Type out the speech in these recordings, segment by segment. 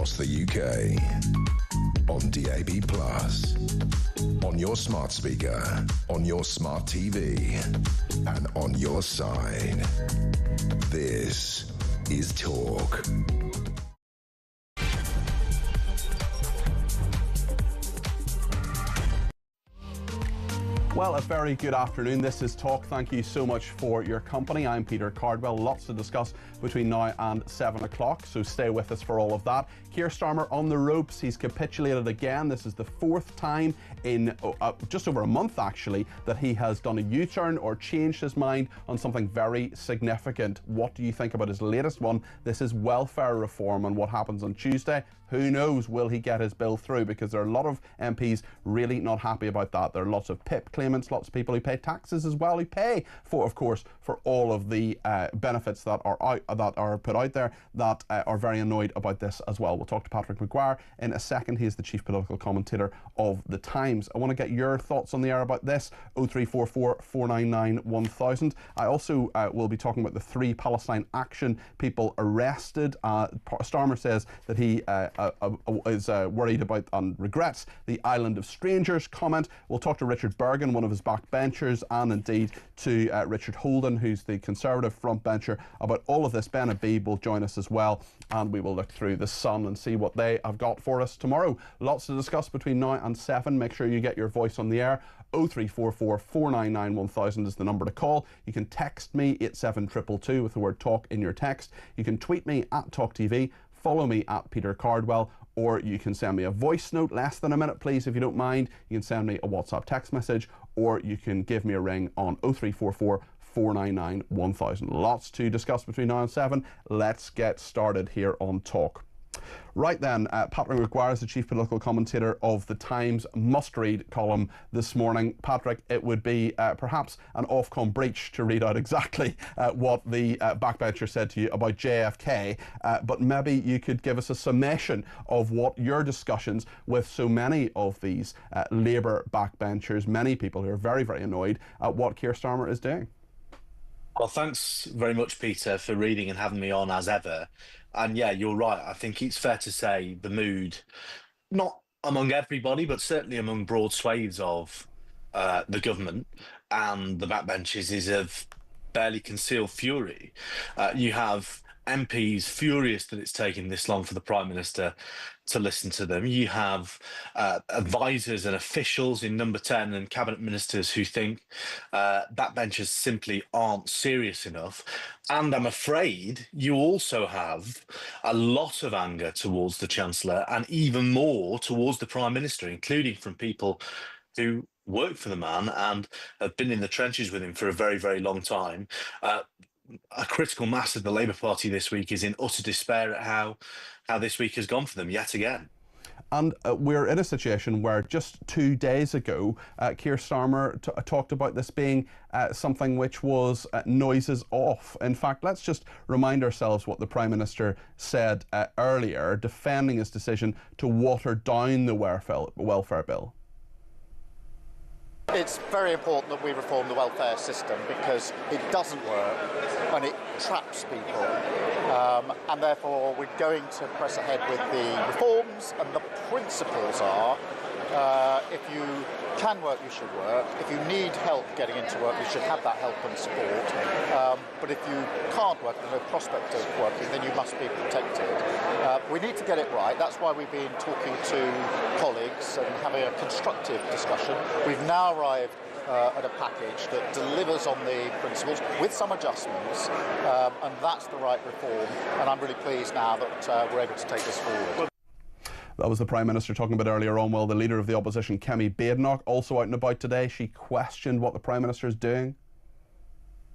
across the UK. On DAB+, on your smart speaker, on your smart TV, and on your side. This is Talk. Well, a very good afternoon. This is Talk. Thank you so much for your company. I'm Peter Cardwell. Lots to discuss between now and 7 o'clock, so stay with us for all of that. Keir Starmer on the ropes. He's capitulated again. This is the fourth time in just over a month, actually, that he has done a U-turn or changed his mind on something very significant. What do you think about his latest one? This is welfare reform, and what happens on Tuesday? Who knows, will he get his bill through? Because there are a lot of MPs really not happy about that. There are lots of PIP claimants, lots of people who pay taxes as well, who pay for, of course, for all of the benefits that are put out there, that are very annoyed about this as well. We'll talk to Patrick Maguire in a second. He is the chief political commentator of The Times. I want to get your thoughts on the air about this. 0344 499 1000. I also will be talking about the 3 Palestine Action people arrested. Starmer says that he is worried about and regrets the Island of Strangers comment. We'll talk to Richard Bergen, one of his backbenchers, and indeed to Richard Holden, who's the Conservative frontbencher, about all of this. Ben Habib will join us as well, and we will look through the Sun and see what they have got for us tomorrow. Lots to discuss between now and 7. Make sure you get your voice on the air. 0344 499 1000 is the number to call. You can text me 87222 with the word talk in your text. You can tweet me at talkTV. Follow me at Peter Cardwell, or you can send me a voice note, less than a minute please if you don't mind. You can send me a WhatsApp text message, or you can give me a ring on 0344 499 1000. Lots to discuss between now and 7. Let's get started here on Talk. Right then, Patrick Maguire is the chief political commentator of The Times must-read column this morning. Patrick, it would be perhaps an Ofcom breach to read out exactly what the backbencher said to you about JFK, but maybe you could give us a summation of what your discussions with so many of these Labour backbenchers, many people who are very, very annoyed at what Keir Starmer is doing. Well, thanks very much, Peter, for reading and having me on as ever. And yeah, you're right. I think it's fair to say the mood, not among everybody, but certainly among broad swathes of the government and the backbenches, is of barely concealed fury. You have MPs furious that it's taken this long for the Prime Minister to listen to them. You have advisors and officials in Number 10 and cabinet ministers who think backbenchers simply aren't serious enough. And I'm afraid you also have a lot of anger towards the Chancellor, and even more towards the Prime Minister, including from people who work for the man and have been in the trenches with him for a very, very long time. A critical mass of the Labour Party this week is in utter despair at how this week has gone for them yet again. And we're in a situation where just 2 days ago, Keir Starmer talked about this being something which was noises off. In fact, let's just remind ourselves what the Prime Minister said earlier, defending his decision to water down the welfare bill. It's very important that we reform the welfare system because it doesn't work and it traps people. And therefore, we're going to press ahead with the reforms, and the principles are if you can work, you should work. If you need help getting into work, you should have that help and support. But if you can't work, there's no prospect of working, then you must be protected. We need to get it right. That's why we've been talking to colleagues and having a constructive discussion. We've now arrived at a package that delivers on the principles with some adjustments, and that's the right reform. And I'm really pleased now that we're able to take this forward. That was the Prime Minister talking about earlier on. Well, the leader of the opposition, Kemi Badenoch, also out and about today. She questioned what the Prime Minister is doing.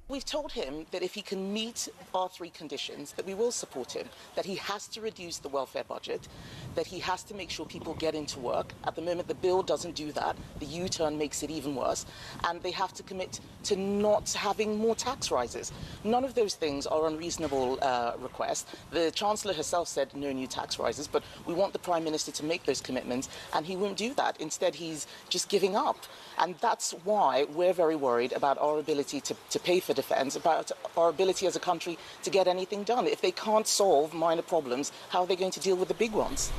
We've told him that if he can meet our 3 conditions, that we will support him, that he has to reduce the welfare budget, that he has to make sure people get into work. At the moment, the bill doesn't do that. The U-turn makes it even worse. And they have to commit to not having more tax rises. None of those things are unreasonable requests. The Chancellor herself said no new tax rises, but we want the Prime Minister to make those commitments, and he won't do that. Instead, he's just giving up. And that's why we're very worried about our ability to pay for defence about our ability as a country to get anything done. If they can't solve minor problems, how are they going to deal with the big ones?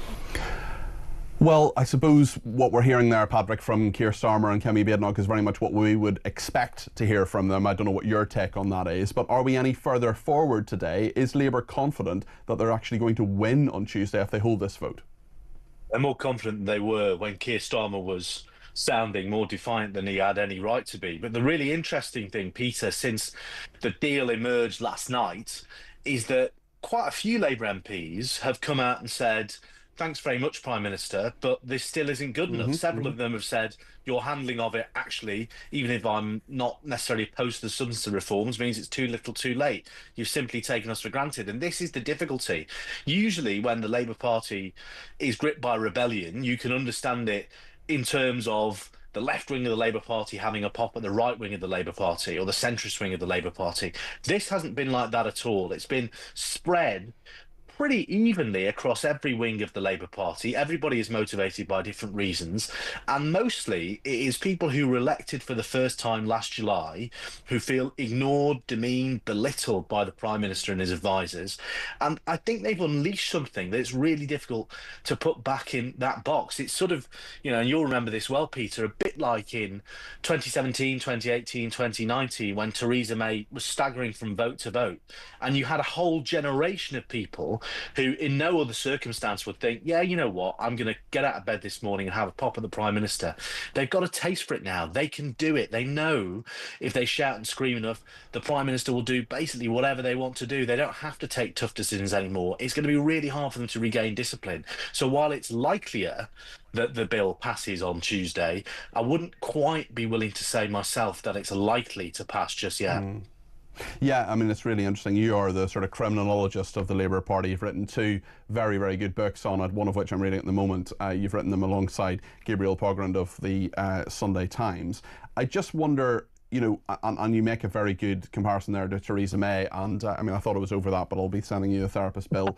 Well, I suppose what we're hearing there, Patrick, from Keir Starmer and Kemi Badenoch is very much what we would expect to hear from them. I don't know what your take on that is, but are we any further forward today? Is Labour confident that they're actually going to win on Tuesday if they hold this vote? They're more confident than they were when Keir Starmer was sounding more defiant than he had any right to be. But the really interesting thing, Peter, since the deal emerged last night, is that quite a few Labour MPs have come out and said, thanks very much, Prime Minister, but this still isn't good enough. Several of them have said your handling of it, actually, even if I'm not necessarily opposed to the substance of reforms, means it's too little too late. You've simply taken us for granted. And this is the difficulty. Usually when the Labour Party is gripped by rebellion, you can understand it in terms of the left wing of the Labour Party having a pop at the right wing of the Labour Party or the centrist wing of the Labour Party. This hasn't been like that at all. It's been spread pretty evenly across every wing of the Labour Party. Everybody is motivated by different reasons, and mostly it is people who were elected for the first time last July who feel ignored, demeaned, belittled by the Prime Minister and his advisors. And I think they've unleashed something that's really difficult to put back in that box. It's sort of, and you'll remember this well, Peter, a bit like in 2017, 2018, 2019, when Theresa May was staggering from vote to vote, and you had a whole generation of people who in no other circumstance would think, yeah, you know what, I'm going to get out of bed this morning and have a pop at the Prime Minister. They've got a taste for it now. They can do it. They know if they shout and scream enough, the Prime Minister will do basically whatever they want to do. They don't have to take tough decisions anymore. It's going to be really hard for them to regain discipline. So while it's likelier that the bill passes on Tuesday, I wouldn't quite be willing to say myself that it's likely to pass just yet. Yeah, I mean, it's really interesting. You are the sort of criminologist of the Labour Party. You've written two very, very good books on it, one of which I'm reading at the moment. You've written them alongside Gabriel Pogrund of the Sunday Times. I just wonder, and you make a very good comparison there to Theresa May, and I mean, I thought it was over that, but I'll be sending you a therapist bill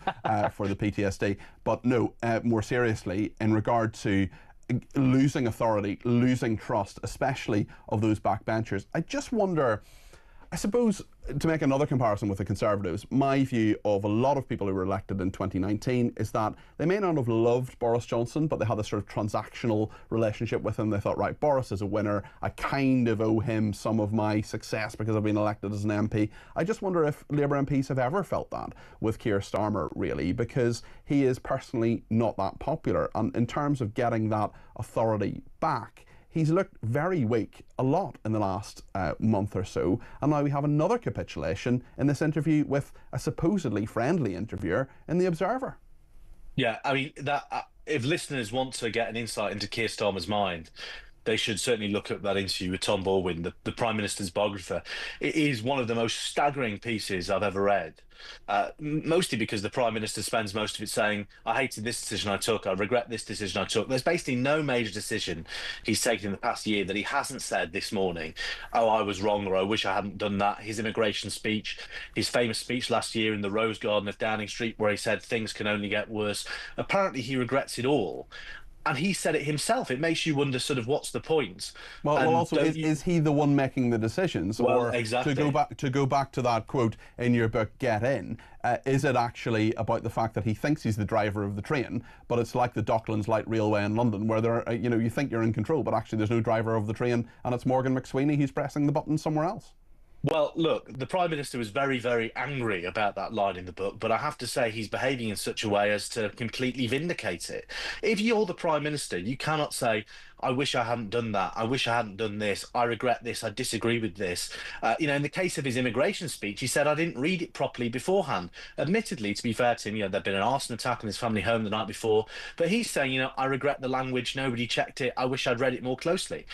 for the PTSD. But no, more seriously, in regard to losing authority, losing trust, especially of those backbenchers, I just wonder, I suppose, to make another comparison with the Conservatives, my view of a lot of people who were elected in 2019 is that they may not have loved Boris Johnson, but they had this sort of transactional relationship with him. They thought, right, Boris is a winner. I kind of owe him some of my success because I've been elected as an MP. I just wonder if Labour MPs have ever felt that with Keir Starmer, really, because he is personally not that popular. And in terms of getting that authority back, he's looked very weak a lot in the last month or so, and now we have another capitulation in this interview with a supposedly friendly interviewer in The Observer. Yeah, I mean, that if listeners want to get an insight into Keir Starmer's mind, they should certainly look at that interview with Tom Baldwin, the Prime Minister's biographer. It is one of the most staggering pieces I've ever read, mostly because the Prime Minister spends most of it saying, I hated this decision I took, I regret this decision I took. There's basically no major decision he's taken in the past year that he hasn't said this morning, oh, I was wrong, or I wish I hadn't done that. His immigration speech, his famous speech last year in the Rose Garden of Downing Street, where he said things can only get worse. Apparently he regrets it all. And he said it himself. It makes you wonder, sort of, what's the point? Well, also, is he the one making the decisions? Well, or exactly. To go back to that quote in your book, Get In, is it actually about the fact that he thinks he's the driver of the train, but it's like the Docklands Light Railway in London, where there, you think you're in control, but actually there's no driver of the train, and it's Morgan McSweeney who's pressing the button somewhere else? Well, look, the Prime Minister was very, very angry about that line in the book, but I have to say he's behaving in such a way as to completely vindicate it. If you're the Prime Minister, you cannot say, I wish I hadn't done that, I wish I hadn't done this, I regret this, I disagree with this. In the case of his immigration speech, he said, I didn't read it properly beforehand. Admittedly, to be fair to him, there'd been an arson attack on his family home the night before, but he's saying, I regret the language, nobody checked it, I wish I'd read it more closely.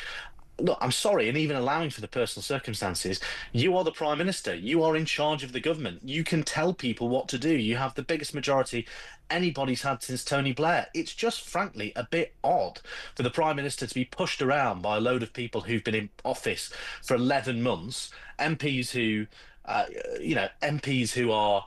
Look, I'm sorry, and even allowing for the personal circumstances, you are the Prime Minister. You are in charge of the government. You can tell people what to do. You have the biggest majority anybody's had since Tony Blair. It's just, frankly, a bit odd for the Prime Minister to be pushed around by a load of people who've been in office for 11 months, MPs who... MPs who are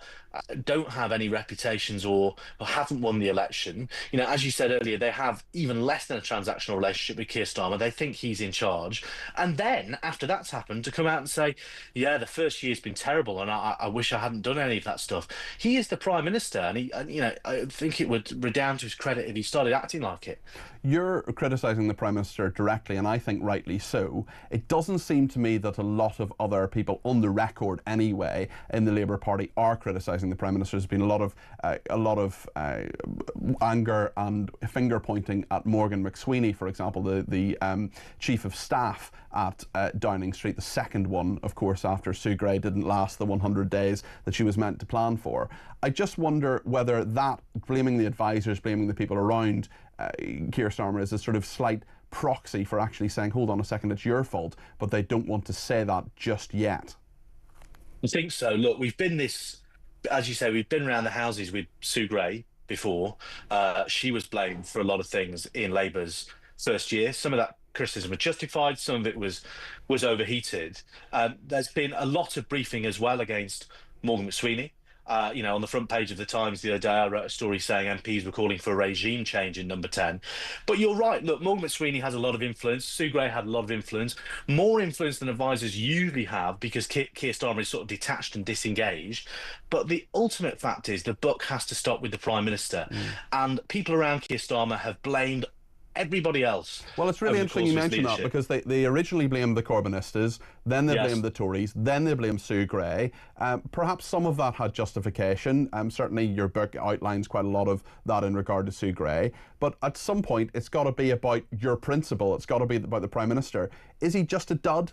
don't have any reputations or haven't won the election. You know, as you said earlier, they have even less than a transactional relationship with Keir Starmer. They think he's in charge. And then after that's happened, to come out and say, yeah, the first year's been terrible and I wish I hadn't done any of that stuff. He is the Prime Minister, and you know, I think it would redound to his credit if he started acting like it. You're criticising the Prime Minister directly, and I think rightly so. It doesn't seem to me that a lot of other people, on the record anyway, in the Labour Party are criticising the Prime Minister. There's been a lot of anger and finger pointing at Morgan McSweeney, for example, the Chief of Staff at Downing Street, the second one, of course, after Sue Gray didn't last the 100 days that she was meant to plan for. I just wonder whether that, blaming the advisors, blaming the people around Keir Starmer, is a sort of slight proxy for actually saying, hold on a second, it's your fault, but they don't want to say that just yet. I think so. Look, we've been as you say, we've been around the houses with Sue Gray before. She was blamed for a lot of things in Labour's first year. Some of that criticism was justified, some of it was overheated. There's been a lot of briefing as well against Morgan McSweeney. You know, on the front page of the Times the other day, I wrote a story saying MPs were calling for a regime change in Number 10. But you're right. Look, Morgan McSweeney has a lot of influence. Sue Gray had a lot of influence, more influence than advisors usually have, because Keir Starmer is sort of detached and disengaged. But the ultimate fact is the buck has to stop with the Prime Minister. And people around Keir Starmer have blamed everybody else. Well, it's really interesting you mention that, because they originally blamed the Corbynistas, then they blamed the Tories, then they blamed Sue Gray. Perhaps some of that had justification. Certainly your book outlines quite a lot of that in regard to Sue Gray. But at some point, it's got to be about your principle. It's got to be about the Prime Minister. Is he just a dud?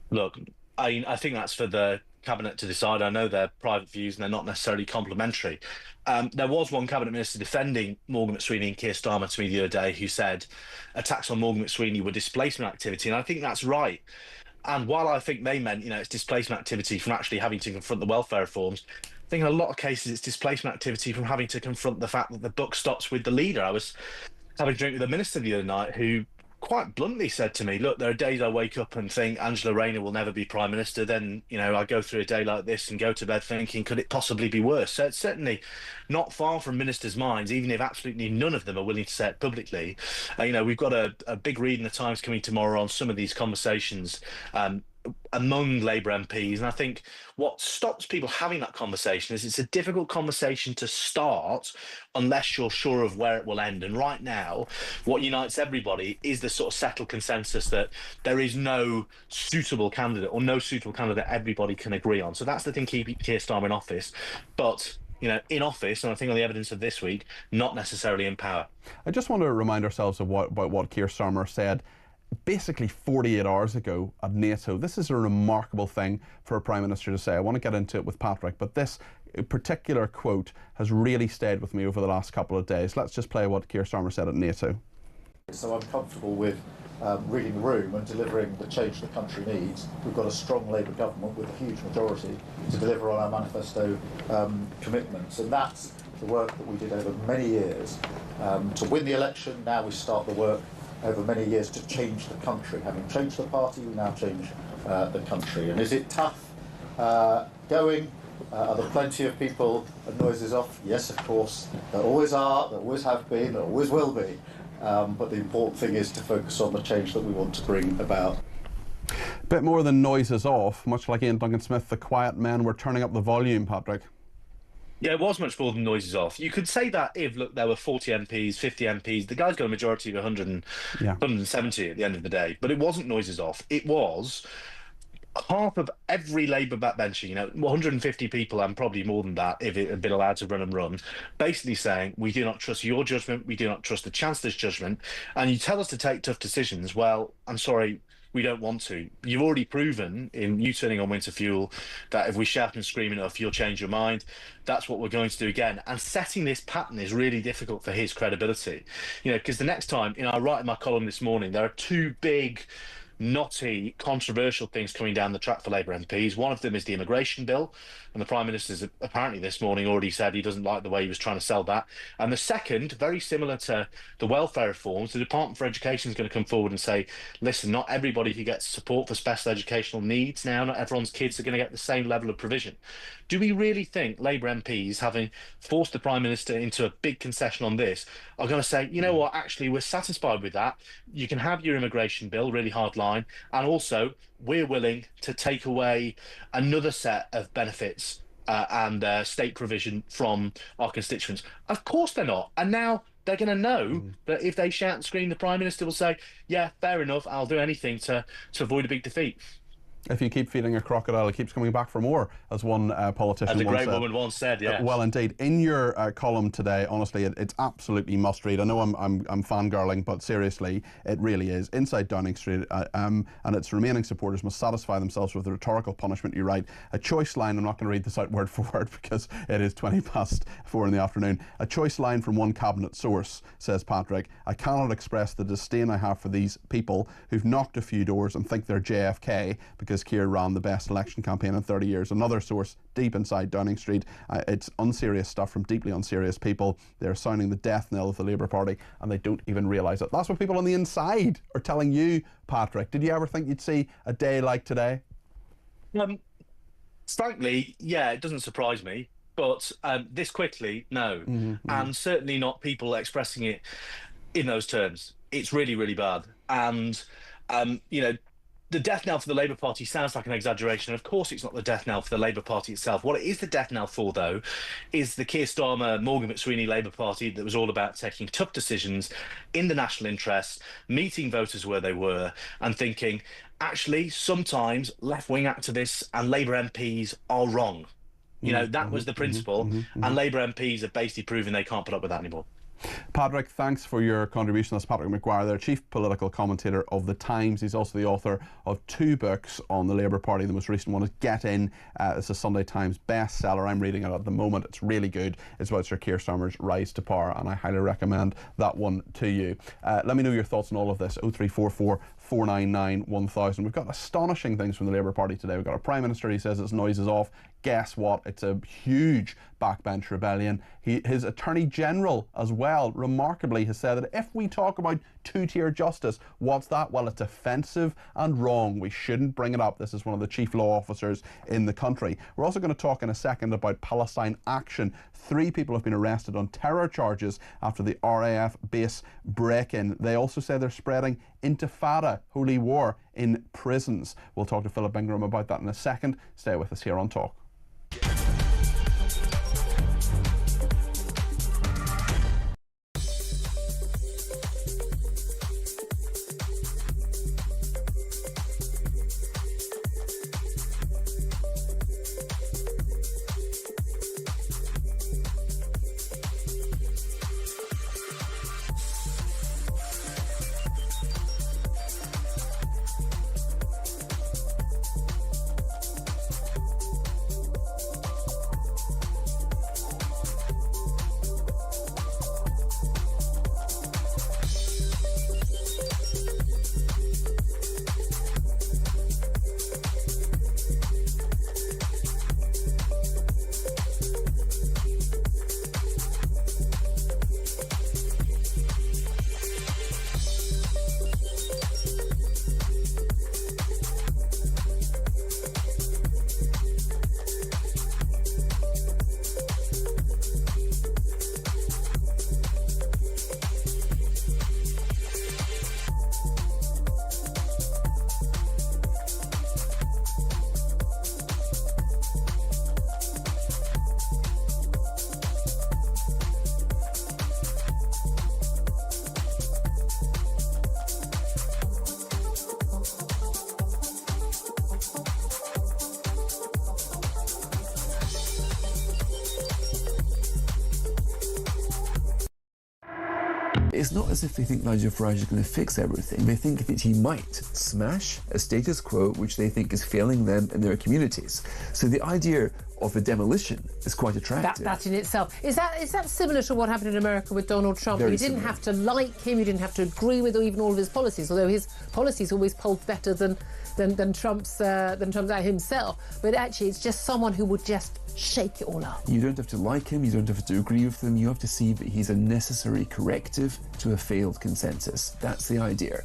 Look, I think that's for the Cabinet to decide. I know they're private views and they're not necessarily complementary. There was one Cabinet Minister defending Morgan McSweeney and Keir Starmer to me the other day who said attacks on Morgan McSweeney were displacement activity, and I think that's right. And while I think they meant, you know, it's displacement activity from actually having to confront the welfare reforms, I think in a lot of cases it's displacement activity from having to confront the fact that the buck stops with the leader. I was having a drink with a minister the other night who quite bluntly said to me, look, there are days I wake up and think Angela Rayner will never be Prime Minister. Then, you know, I go through a day like this and go to bed thinking, could it possibly be worse? So it's certainly not far from ministers' minds, even if absolutely none of them are willing to say it publicly. You know, we've got a big read in the Times coming tomorrow on some of these conversations among Labour MPs. And I think what stops people having that conversation is it's a difficult conversation to start unless you're sure of where it will end. And right now, what unites everybody is the sort of settled consensus that there is no suitable candidate, or no suitable candidate everybody can agree on. So that's the thing keeping Keir Starmer in office. But you know, in office, and I think on the evidence of this week, not necessarily in power. I just want to remind ourselves of what Keir Starmer said basically 48 hours ago at NATO. This is a remarkable thing for a Prime Minister to say. I want to get into it with Patrick, but this particular quote has really stayed with me over the last couple of days. Let's just play what Keir Starmer said at NATO. So I'm comfortable with reading the room and delivering the change the country needs. We've got a strong Labour government with a huge majority to deliver on our manifesto commitments, and that's the work that we did over many years to win the election. Now we start the work over many years to change the country. Having changed the party, we now change the country. And is it tough going? Are there plenty of people and noises off? Yes, of course. There always are, there always have been, there always will be. But the important thing is to focus on the change that we want to bring about. Bit more than noises off, much like Ian Duncan Smith, the quiet men were turning up the volume, Patrick. Yeah, it was much more than noises off. You could say that if, look, there were 40 MPs, 50 MPs, the guy's got a majority of 170 at the end of the day. But it wasn't noises off. It was half of every Labour backbencher, you know, 150 people and probably more than that if it had been allowed to run, basically saying, we do not trust your judgment, we do not trust the Chancellor's judgment, and you tell us to take tough decisions. Well, I'm sorry, we don't want to. You've already proven in you turning on winter fuel that if we shout and scream enough, you'll change your mind. That's what we're going to do again. And setting this pattern is really difficult for his credibility. You know, because the next time, you know, I write in my column this morning, there are two big knotty, controversial things coming down the track for Labour MPs. One of them is the immigration bill, and the Prime Minister's apparently this morning already said he doesn't like the way he was trying to sell that. And the second, very similar to the welfare reforms, the Department for Education is going to come forward and say, listen, not everybody who gets support for special educational needs now, not everyone's kids are going to get the same level of provision. Do we really think Labour MPs, having forced the Prime Minister into a big concession on this, are going to say, you know what, actually, we're satisfied with that. You can have your immigration bill, really hard line, and also we're willing to take away another set of benefits and state provision from our constituents? Of course they're not. And now they're going to know that if they shout and scream, the Prime Minister will say, yeah, fair enough, I'll do anything to avoid a big defeat. If you keep feeding a crocodile, it keeps coming back for more, as one politician once said. As a great woman once said, yeah. Well, indeed. In your column today, honestly, it's absolutely must read. I know I'm fangirling, but seriously, it really is. Inside Downing Street, and its remaining supporters must satisfy themselves with the rhetorical punishment. You write a choice line. I'm not going to read this out word for word because it is 4:20 in the afternoon. A choice line from one cabinet source, says Patrick. I cannot express the disdain I have for these people who've knocked a few doors and think they're JFK because Keir ran the best election campaign in 30 years. Another source deep inside Downing Street. It's unserious stuff from deeply unserious people. They're sounding the death knell of the Labour Party and they don't even realise it. That's what people on the inside are telling you, Patrick. Did you ever think you'd see a day like today? Frankly, yeah, it doesn't surprise me. But this quickly, no. And certainly not people expressing it in those terms. It's really, really bad. And, you know, the death knell for the Labour Party sounds like an exaggeration. Of course, it's not the death knell for the Labour Party itself. What it is the death knell for, though, is the Keir Starmer, Morgan McSweeney Labour Party that was all about taking tough decisions in the national interest, meeting voters where they were, and thinking, actually, sometimes left-wing activists and Labour MPs are wrong. You know, that was the principle, and Labour MPs have basically proven they can't put up with that anymore. Patrick, thanks for your contribution. That's Patrick McGuire, their chief political commentator of The Times. He's also the author of 2 books on the Labour Party. The most recent one is Get In. It's a Sunday Times bestseller. I'm reading it at the moment. It's really good. It's about Sir Keir Starmer's rise to power, and I highly recommend that one to you. Let me know your thoughts on all of this. 0344 499 1000. We've got astonishing things from the Labour Party today. We've got a Prime Minister, he says his noise is off. Guess what? It's a huge backbench rebellion. His Attorney General as well, remarkably, has said that if we talk about two-tier justice, what's that? Well, it's offensive and wrong. We shouldn't bring it up. This is one of the chief law officers in the country. We're also going to talk in a second about Palestine Action. 3 people have been arrested on terror charges after the RAF base break-in. They also say they're spreading intifada, holy war, in prisons. We'll talk to Philip Ingram about that in a second. Stay with us here on Talk. It's not as if they think Nigel Farage is going to fix everything. They think that he might smash a status quo which they think is failing them and their communities. So the idea of the demolition is quite attractive. That in itself. Is that similar to what happened in America with Donald Trump? Very You didn't similar. have to like him, you didn't have to agree with even all of his policies, although his policies always polled better than Trump's himself. But actually, it's just someone who would just shake it all up. You don't have to like him, you don't have to agree with him, you have to see that he's a necessary corrective to a failed consensus. That's the idea.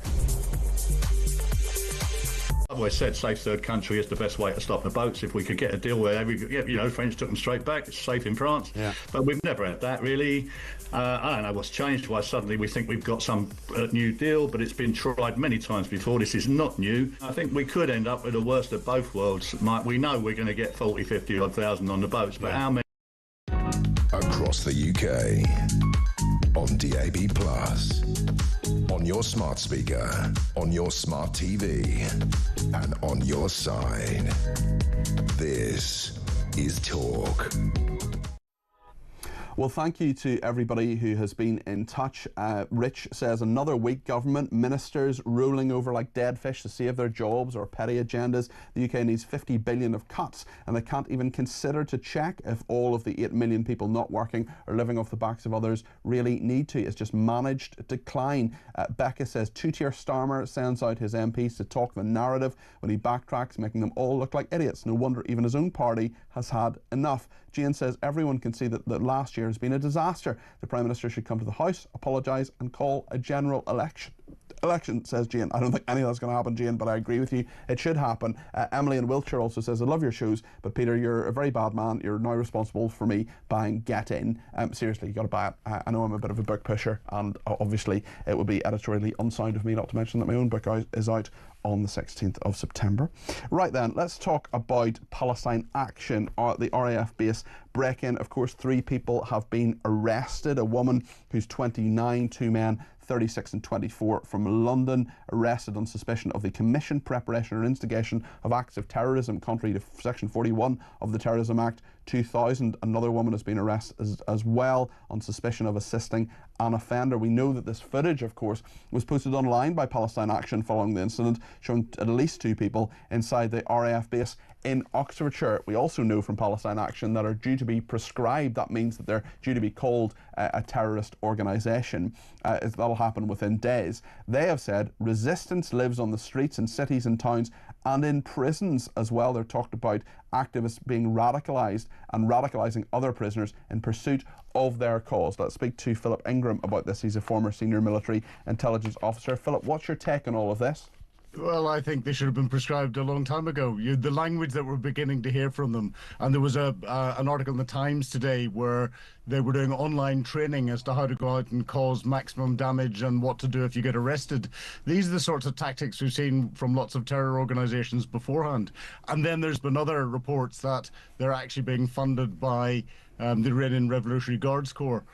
I've always said safe third country is the best way to stop the boats. If we could get a deal where French took them straight back, it's safe in France. Yeah. But we've never had that, really. I don't know what's changed, why suddenly we think we've got some new deal, but it's been tried many times before. This is not new. I think we could end up with the worst of both worlds. We know we're going to get 40, 50 odd thousand on the boats, but how many? Across the UK, on DAB+, on your smart speaker, on your smart TV, and on your side. This is Talk. Well, thank you to everybody who has been in touch. Rich says another week, government ministers rolling over like dead fish to save their jobs or petty agendas. The UK needs 50 billion of cuts, and they can't even consider to check if all of the 8 million people not working or living off the backs of others really need to. It's just managed decline. Becca says two-tier Starmer sends out his MPs to talk the narrative when he backtracks, making them all look like idiots. No wonder even his own party has had enough. Jane says everyone can see that last year has been a disaster. The Prime Minister should come to the House, apologise and call a general election. Says Jane. I don't think any of that's going to happen, Jane, but I agree with you. It should happen. Emily in Wiltshire also says, I love your shows, but Peter, you're a very bad man. You're now responsible for me buying Get In. Seriously, you got to buy it. I know I'm a bit of a book pusher, and obviously it would be editorially unsound of me not to mention that my own book is out on the 16th of September. Right then, let's talk about Palestine Action, the RAF base break-in. Of course, 3 people have been arrested. A woman who's 29, 2 men 36 and 24 from London, arrested on suspicion of the commission, preparation or instigation of acts of terrorism contrary to Section 41 of the Terrorism Act 2000. Another woman has been arrested as well on suspicion of assisting an offender. We know that this footage, of course, was posted online by Palestine Action following the incident, showing at least 2 people inside the RAF base in Oxfordshire. We also know from Palestine Action that are due to be prescribed. That means that they're due to be called a terrorist organisation. That'll happen within days. They have said resistance lives on the streets in cities and towns and in prisons as well. They're talked about activists being radicalised and radicalising other prisoners in pursuit of their cause. Let's speak to Philip Ingram about this. He's a former senior military intelligence officer. Philip, what's your take on all of this? Well, I think they should have been prescribed a long time ago. The language that we're beginning to hear from them, and there was an article in the Times today where they were doing online training as to how to go out and cause maximum damage and what to do if you get arrested. These are the sorts of tactics we've seen from lots of terror organisations beforehand. And then there's been other reports that they're actually being funded by the Iranian Revolutionary Guards Corps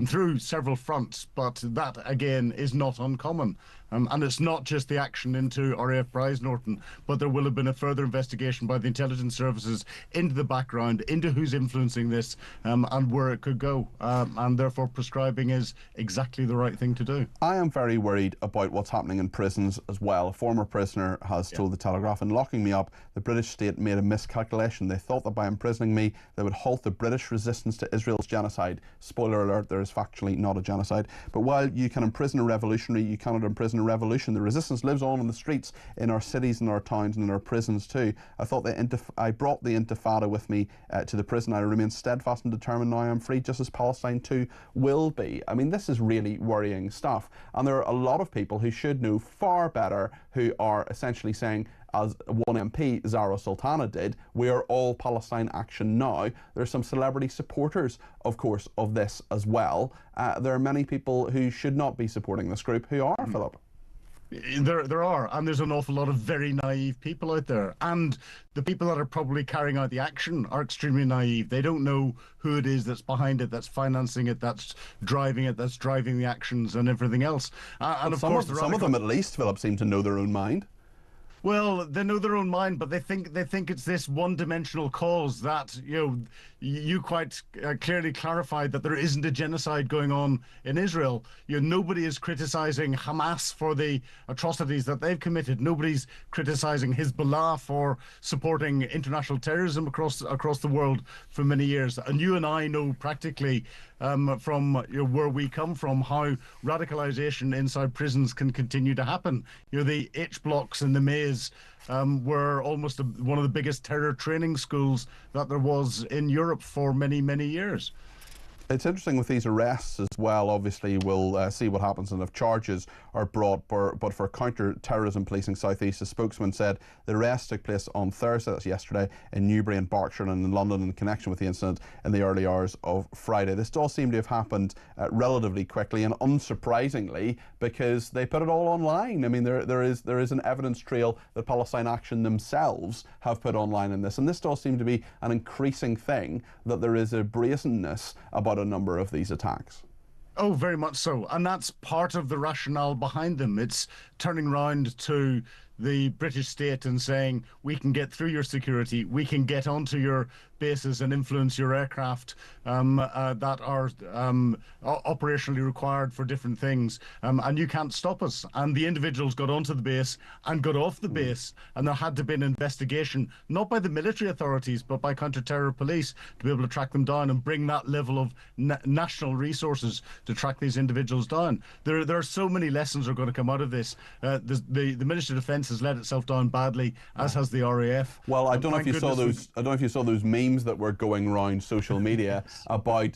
through several fronts, but that again is not uncommon. And it's not just the action into RAF Bryce Norton, but there will have been a further investigation by the intelligence services into the background, into who's influencing this, and where it could go. And therefore prescribing is exactly the right thing to do. I am very worried about what's happening in prisons as well. A former prisoner has told the Telegraph, in locking me up, the British state made a miscalculation. They thought that by imprisoning me, they would halt the British resistance to Israel's genocide. Spoiler alert, there is factually not a genocide. But while you can imprison a revolutionary, you cannot imprison a revolution. The resistance lives on in the streets, in our cities, in our towns, and in our prisons too. I thought I brought the Intifada with me to the prison. I remain steadfast and determined now I am free, just as Palestine too will be. I mean, this is really worrying stuff. And there are a lot of people who should know far better, who are essentially saying, as one MP, Zara Sultana, did, we are all Palestine Action now. There are some celebrity supporters, of course, of this as well. There are many people who should not be supporting this group who are, Philip. There are, and there's an awful lot of very naive people out there. And the people that are probably carrying out the action are extremely naive. They don't know who it is that's behind it, that's financing it, that's driving the actions and everything else. And of course, some of them, at least, Philip, seem to know their own mind. Well, they know their own mind, but they think it's this one-dimensional cause that, you quite clearly clarified that there isn't a genocide going on in Israel. Nobody is criticizing Hamas for the atrocities that they've committed. Nobody's criticizing Hezbollah for supporting international terrorism across the world for many years. And you and I know practically from where we come from how radicalization inside prisons can continue to happen. The H blocks in the maze were almost one of the biggest terror training schools that there was in Europe for many, many years. It's interesting with these arrests as well. Obviously, we'll see what happens and if charges are brought. But for counter-terrorism policing South East, a spokesman said the arrest took place on Thursday, that's yesterday, in Newbury and Berkshire and in London in connection with the incident in the early hours of Friday. This does seem to have happened relatively quickly and unsurprisingly because they put it all online. I mean, there is an evidence trail that Palestine Action themselves have put online in this. And this does seem to be an increasing thing, that there is a brazenness about a number of these attacks. Oh, very much so. And that's part of the rationale behind them. It's turning round to the British state and saying, we can get through your security, we can get onto your bases and influence your aircraft that are operationally required for different things, and you can't stop us. And the individuals got onto the base and got off the base, and there had to be an investigation, not by the military authorities, but by counter-terror police, to be able to track them down and bring that level of national resources to track these individuals down. There are so many lessons that are going to come out of this. The Ministry of Defence has let itself down badly, as has the RAF. Well, I don't know if you saw those. I don't know if you saw those memes that were going around social media about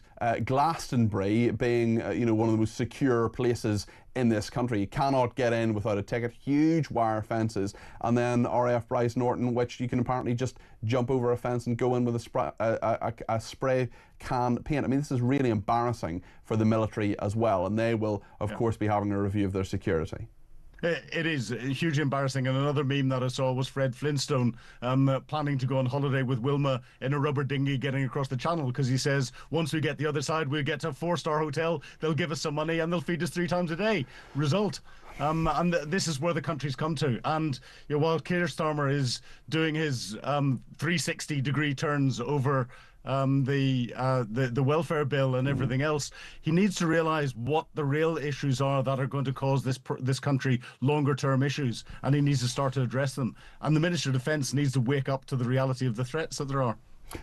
Glastonbury being, one of the most secure places in this country. You cannot get in without a ticket. Huge wire fences, and then RAF Bryce Norton, which you can apparently just jump over a fence and go in with a spray can paint. I mean, this is really embarrassing for the military as well, and they will, of course, be having a review of their security. It is hugely embarrassing. And another meme that I saw was Fred Flintstone planning to go on holiday with Wilma in a rubber dinghy getting across the channel, because he says, once we get the other side, we'll get to a 4-star hotel, they'll give us some money and they'll feed us 3 times a day. Result. And this is where the country's come to. And while Keir Starmer is doing his 360-degree turns over the welfare bill and everything else, he needs to realise what the real issues are that are going to cause this country longer term issues, and he needs to start to address them. And the Minister of Defence needs to wake up to the reality of the threats that there are.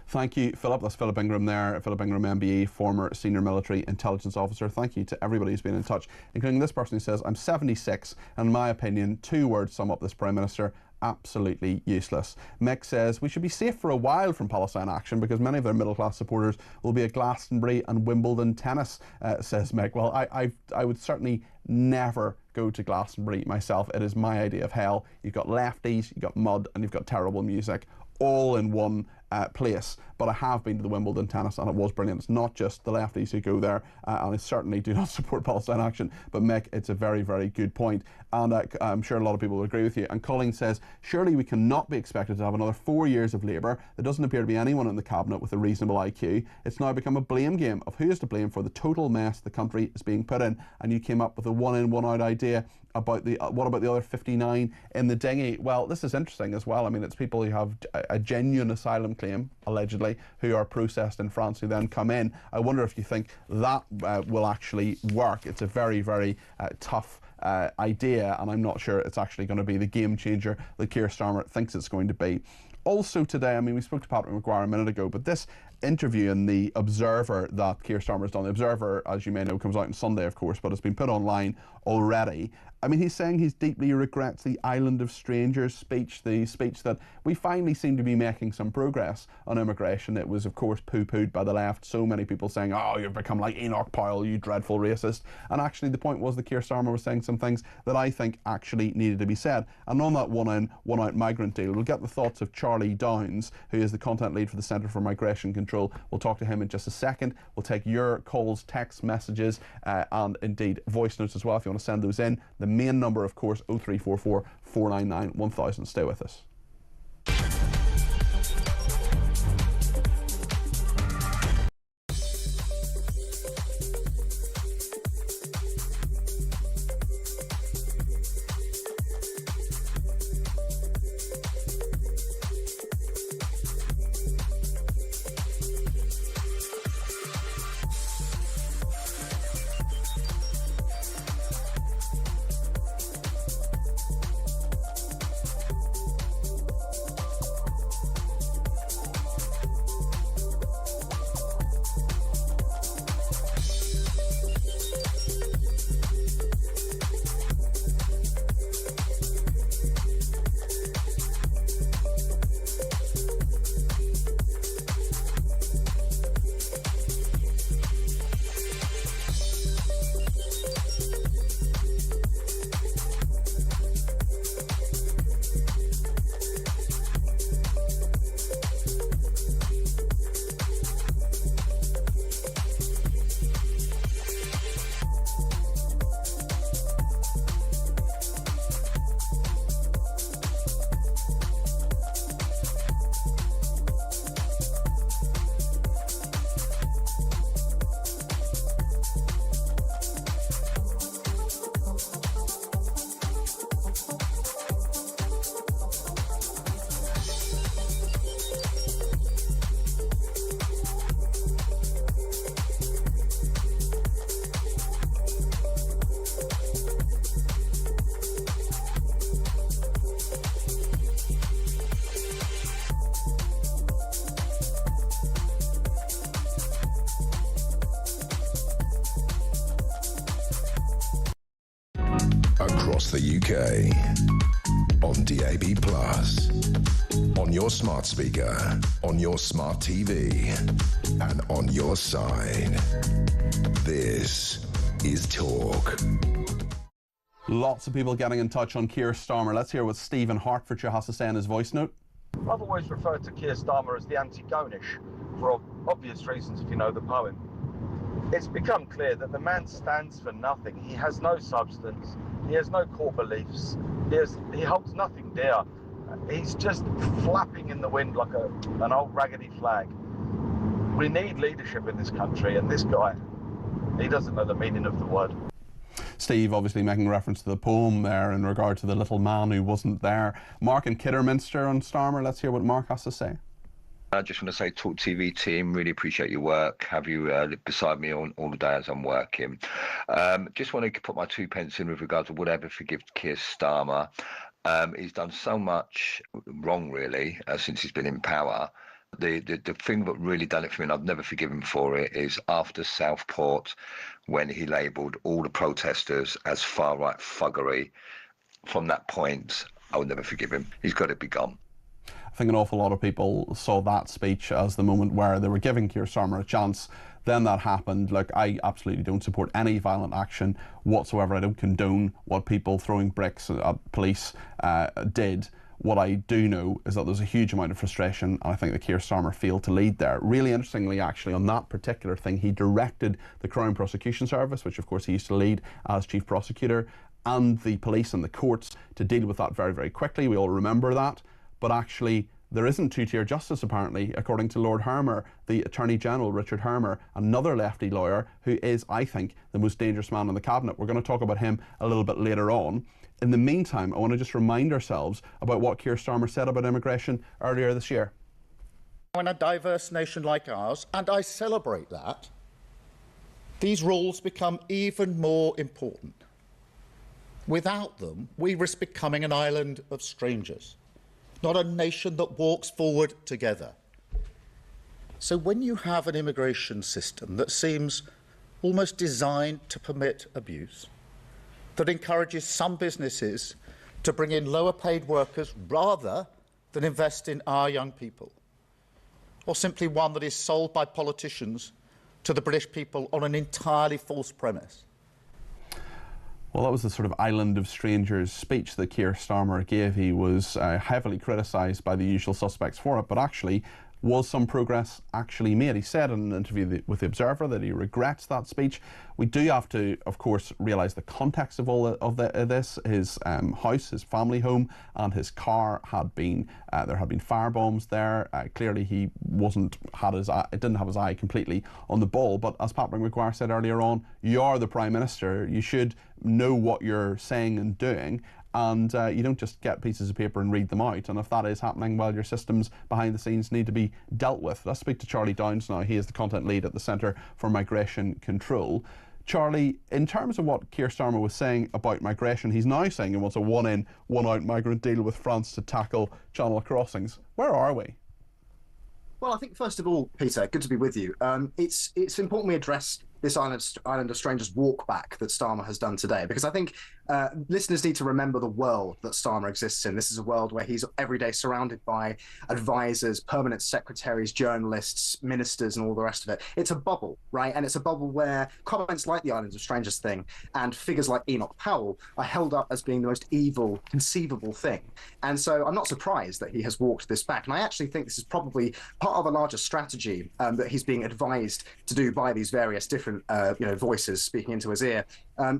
Thank you, Philip. That's Philip Ingram there. Philip Ingram, MBE, former senior military intelligence officer. Thank you to everybody who's been in touch, including this person who says, I'm 76, and in my opinion, 2 words sum up this Prime Minister: absolutely useless. Mick says we should be safe for a while from Palestine Action because many of their middle-class supporters will be at Glastonbury and Wimbledon tennis, says Mick. Well, I would certainly never go to Glastonbury myself. It is my idea of hell. You've got lefties, you've got mud, and you've got terrible music all in one place. But I have been to the Wimbledon tennis and it was brilliant. It's not just the lefties who go there, and I certainly do not support Palestine Action, but Mick, it's a very, very good point, and I'm sure a lot of people will agree with you. And Colleen says, surely we cannot be expected to have another 4 years of Labour. There doesn't appear to be anyone in the cabinet with a reasonable IQ. It's now become a blame game of who is to blame for the total mess the country is being put in, and you came up with a one in, one out idea about what about the other 59 in the dinghy? Well, this is interesting as well. I mean, it's people who have a genuine asylum claim, allegedly, who are processed in France, who then come in. I wonder if you think that will actually work. It's a very, very tough idea, and I'm not sure it's actually going to be the game changer that Keir Starmer thinks it's going to be. Also today, I mean, we spoke to Patrick Maguire a minute ago, but this interview in the Observer that Keir Starmer has done, the Observer, as you may know, comes out on Sunday, of course, but it's been put online already. I mean, he's saying he deeply regrets the Island of Strangers speech, the speech that we finally seem to be making some progress on immigration. It was, of course, poo-pooed by the left. So many people saying, oh, you've become like Enoch Powell, you dreadful racist. And actually, the point was that Keir Starmer was saying some things that I think actually needed to be said. And on that one in, one out migrant deal, we'll get the thoughts of Charlie Downs, who is the content lead for the Centre for Migration Control. We'll talk to him in just a second. We'll take your calls, text messages, and indeed voice notes as well if you want to send those in. The main number, of course, 0344 499 1000. Stay with us. across the UK. On DAB+, on your smart speaker, on your smart TV, and on your side. This is Talk. Lots of people getting in touch on Keir Starmer. Let's hear what Steve in Hertfordshire has to say in his voice note. I've always referred to Keir Starmer as the anti-Gonish, for obvious reasons if you know the poem. It's become clear that the man stands for nothing. He has no substance. He has no core beliefs. He holds nothing dear. He's just flapping in the wind like an old raggedy flag. We need leadership in this country, and this guy, he doesn't know the meaning of the word. Steve obviously making reference to the poem there in regard to the little man who wasn't there. Mark in Kidderminster on Starmer. Let's hear what Mark has to say. I just want to say, talkTV team, really appreciate your work. Have you beside me all the day as I'm working. Just want to put my 2 pence in with regard to whatever forgive Keir Starmer. He's done so much wrong, really, since he's been in power. The thing that really done it for me, and I've never forgiven him for it, is after Southport, when he labelled all the protesters as far-right thuggery. From that point, I would never forgive him. He's got to be gone. I think an awful lot of people saw that speech as the moment where they were giving Keir Starmer a chance. Then that happened. Look, I absolutely don't support any violent action whatsoever. I don't condone what people throwing bricks at police did. What I do know is that there's a huge amount of frustration, and I think that Keir Starmer failed to lead there. Really interestingly, actually, on that particular thing, he directed the Crown Prosecution Service, which of course he used to lead as Chief Prosecutor, and the police and the courts to deal with that very, very quickly. We all remember that. But actually, there isn't two-tier justice, apparently, according to Lord Hermer, the Attorney General, Richard Hermer, another lefty lawyer who is, I think, the most dangerous man in the Cabinet. We're going to talk about him a little bit later on. In the meantime, I want to just remind ourselves about what Keir Starmer said about immigration earlier this year. In a diverse nation like ours, and I celebrate that, these rules become even more important. Without them, we risk becoming an island of strangers, not a nation that walks forward together. So when you have an immigration system that seems almost designed to permit abuse, that encourages some businesses to bring in lower paid workers rather than invest in our young people, or simply one that is sold by politicians to the British people on an entirely false premise. Well, that was the sort of island of strangers speech that Keir Starmer gave. He was heavily criticised by the usual suspects for it, but actually, was some progress actually made? He said in an interview with The Observer that he regrets that speech. We do have to, of course, realise the context of all of this. His house, his family home, and his car had been, there had been firebombs there. Clearly he didn't have his eye completely on the ball, but as Patrick Maguire said earlier on, you are the Prime Minister. You should know what you're saying and doing, and you don't just get pieces of paper and read them out. And if that is happening, well, your systems behind the scenes need to be dealt with. Let's speak to Charlie Downs now. He is the content lead at the Centre for Migration Control. Charlie, in terms of what Keir Starmer was saying about migration, he's now saying he wants a one-in, one-out migrant deal with France to tackle channel crossings. Where are we? Well, I think first of all, Peter, good to be with you. It's important we address this Island of Strangers walk back that Starmer has done today, because I think listeners need to remember the world that Starmer exists in. This is a world where he's every day surrounded by advisors, permanent secretaries, journalists, ministers, and all the rest of it. It's a bubble, right? And it's a bubble where comments like the Island of Strangers thing and figures like Enoch Powell are held up as being the most evil conceivable thing. And so I'm not surprised that he has walked this back. And I actually think this is probably part of a larger strategy that he's being advised to do by these various different voices speaking into his ear,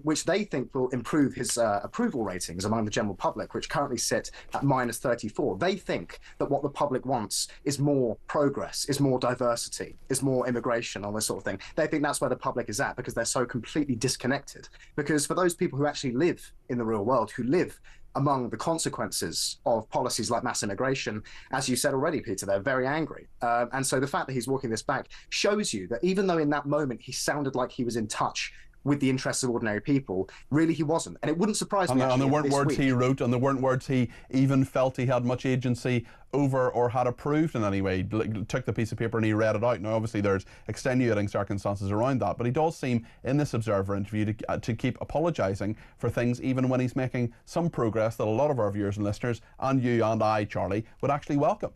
which they think will improve his approval ratings among the general public, which currently sit at -34. They think that what the public wants is more progress, is more diversity, is more immigration, all this sort of thing. They think that's where the public is at, because they're so completely disconnected. Because for those people who actually live in the real world, who live among the consequences of policies like mass immigration, as you said already, Peter, they're very angry. And so the fact that he's walking this back shows you that even though in that moment he sounded like he was in touch with the interests of ordinary people. Really, he wasn't. And it wouldn't surprise me. And there weren't words he wrote, and there weren't words he even felt he had much agency over or had approved in any way. Took the piece of paper and he read it out. Now, obviously, there's extenuating circumstances around that, but he does seem, in this Observer interview, to keep apologising for things, even when he's making some progress that a lot of our viewers and listeners, and you and I, Charlie, would actually welcome.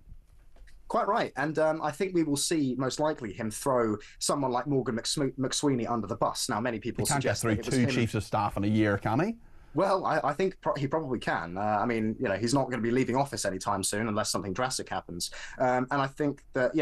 Quite right. And I think we will see, most likely, him throw someone like Morgan McSweeney under the bus. Now, many people suggest he can't get through 2 chiefs of staff in a year, can he? Well, I think he probably can. I mean, he's not going to be leaving office anytime soon unless something drastic happens. And I think that,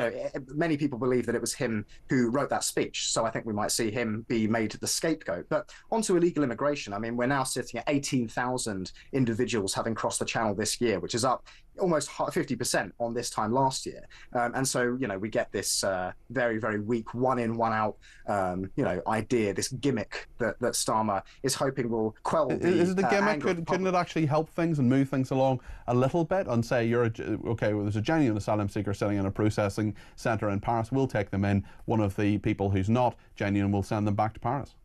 many people believe that it was him who wrote that speech. So I think we might see him be made the scapegoat. But onto illegal immigration. I mean, we're now sitting at 18,000 individuals having crossed the channel this year, which is up almost 50% on this time last year. And so, we get this very, very weak one in, one out, idea, this gimmick that Starmer is hoping will quell the Is it a gimmick? Couldn't it actually help things and move things along a little bit and say, there's a genuine asylum seeker sitting in a processing centre in Paris, we'll take them in. One of the people who's not genuine will send them back to Paris.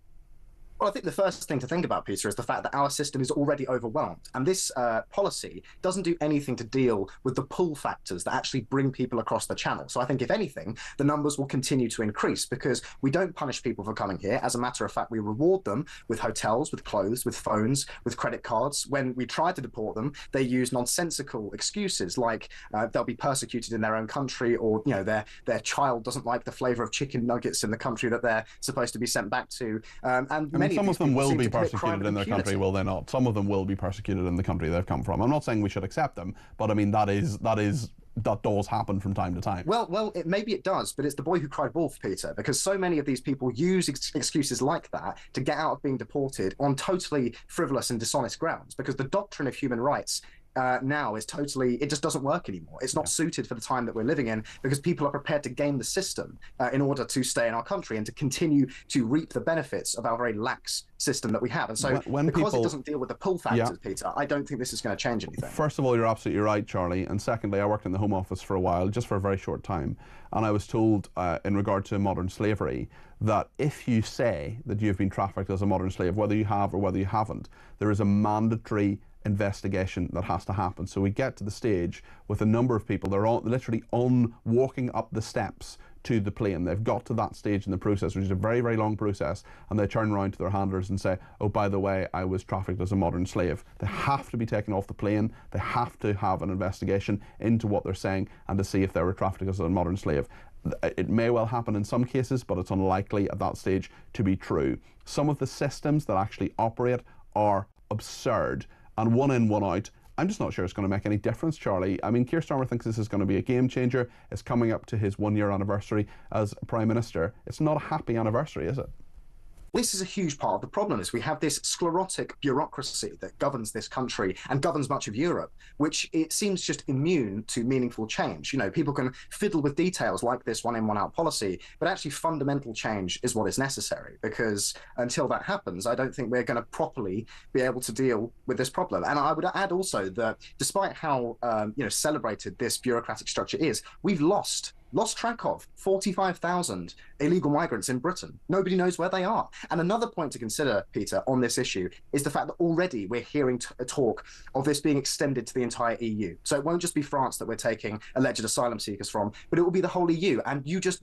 Well, I think the first thing to think about, Peter, is the fact that our system is already overwhelmed. And this policy doesn't do anything to deal with the pull factors that actually bring people across the channel. So I think, if anything, the numbers will continue to increase because we don't punish people for coming here. As a matter of fact, we reward them with hotels, with clothes, with phones, with credit cards. When we try to deport them, they use nonsensical excuses like they'll be persecuted in their own country, or, their child doesn't like the flavour of chicken nuggets in the country that they're supposed to be sent back to. Some of them will be persecuted in their country, will they not? Some of them will be persecuted in the country they've come from. I'm not saying we should accept them, but I mean that does happen from time to time. Well, maybe it does, but it's the boy who cried wolf, Peter, because so many of these people use excuses like that to get out of being deported on totally frivolous and dishonest grounds, because the doctrine of human rights now is it just doesn't work anymore. It's not suited for the time that we're living in, because people are prepared to game the system in order to stay in our country and to continue to reap the benefits of our very lax system that we have. And so because it doesn't deal with the pull factors, Peter, I don't think this is going to change anything. First of all, you're absolutely right, Charlie. And secondly, I worked in the Home Office for a while, just for a very short time. And I was told in regard to modern slavery that if you say that you've been trafficked as a modern slave, whether you have or whether you haven't, there is a mandatory investigation that has to happen. So we get to the stage with a number of people, they're literally walking up the steps to the plane. They've got to that stage in the process, which is a very, very long process, and they turn around to their handlers and say, oh, by the way, I was trafficked as a modern slave. They have to be taken off the plane. They have to have an investigation into what they're saying and to see if they were trafficked as a modern slave. It may well happen in some cases, but it's unlikely at that stage to be true. Some of the systems that actually operate are absurd, and one in, one out. I'm just not sure it's going to make any difference, Charlie. I mean, Keir Starmer thinks this is going to be a game changer. It's coming up to his 1 year anniversary as Prime Minister. It's not a happy anniversary, is it? This is a huge part of the problem, is we have this sclerotic bureaucracy that governs this country and governs much of Europe, which it seems just immune to meaningful change. People can fiddle with details like this one in, one out policy, but actually fundamental change is what is necessary, because until that happens, I don't think we're going to properly be able to deal with this problem. And I would add also that despite how celebrated this bureaucratic structure is, we've lost track of 45,000 illegal migrants in Britain. Nobody knows where they are. And another point to consider, Peter, on this issue is the fact that already we're hearing talk of this being extended to the entire EU. So it won't just be France that we're taking alleged asylum seekers from, but it will be the whole EU. And you just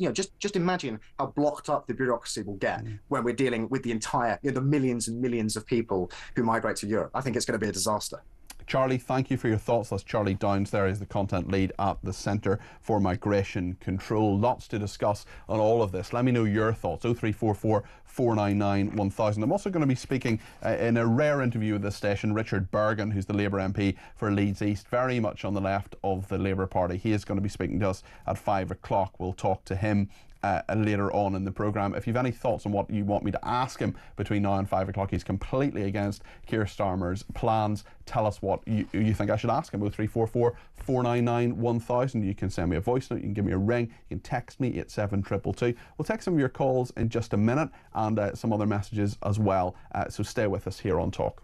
imagine how blocked up the bureaucracy will get when we're dealing with the entire, the millions and millions of people who migrate to Europe. I think it's going to be a disaster. Charlie, thank you for your thoughts. That's Charlie Downs there. He's the content lead at the Centre for Migration Control. Lots to discuss on all of this. Let me know your thoughts. 0344 499 1000. I'm also going to be speaking in a rare interview with this station, Richard Bergen, who's the Labour MP for Leeds East, very much on the left of the Labour Party. He is going to be speaking to us at 5 o'clock. We'll talk to him later on in the programme. If you've any thoughts on what you want me to ask him between now and 5 o'clock, he's completely against Keir Starmer's plans. Tell us what you think I should ask him. 0344 499 1000. You can send me a voice note, you can give me a ring, you can text me at 7222. We'll take some of your calls in just a minute and some other messages as well. So stay with us here on Talk.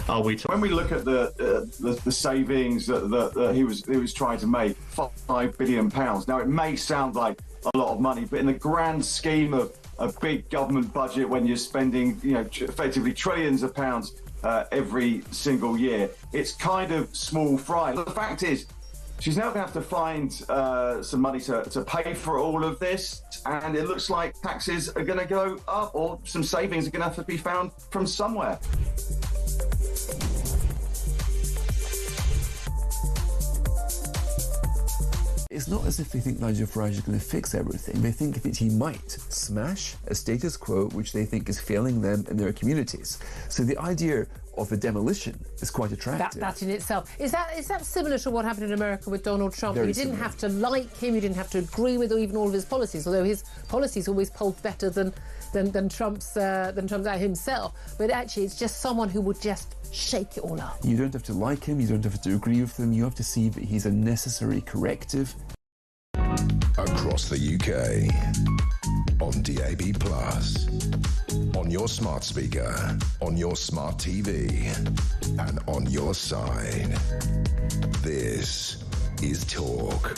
are we? When we look at the savings that he was trying to make, £5 billion. Now, it may sound like a lot of money, but in the grand scheme of a big government budget, when you're spending, effectively trillions of pounds every single year, it's kind of small fry. The fact is, she's now going to have to find some money to pay for all of this, and it looks like taxes are going to go up, or some savings are going to have to be found from somewhere. It's not as if they think Nigel Farage is going to fix everything. They think that he might smash a status quo which they think is failing them in their communities. So the idea of the demolition is quite attractive. That in itself. Is that similar to what happened in America with Donald Trump? Very You didn't similar. have to like him, you didn't have to agree with even all of his policies, although his policies always polled better than Trump's himself. But actually, it's just someone who would just shake it all up. You don't have to like him, you don't have to agree with him, you have to see that he's a necessary corrective. Across the UK, on DAB+, on your smart speaker, on your smart TV, and on your side. This is Talk.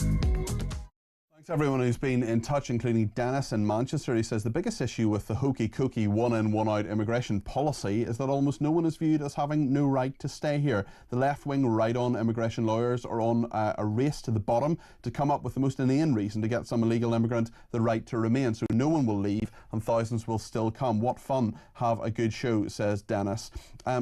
Thanks everyone who's been in touch, including Dennis in Manchester. He says the biggest issue with the hokey-cokey one-in, one-out immigration policy is that almost no one is viewed as having no right to stay here. The left-wing right-on immigration lawyers are on a race to the bottom to come up with the most inane reason to get some illegal immigrant the right to remain. So no one will leave and thousands will still come. What fun. Have a good show, says Dennis.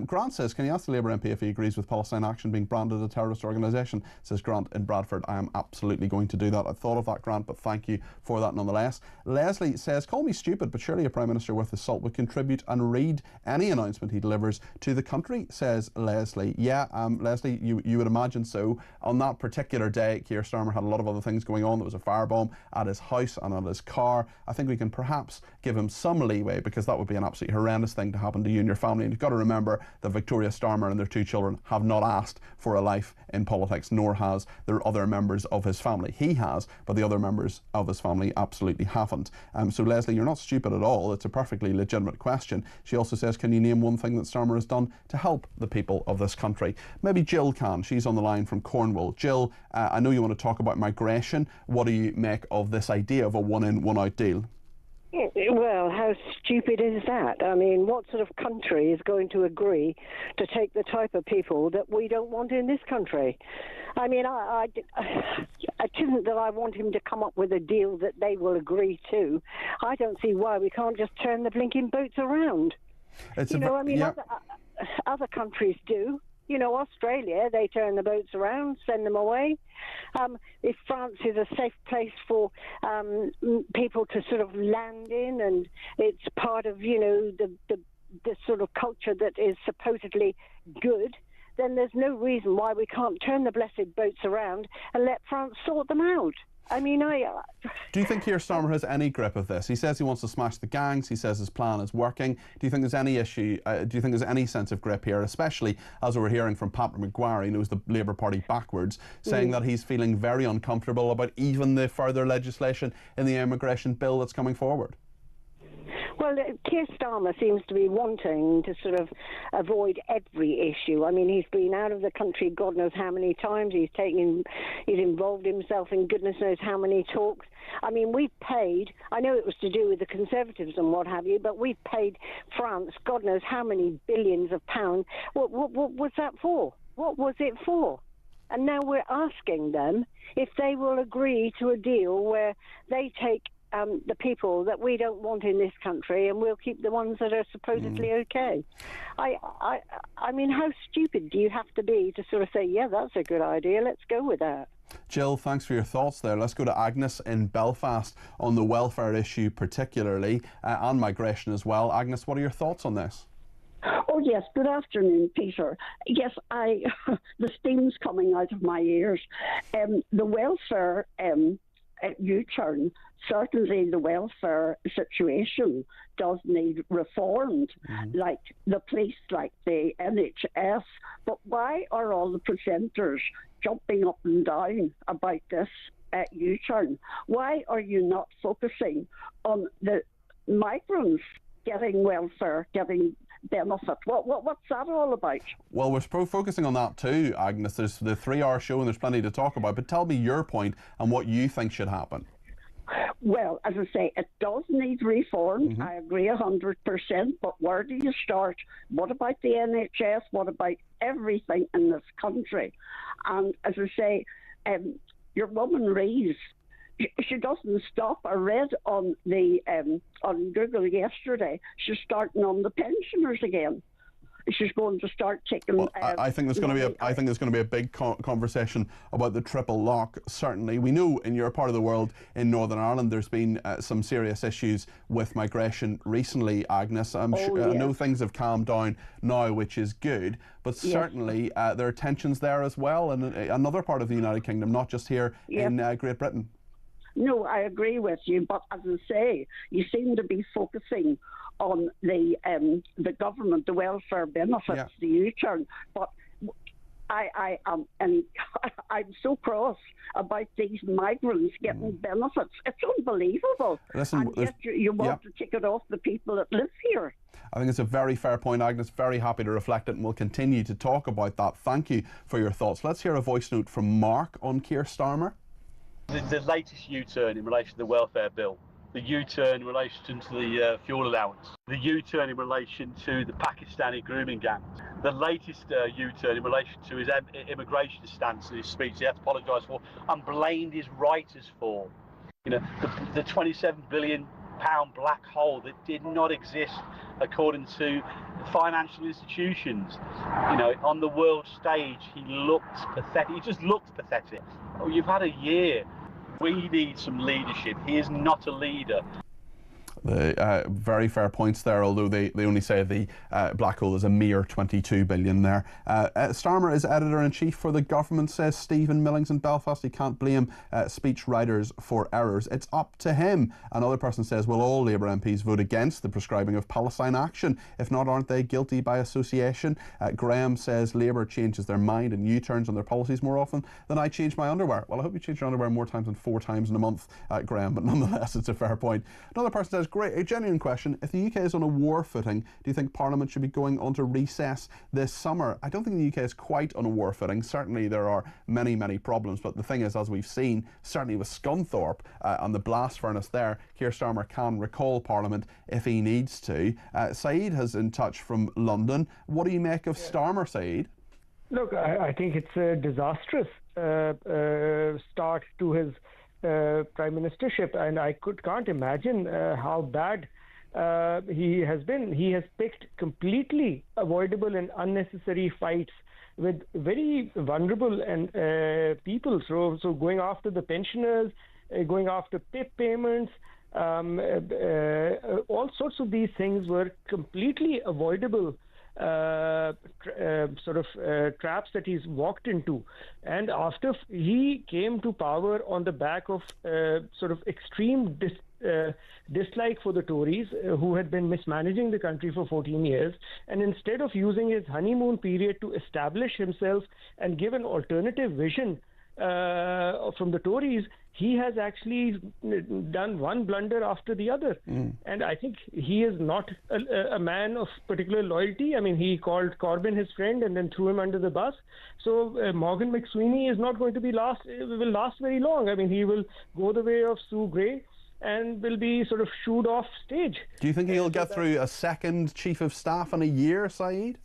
Grant says, can you ask the Labour MP if he agrees with Palestine Action being branded a terrorist organisation? Says Grant in Bradford. I am absolutely going to do that. I thought of that, Grant, but thank you for that nonetheless. Leslie says, call me stupid, but surely a Prime Minister worth his salt would contribute and read any announcement he delivers to the country, says Leslie. Yeah, Leslie, you would imagine so. On that particular day, Keir Starmer had a lot of other things going on. There was a firebomb at his house and at his car. I think we can perhaps give him some leeway, because that would be an absolutely horrendous thing to happen to you and your family. And you've got to remember that Victoria Starmer and their 2 children have not asked for a life in politics, nor has their other members of his family. He has, but the other members of his family absolutely haven't. So Leslie, you're not stupid at all. It's a perfectly legitimate question. She also says, can you name one thing that Starmer has done to help the people of this country? Maybe Jill can. She's on the line from Cornwall. Jill, I know you want to talk about migration. What do you make of this idea of a one-in, one-out deal? Well, how stupid is that? I mean, what sort of country is going to agree to take the type of people that we don't want in this country? I mean, it isn't that I want him to come up with a deal that they will agree to. I don't see why we can't just turn the blinking boats around. Other countries do. Australia, they turn the boats around, send them away. If France is a safe place for people to sort of land in, and it's part of, the sort of culture that is supposedly good, then there's no reason why we can't turn the blessed boats around and let France sort them out. I mean, Do you think Keir Starmer has any grip of this? He says he wants to smash the gangs. He says his plan is working. Do you think there's any issue? Do you think there's any sense of grip here, especially as we're hearing from Patrick Maguire, he knows the Labour Party backwards, saying that he's feeling very uncomfortable about even the further legislation in the immigration bill that's coming forward? Well, Keir Starmer seems to be wanting to sort of avoid every issue. I mean, he's been out of the country God knows how many times. He's involved himself in goodness knows how many talks. I mean, we've paid, I know it was to do with the Conservatives and what have you, but we've paid France God knows how many billions of pounds. What was that for? What was it for? And now we're asking them if they will agree to a deal where they take the people that we don't want in this country, and we'll keep the ones that are supposedly okay. I mean, how stupid do you have to be to sort of say, yeah, that's a good idea, let's go with that? Jill, thanks for your thoughts there. Let's go to Agnes in Belfast on the welfare issue particularly, and migration as well. Agnes, what are your thoughts on this? Oh, yes. Good afternoon, Peter. Yes, the steam's coming out of my ears. The welfare U-turn, certainly the welfare situation does need reformed, like the police, like the NHS. But why are all the presenters jumping up and down about this U-turn? Why are you not focusing on the migrants getting welfare, getting benefit. What's that all about? Well, we're focusing on that too, Agnes. There's the 3-hour show and there's plenty to talk about, but tell me your point and what you think should happen. Well, as I say, it does need reform. I agree 100%, but where do you start? What about the NHS? What about everything in this country? And as I say, your woman Rees, she doesn't stop. I read on Google yesterday, she's starting on the pensioners again. She's going to start taking. Well, I think there's going to be a big conversation about the triple lock. Certainly, we know in your part of the world, in Northern Ireland, there's been some serious issues with migration recently. Agnes, I know things have calmed down now, which is good, but certainly there are tensions there as well, in another part of the United Kingdom, not just here in Great Britain. No, I agree with you, but as I say, you seem to be focusing on the government, the welfare benefits, the U-turn. But I am, and I'm so cross about these migrants getting benefits. It's unbelievable. Listen, and yet you want to take it off the people that live here. I think it's a very fair point, Agnes. Very happy to reflect it, and we'll continue to talk about that. Thank you for your thoughts. Let's hear a voice note from Mark on Keir Starmer. The latest U-turn in relation to the welfare bill, the U-turn in relation to the fuel allowance, the U-turn in relation to the Pakistani grooming gangs, the latest U-turn in relation to his immigration stance and his speech he had to apologise for and blamed his writers for. You know, the £27 billion black hole that did not exist according to financial institutions. You know, on the world stage, he looked pathetic. He just looked pathetic. Oh, you've had a year. We need some leadership. He is not a leader. Very fair points there, although they only say the black hole is a mere 22 billion there. Starmer is editor-in-chief for the government, says Stephen Millings in Belfast. He can't blame speech writers for errors. It's up to him. Another person says, will all Labour MPs vote against the prescribing of Palestine action? If not, aren't they guilty by association? Graham says Labour changes their mind and U-turns on their policies more often than I change my underwear. Well, I hope you change your underwear more times than 4 times in a month, Graham, but nonetheless, it's a fair point. Another person says, great, a genuine question. If the UK is on a war footing, do you think Parliament should be going on to recess this summer? I don't think the UK is quite on a war footing. Certainly there are many, many problems, but the thing is, as we've seen, certainly with Scunthorpe and the blast furnace there, Keir Starmer can recall Parliament if he needs to. Saeed has in touch from London. What do you make of Starmer, Saeed? Look, I think it's a disastrous start to his prime ministership, and I can't imagine how bad he has been. He has picked completely avoidable and unnecessary fights with very vulnerable and people. So going after the pensioners, going after PIP payments, all sorts of these things were completely avoidable traps that he's walked into. And after he came to power on the back of extreme dislike for the Tories, who had been mismanaging the country for 14 years, and instead of using his honeymoon period to establish himself and give an alternative vision from the Tories, he has actually done one blunder after the other. And I think he is not a man of particular loyalty. I mean, he called Corbyn his friend and then threw him under the bus. So Morgan McSweeney is not going to will last very long. I mean, he will go the way of Sue Gray and will be sort of shooed off stage. Do you think he'll get through a second chief of staff in a year, Saeed?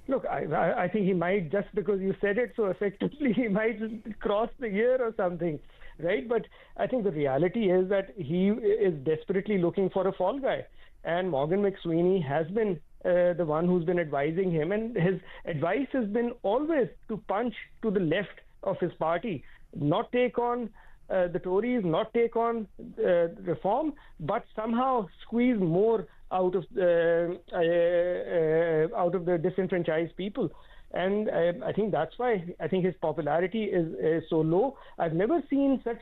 Look, I think he might, just because you said it so effectively, he might cross the year or something, right? But I think the reality is that he is desperately looking for a fall guy. And Morgan McSweeney has been the one who's been advising him. And his advice has been always to punch to the left of his party, not take on the Tories, not take on reform, but somehow squeeze more out of the disenfranchised people. And I think that's why I think his popularity is so low. I've never seen such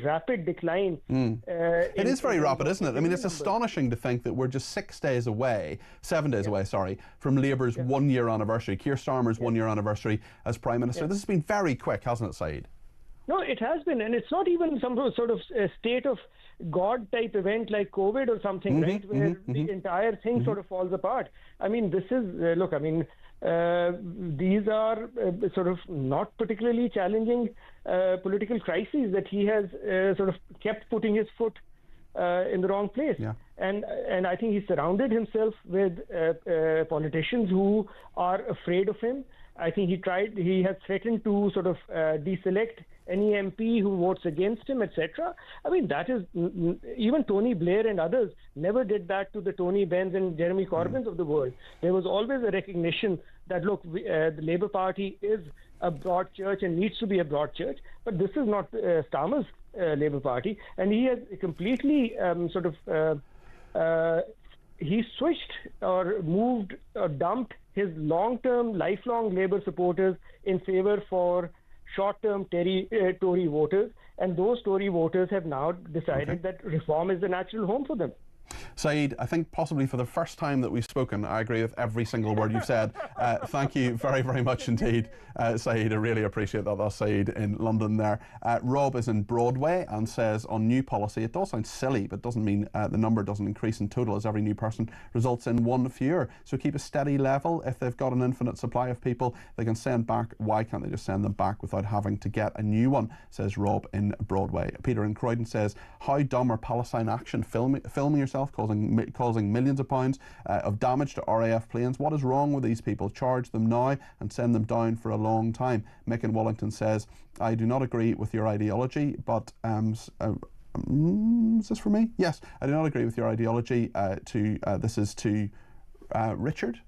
rapid decline. It is very rapid, isn't it? I mean, it's astonishing to think that we're just 7 days away, from Labour's 1-year anniversary, Keir Starmer's 1-year anniversary as Prime Minister. This has been very quick, hasn't it, Saeed? No, it has been, and it's not even some sort of state of God type event like COVID or something, right? Where the entire thing sort of falls apart. I mean, this is look. I mean, these are sort of not particularly challenging political crises that he has sort of kept putting his foot in the wrong place. Yeah. And I think he surrounded himself with politicians who are afraid of him. I think he has threatened to sort of deselect any MP who votes against him, etc. I mean, that is, even Tony Blair and others never did that to the Tony Benns and Jeremy Corbyns of the world. There was always a recognition that, look, the Labour Party is a broad church and needs to be a broad church, but this is not Starmer's Labour Party, and he has completely he switched or moved or dumped his long-term, lifelong Labour supporters in favour for short-term Tory voters, and those Tory voters have now decided that reform is the natural home for them. Saeed, I think possibly for the first time that we've spoken, I agree with every single word you've said. Thank you very, very much indeed, Saeed. I really appreciate that. That's Saeed in London there. Rob is in Broadway and says, on new policy, it does sound silly, but doesn't mean the number doesn't increase in total, as every new person results in one fewer. So keep a steady level. If they've got an infinite supply of people they can send back, why can't they just send them back without having to get a new one, says Rob in Broadway. Peter in Croydon says, how dumb are Palestine Action filming yourself, causing millions of pounds of damage to RAF planes? What is wrong with these people? Charge them now and send them down for a long time. Mick in Wellington says, I do not agree with your ideology, but is this for me? Yes, I do not agree with your ideology. This is to Richard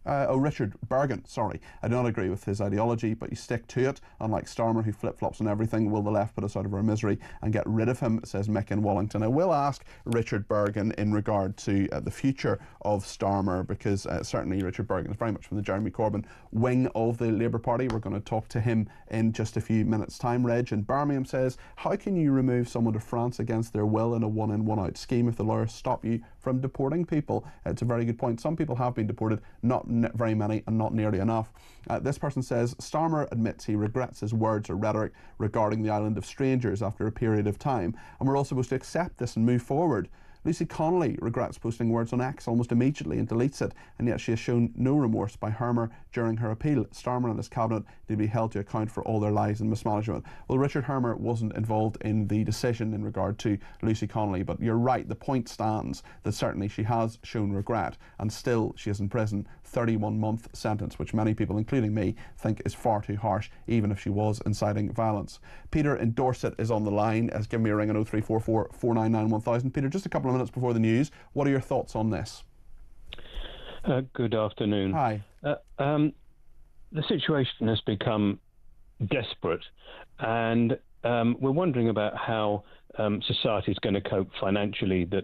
Bergen, sorry. I do not agree with his ideology, but you stick to it. Unlike Starmer, who flip-flops on everything, will the left put us out of our misery and get rid of him, says Mick in Wellington. I will ask Richard Bergen in regard to the future of Starmer, because certainly Richard Bergen is very much from the Jeremy Corbyn wing of the Labour Party. We're going to talk to him in just a few minutes' time. Reg in Birmingham says, how can you remove someone to France against their will in a one-in, one-out scheme if the lawyers stop you from deporting people? It's a very good point. Some people have been deported, not very many and not nearly enough. This person says, Starmer admits he regrets his words or rhetoric regarding the island of strangers after a period of time, and we're all supposed to accept this and move forward. Lucy Connolly regrets posting words on X almost immediately and deletes it, and yet she has shown no remorse by Hermer during her appeal. Starmer and his cabinet need to be held to account for all their lies and mismanagement. Well, Richard Hermer wasn't involved in the decision in regard to Lucy Connolly, but you're right, the point stands that certainly she has shown regret, and still she is in prison. 31-month sentence, which many people, including me, think is far too harsh, even if she was inciting violence. Peter in Dorset is on the line. Give me a ring on 0344 499 1000. Peter, just a couple of minutes before the news, what are your thoughts on this? Good afternoon. Hi. The situation has become desperate, and we're wondering about how society is going to cope financially, that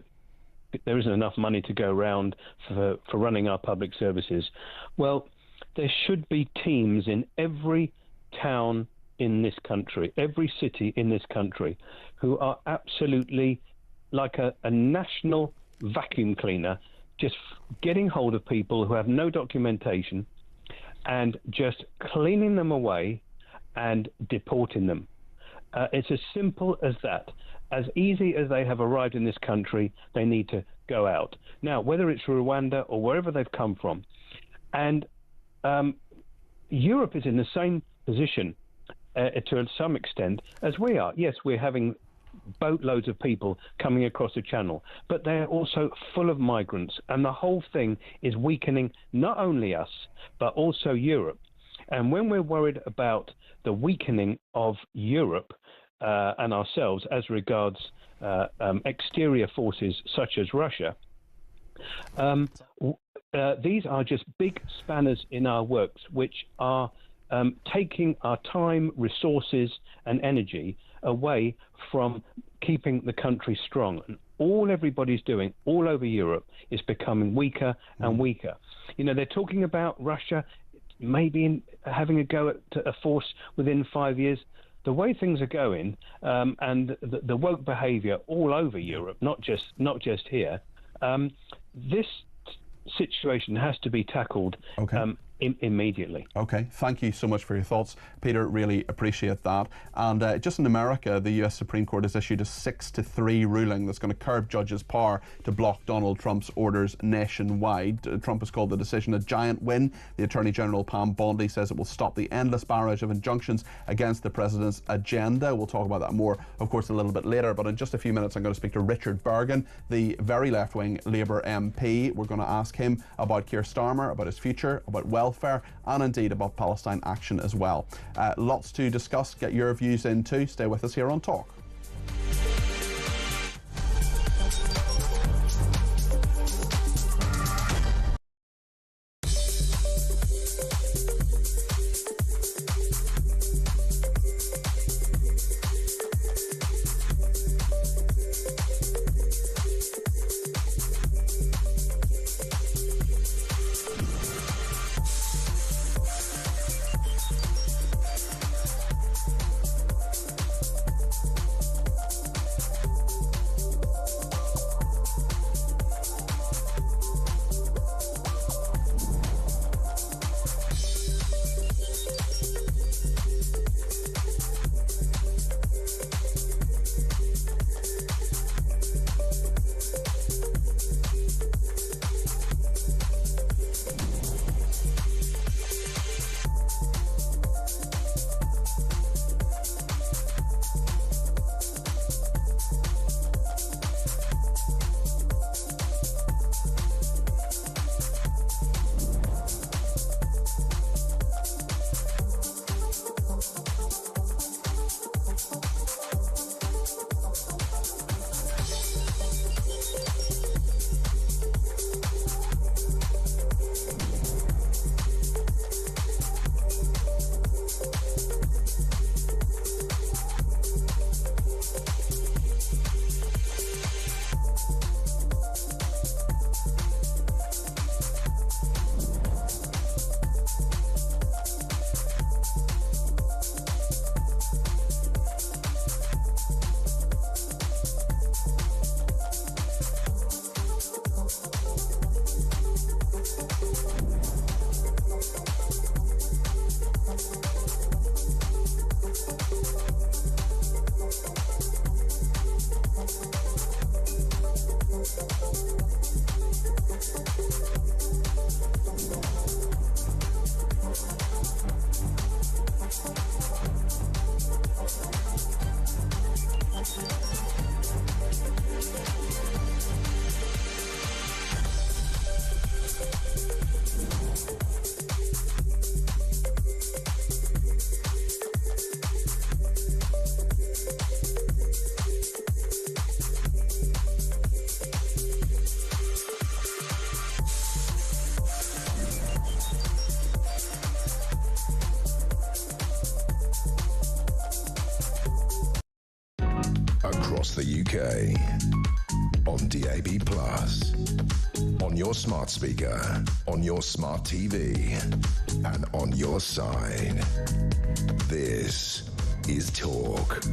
there isn't enough money to go around for running our public services. Well, there should be teams in every town in this country, every city in this country, who are absolutely like a national vacuum cleaner, just getting hold of people who have no documentation and just cleaning them away and deporting them. It's as simple as that. As easy as they have arrived in this country, they need to go out. Now, whether it's Rwanda or wherever they've come from. And Europe is in the same position to some extent as we are. Yes, we're having boatloads of people coming across the channel, but they're also full of migrants, and the whole thing is weakening not only us, but also Europe. And when we're worried about the weakening of Europe and ourselves as regards exterior forces such as Russia, these are just big spanners in our works, which are taking our time, resources and energy away from keeping the country strong. And all everybody's doing all over Europe is becoming weaker and weaker. You know, they're talking about Russia maybe having a go at a force within 5 years. The way things are going, and the woke behaviour all over Europe, not just here, this situation has to be tackled immediately. Okay, thank you so much for your thoughts, Peter. Really appreciate that. And just in America, the US Supreme Court has issued a 6-3 ruling that's going to curb judges' power to block Donald Trump's orders nationwide. Trump has called the decision a giant win. The Attorney General Pam Bondi says it will stop the endless barrage of injunctions against the president's agenda. We'll talk about that more, of course, a little bit later. But in just a few minutes, I'm going to speak to Richard Bergen, the very left-wing Labour MP. We're going to ask him about Keir Starmer, about his future, about welfare, and indeed about Palestine action as well. Lots to discuss. Get your views in too. Stay with us here on Talk. Across the UK, on DAB+, on your smart speaker, on your smart TV, and on your side. This is Talk.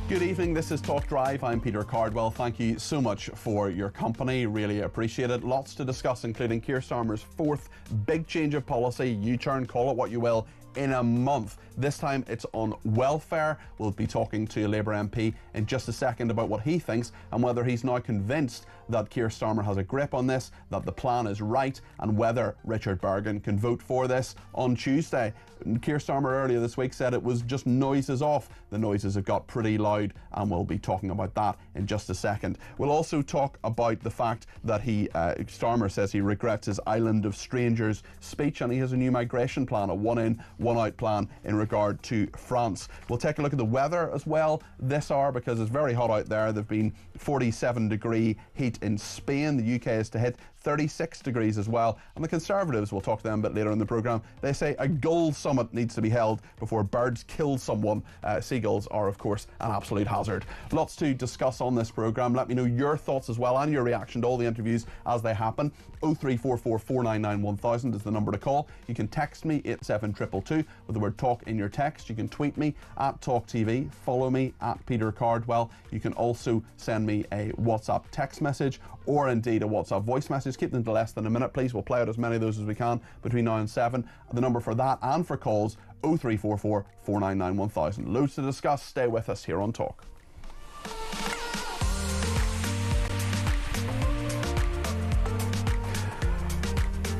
Good evening, this is Talk Drive. I'm Peter Cardwell. Thank you so much for your company. Really appreciate it. Lots to discuss, including Keir Starmer's fourth big change of policy, U-turn, call it what you will, in a month. This time it's on welfare. We'll be talking to a Labour MP in just a second about what he thinks and whether he's now convinced that Keir Starmer has a grip on this, that the plan is right, and whether Richard Bergen can vote for this on Tuesday. Keir Starmer earlier this week said it was just noises off. The noises have got pretty loud, and we'll be talking about that in just a second. We'll also talk about the fact that Starmer says he regrets his Island of Strangers speech, and he has a new migration plan, a one-in, one-out plan in regard to France. We'll take a look at the weather as well this hour, because it's very hot out there. There've been 47-degree heat in Spain. The UK is to hit 36 degrees as well. And the Conservatives, we'll talk to them a bit later in the programme, they say a goal summit needs to be held before birds kill someone. Seagulls are, of course, an absolute hazard. Lots to discuss on this programme. Let me know your thoughts as well and your reaction to all the interviews as they happen. 0344 499 1000 is the number to call. You can text me 87222 with the word talk in your text. You can tweet me at talkTV. Follow me at Peter Cardwell. You can also send send me a WhatsApp text message or indeed a WhatsApp voice message. Keep them to less than a minute, please. We'll play out as many of those as we can between now and 7. The number for that and for calls, 0344 499 1000. Loads to discuss. Stay with us here on Talk.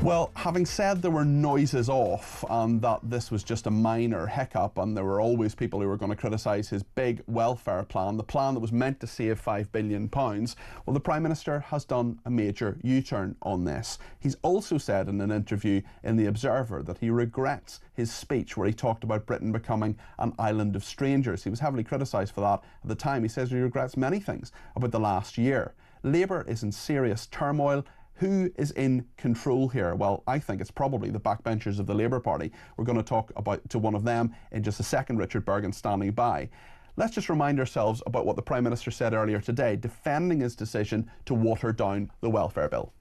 Well, having said there were noises off and that this was just a minor hiccup, and there were always people who were going to criticise his big welfare plan, the plan that was meant to save £5 billion, well, the Prime Minister has done a major U-turn on this. He's also said in an interview in The Observer that he regrets his speech where he talked about Britain becoming an island of strangers. He was heavily criticised for that at the time. He says he regrets many things about the last year. Labour is in serious turmoil. Who is in control here? Well, I think it's probably the backbenchers of the Labour Party. We're going to talk to one of them in just a second. Richard Bergen standing by. Let's just remind ourselves about what the Prime Minister said earlier today, defending his decision to water down the welfare bill.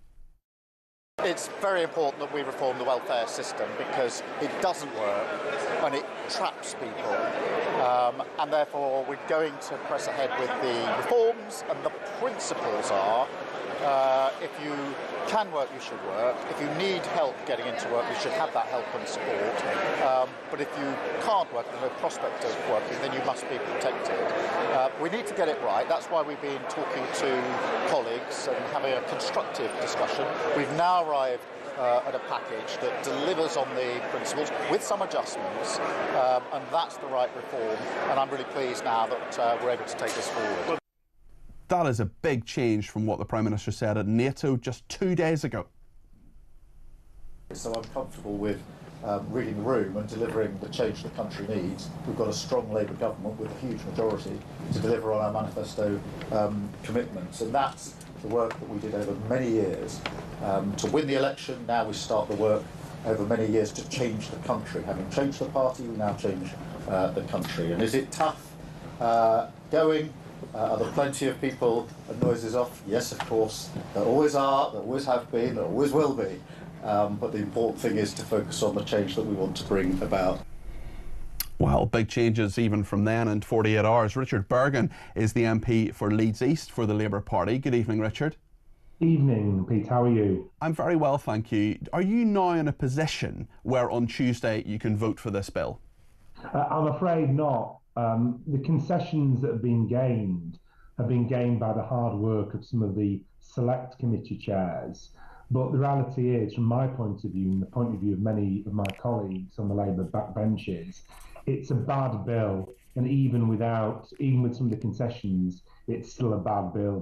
It's very important that we reform the welfare system because it doesn't work and it traps people. And therefore, we're going to press ahead with the reforms, and the principles are if you can work, you should work. If you need help getting into work, you should have that help and support. But if you can't work, there's no prospect of working, then you must be protected. We need to get it right. That's why we've been talking to colleagues and having a constructive discussion. We've now arrived at a package that delivers on the principles with some adjustments, and that's the right reform. And I'm really pleased now that we're able to take this forward. That is a big change from what the Prime Minister said at NATO just 2 days ago. So I'm comfortable with reading the room and delivering the change the country needs. We've got a strong Labour government with a huge majority to deliver on our manifesto commitments, and that's the work that we did over many years to win the election. Now we start the work over many years to change the country. Having changed the party, we now change the country. And is it tough going? Are there plenty of people and noises off? Yes, of course. There always are, there always have been, there always will be. But the important thing is to focus on the change that we want to bring about. Well, big changes even from then in 48 hours. Richard Bergen is the MP for Leeds East for the Labour Party. Good evening, Richard. Evening, Pete. How are you? I'm very well, thank you. Are you now in a position where on Tuesday you can vote for this bill? I'm afraid not. The concessions that have been gained by the hard work of some of the select committee chairs. But the reality is, from my point of view and the point of view of many of my colleagues on the Labour backbenches, it's a bad bill. And even with some of the concessions, it's still a bad bill,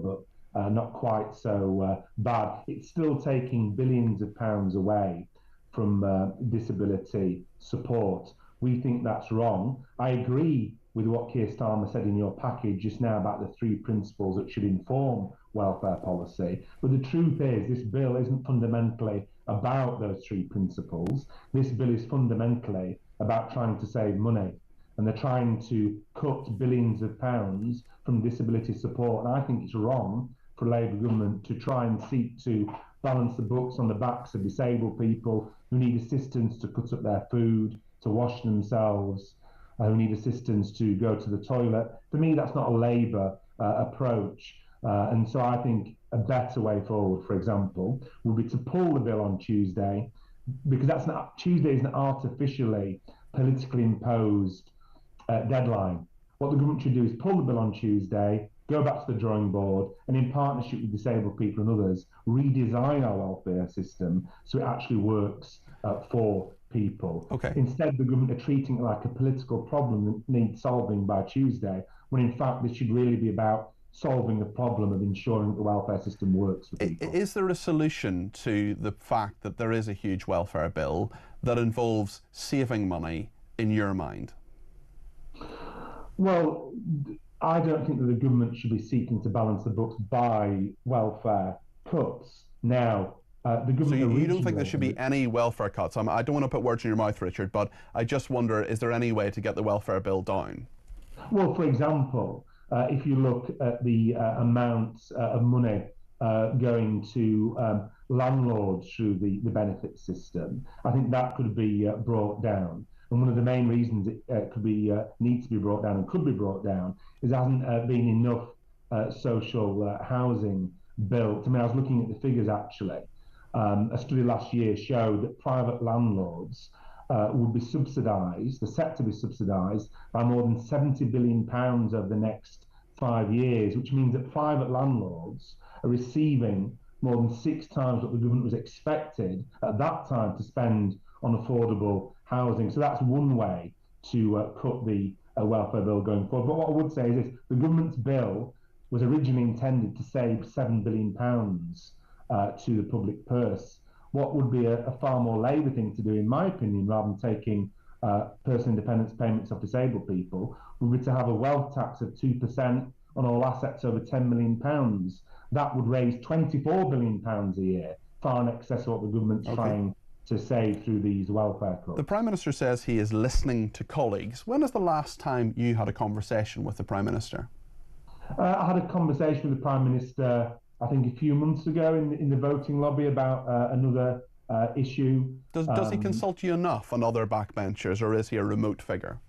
but not quite so bad. It's still taking billions of pounds away from disability support. We think that's wrong. I agree with what Keir Starmer said in your package just now about the 3 principles that should inform welfare policy. But the truth is, this bill isn't fundamentally about those 3 principles. This bill is fundamentally about trying to save money. And they're trying to cut billions of pounds from disability support. And I think it's wrong for a Labour government to try and seek to balance the books on the backs of disabled people who need assistance to cut up their food, to wash themselves, who need assistance to go to the toilet. For me, that's not a Labour approach. And so I think a better way forward, for example, would be to pull the bill on Tuesday, because Tuesday is an artificially politically imposed deadline. What the government should do is pull the bill on Tuesday, go back to the drawing board, and in partnership with disabled people and others, redesign our welfare system so it actually works for people. Okay. Instead, the government are treating it like a political problem that needs solving by Tuesday, when in fact this should really be about solving the problem of ensuring that the welfare system works for people. Is there a solution to the fact that there is a huge welfare bill that involves saving money in your mind? Well, I don't think that the government should be seeking to balance the books by welfare cuts. Now, the government. So you don't think there should be any welfare cuts? I don't want to put words in your mouth, Richard, but I just wonder, is there any way to get the welfare bill down? Well, for example, if you look at the amounts of money going to landlords through the benefit system, I think that could be brought down. And one of the main reasons it needs to be brought down and could be brought down is there hasn't been enough social housing built. I mean, I was looking at the figures actually. A study last year showed that private landlords would be subsidised, the sector will be subsidised by more than £70 billion over the next 5 years, which means that private landlords are receiving more than 6 times what the government was expected at that time to spend on affordable housing. So that's one way to cut the welfare bill going forward. But what I would say is this: the government's bill was originally intended to save £7 billion to the public purse. What would be a far more Labour thing to do, in my opinion, rather than taking personal independence payments of disabled people, would be to have a wealth tax of 2% on all assets over £10 million. That would raise £24 billion a year, far in excess of what the government's trying to save through these welfare cuts. The Prime Minister says he is listening to colleagues. When is the last time you had a conversation with the Prime Minister? I had a conversation with the Prime Minister, I think a few months ago in the voting lobby about another issue. Does he consult you enough on other backbenchers, or is he a remote figure?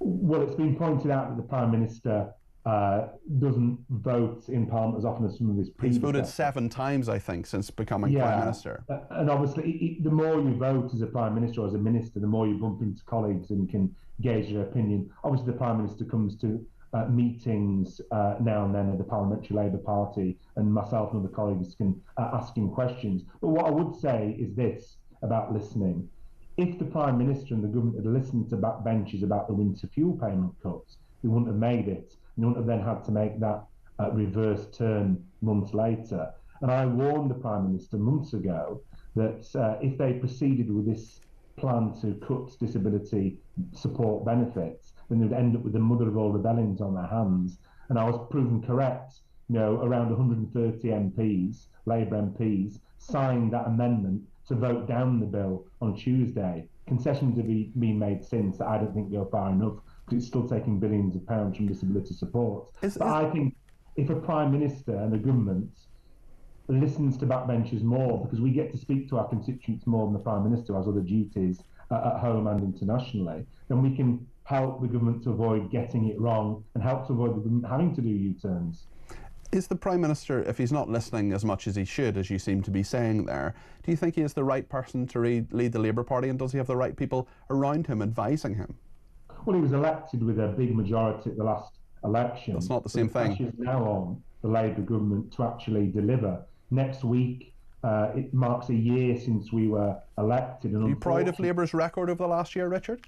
Well, it's been pointed out that the Prime Minister doesn't vote in Parliament as often as some of his predecessors. He's voted 7 times, I think, since becoming Prime Minister. And obviously, the more you vote as a Prime Minister or as a Minister, the more you bump into colleagues and can gauge their opinion. Obviously, the Prime Minister comes to meetings now and then of the Parliamentary Labour Party, and myself and other colleagues can ask him questions. But what I would say is this about listening. If the Prime Minister and the government had listened to backbenchers about the winter fuel payment cuts, they wouldn't have made it. They wouldn't have then had to make that reverse turn months later. And I warned the Prime Minister months ago that if they proceeded with this plan to cut disability support benefits, then they'd end up with the mother of all rebellions on their hands. And I was proven correct. Around 130 MPs, Labour MPs, signed that amendment to vote down the bill on Tuesday. Concessions have been made since that I don't think go far enough, because it's still taking billions of pounds from disability support. But I think if a Prime Minister and a government listens to backbenchers more, because we get to speak to our constituents more than the Prime Minister has other duties at home and internationally, then we can help the government to avoid getting it wrong and help to avoid the government having to do U-turns. Is the Prime Minister, if he's not listening as much as he should, as you seem to be saying there, do you think he is the right person to lead the Labour Party, and does he have the right people around him advising him? Well, he was elected with a big majority at the last election. That's not the same thing. The pressure is now on the Labour government to actually deliver. Next week, it marks a year since we were elected. And are you proud of Labour's record over the last year, Richard?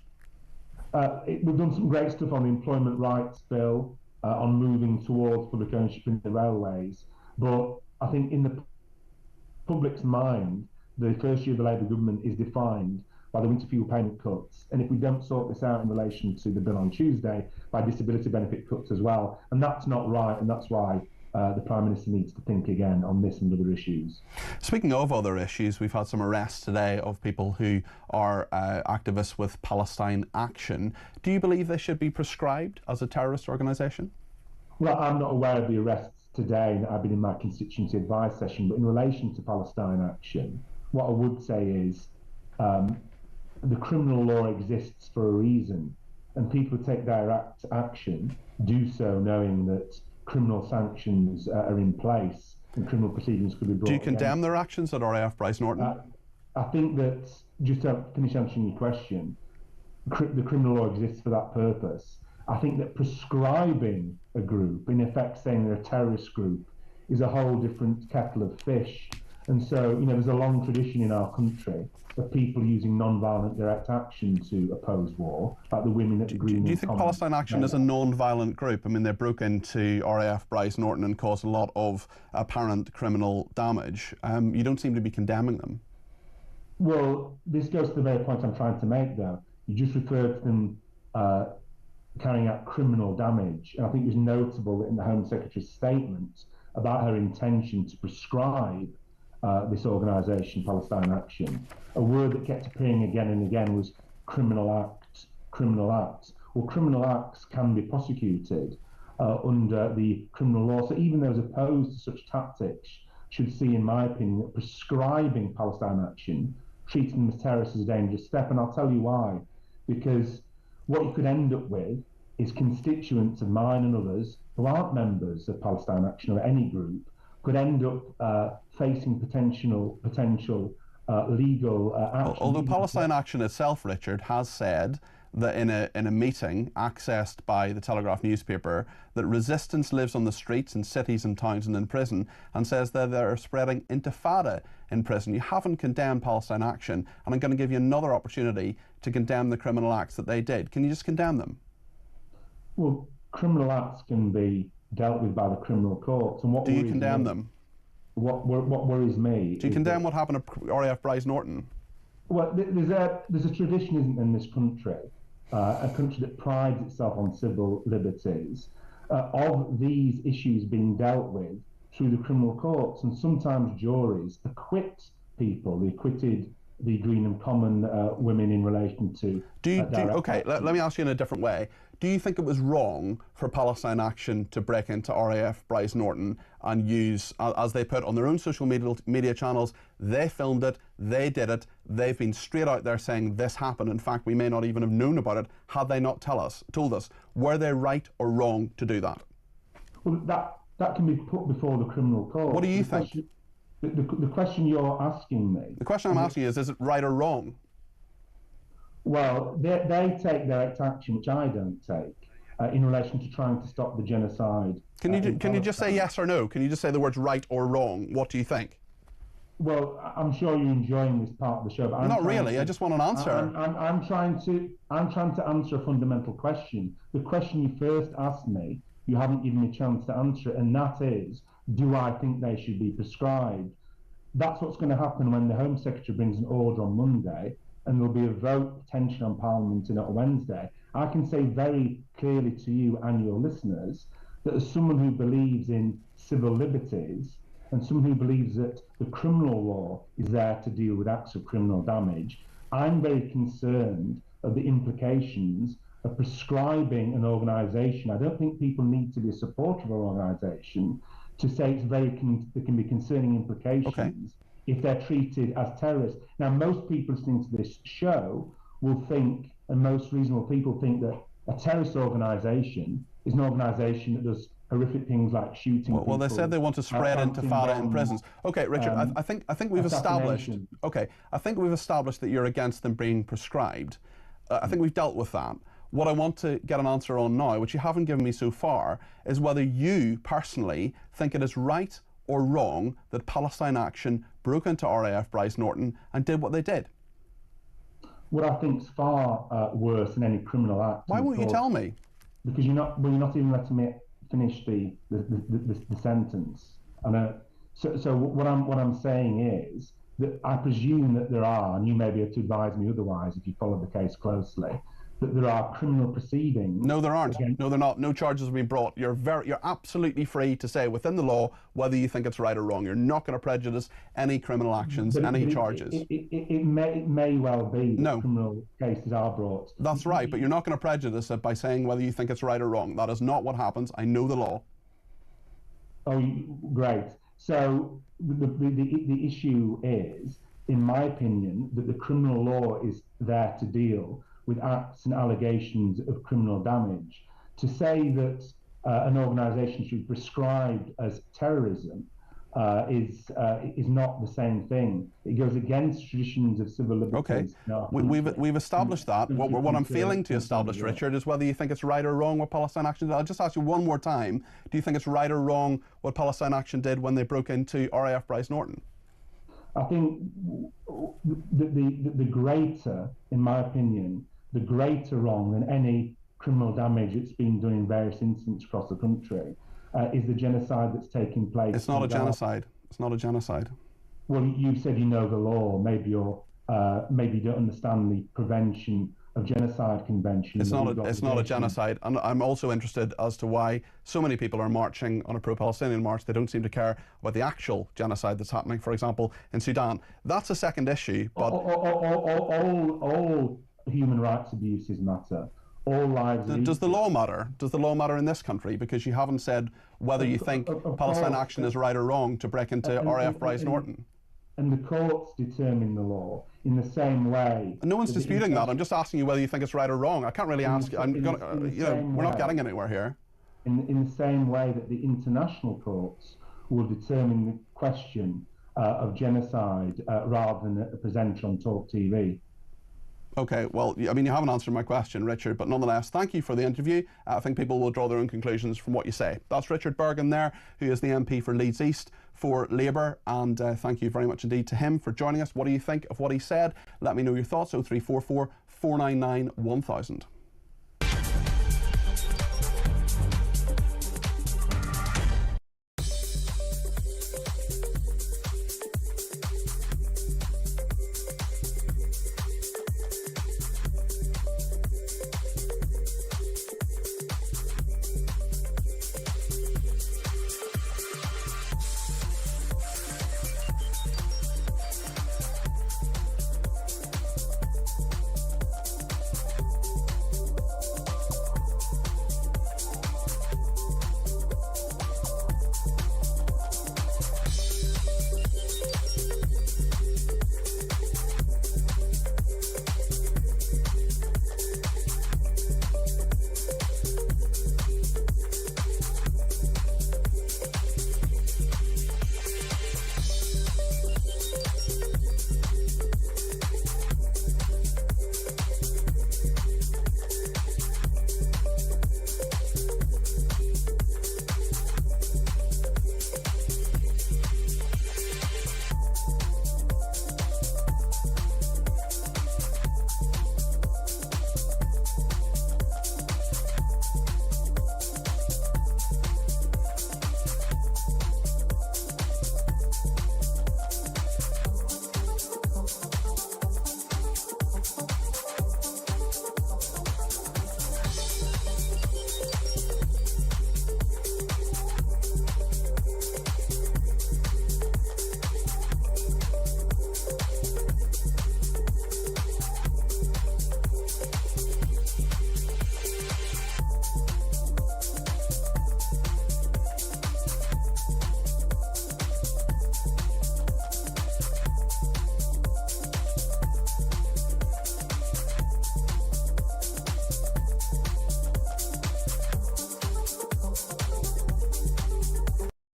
We've done some great stuff on the Employment Rights Bill, on moving towards public ownership in the railways. But I think in the public's mind, the first year of the Labour government is defined by the winter fuel payment cuts. And if we don't sort this out in relation to the bill on Tuesday, by disability benefit cuts as well. And that's not right, and that's why the Prime Minister needs to think again on this and other issues. Speaking of other issues, we've had some arrests today of people who are activists with Palestine Action. Do you believe they should be proscribed as a terrorist organisation? Well, I'm not aware of the arrests today. I've been in my constituency advice session, but in relation to Palestine Action, what I would say is the criminal law exists for a reason, and people who take direct action do so knowing that criminal sanctions are in place and criminal proceedings could be brought. Do you condemn their actions at RAF Bryce Norton? I think that, just to finish answering your question, the criminal law exists for that purpose. I think that prescribing a group, in effect saying they're a terrorist group, is a whole different kettle of fish. And so, there's a long tradition in our country of people using non-violent direct action to oppose war, like the women at the Green. Do you think Palestine Action is a non-violent group? I mean, they broke into RAF Bryce Norton and caused a lot of apparent criminal damage. You don't seem to be condemning them. Well, this goes to the very point I'm trying to make, though. You just referred to them carrying out criminal damage, and I think it was notable that in the Home Secretary's statement about her intention to prescribe this organisation, Palestine Action, a word that kept appearing again and again was criminal act, criminal act. Well, criminal acts can be prosecuted under the criminal law. So even those opposed to such tactics should see, in my opinion, that prescribing Palestine Action, treating them as terrorists, is a dangerous step. And I'll tell you why. Because what you could end up with is constituents of mine and others who aren't members of Palestine Action or any group could end up facing potential legal action. Although Palestine Action itself, Richard, has said that in a meeting accessed by the Telegraph newspaper, that resistance lives on the streets in cities and towns and in prison, and says that they're spreading intifada in prison. You haven't condemned Palestine Action, and I'm going to give you another opportunity to condemn the criminal acts that they did. Can you just condemn them? Well, criminal acts can be dealt with by the criminal courts. And what do you condemn them? What worries me? Do you condemn what happened to RAF Bryce Norton? Well, there's a tradition, isn't there, in this country, a country that prides itself on civil liberties, of these issues being dealt with through the criminal courts, and sometimes juries acquit people. They acquitted the Greenham Common women in relation to... Okay, let me ask you in a different way. Do you think it was wrong for Palestine Action to break into RAF Bryce Norton and use, as they put on their own social media channels, they filmed it, they did it, they've been straight out there saying this happened. In fact, we may not even have known about it had they not told us. Were they right or wrong to do that? Well, that can be put before the criminal court. What do you think? The question you're asking me... The question I'm asking you is it right or wrong? Well, they take direct action, which I don't take, in relation to trying to stop the genocide. Can you just say yes or no? Can you just say the words right or wrong? What do you think? Well, I'm sure you're enjoying this part of the show, but not really. I just want an answer. I'm trying to answer a fundamental question. The question you first asked me, you haven't given me a chance to answer it, and that is, do I think they should be prescribed? That's what's going to happen when the Home Secretary brings an order on Monday, and there'll be a vote potentially on Parliament on Wednesday. I can say very clearly to you and your listeners that as someone who believes in civil liberties and someone who believes that the criminal law is there to deal with acts of criminal damage, I'm very concerned of the implications of prescribing an organisation. I don't think people need to be a supporter of an organisation to say there can be concerning implications if they're treated as terrorists. Now, most people listening to this show will think, and most reasonable people think, that a terrorist organisation is an organisation that does horrific things like shooting people. Well, they said they want to spread intifada in prisons. Okay, Richard, I think we've established. Okay, I think we've established that you're against them being prescribed. I think we've dealt with that. What I want to get an answer on now, which you haven't given me so far, is whether you personally think it is right or wrong that Palestine Action broke into RAF Bryce Norton and did what they did. What I think is far worse than any criminal act. Why won't you tell me? Because you're not even letting me finish the sentence. And so what I'm saying is that I presume that there are, and you may be able to advise me otherwise if you follow the case closely, that there are criminal proceedings. No, there aren't. No, they're not. No charges have been brought. You're absolutely free to say within the law whether you think it's right or wrong. You're not going to prejudice any criminal actions, any charges. It may well be that criminal cases are brought. That's right, but you're not going to prejudice it by saying whether you think it's right or wrong. That is not what happens. I know the law. Oh, great. So the issue is, in my opinion, that the criminal law is there to deal with acts and allegations of criminal damage. To say that an organisation should be prescribed as terrorism is not the same thing. It goes against traditions of civil liberties. Okay, we've established that. What I'm failing to establish, Richard, is whether you think it's right or wrong what Palestine Action did. I'll just ask you one more time. Do you think it's right or wrong what Palestine Action did when they broke into RAF Bryce Norton? I think the greater, in my opinion, the greater wrong than any criminal damage that's been done in various incidents across the country is the genocide that's taking place. It's not a genocide. It's not a genocide. Well, you said you know the law. Maybe you don't understand the Prevention of Genocide Convention. It's not a genocide. And I'm also interested as to why so many people are marching on a pro-Palestinian march. They don't seem to care about the actual genocide that's happening, for example, in Sudan. That's a second issue. But all human rights abuses matter. All lives. Does the law matter? Does the law matter in this country? Because you haven't said whether you think Palestine Action is right or wrong to break into RAF Bryce Norton. and the courts determine the law in the same way. No one's disputing that. I'm just asking you whether you think it's right or wrong. I can't really ask. I'm gonna, you know, we're not getting anywhere here. In the same way that the international courts will determine the question of genocide rather than a presenter on talkTV. Okay, well, I mean, you haven't answered my question, Richard, but nonetheless, thank you for the interview. I think people will draw their own conclusions from what you say. That's Richard Bergen there, who is the MP for Leeds East for Labour, and thank you very much indeed to him for joining us. What do you think of what he said? Let me know your thoughts. 0344 499 1000.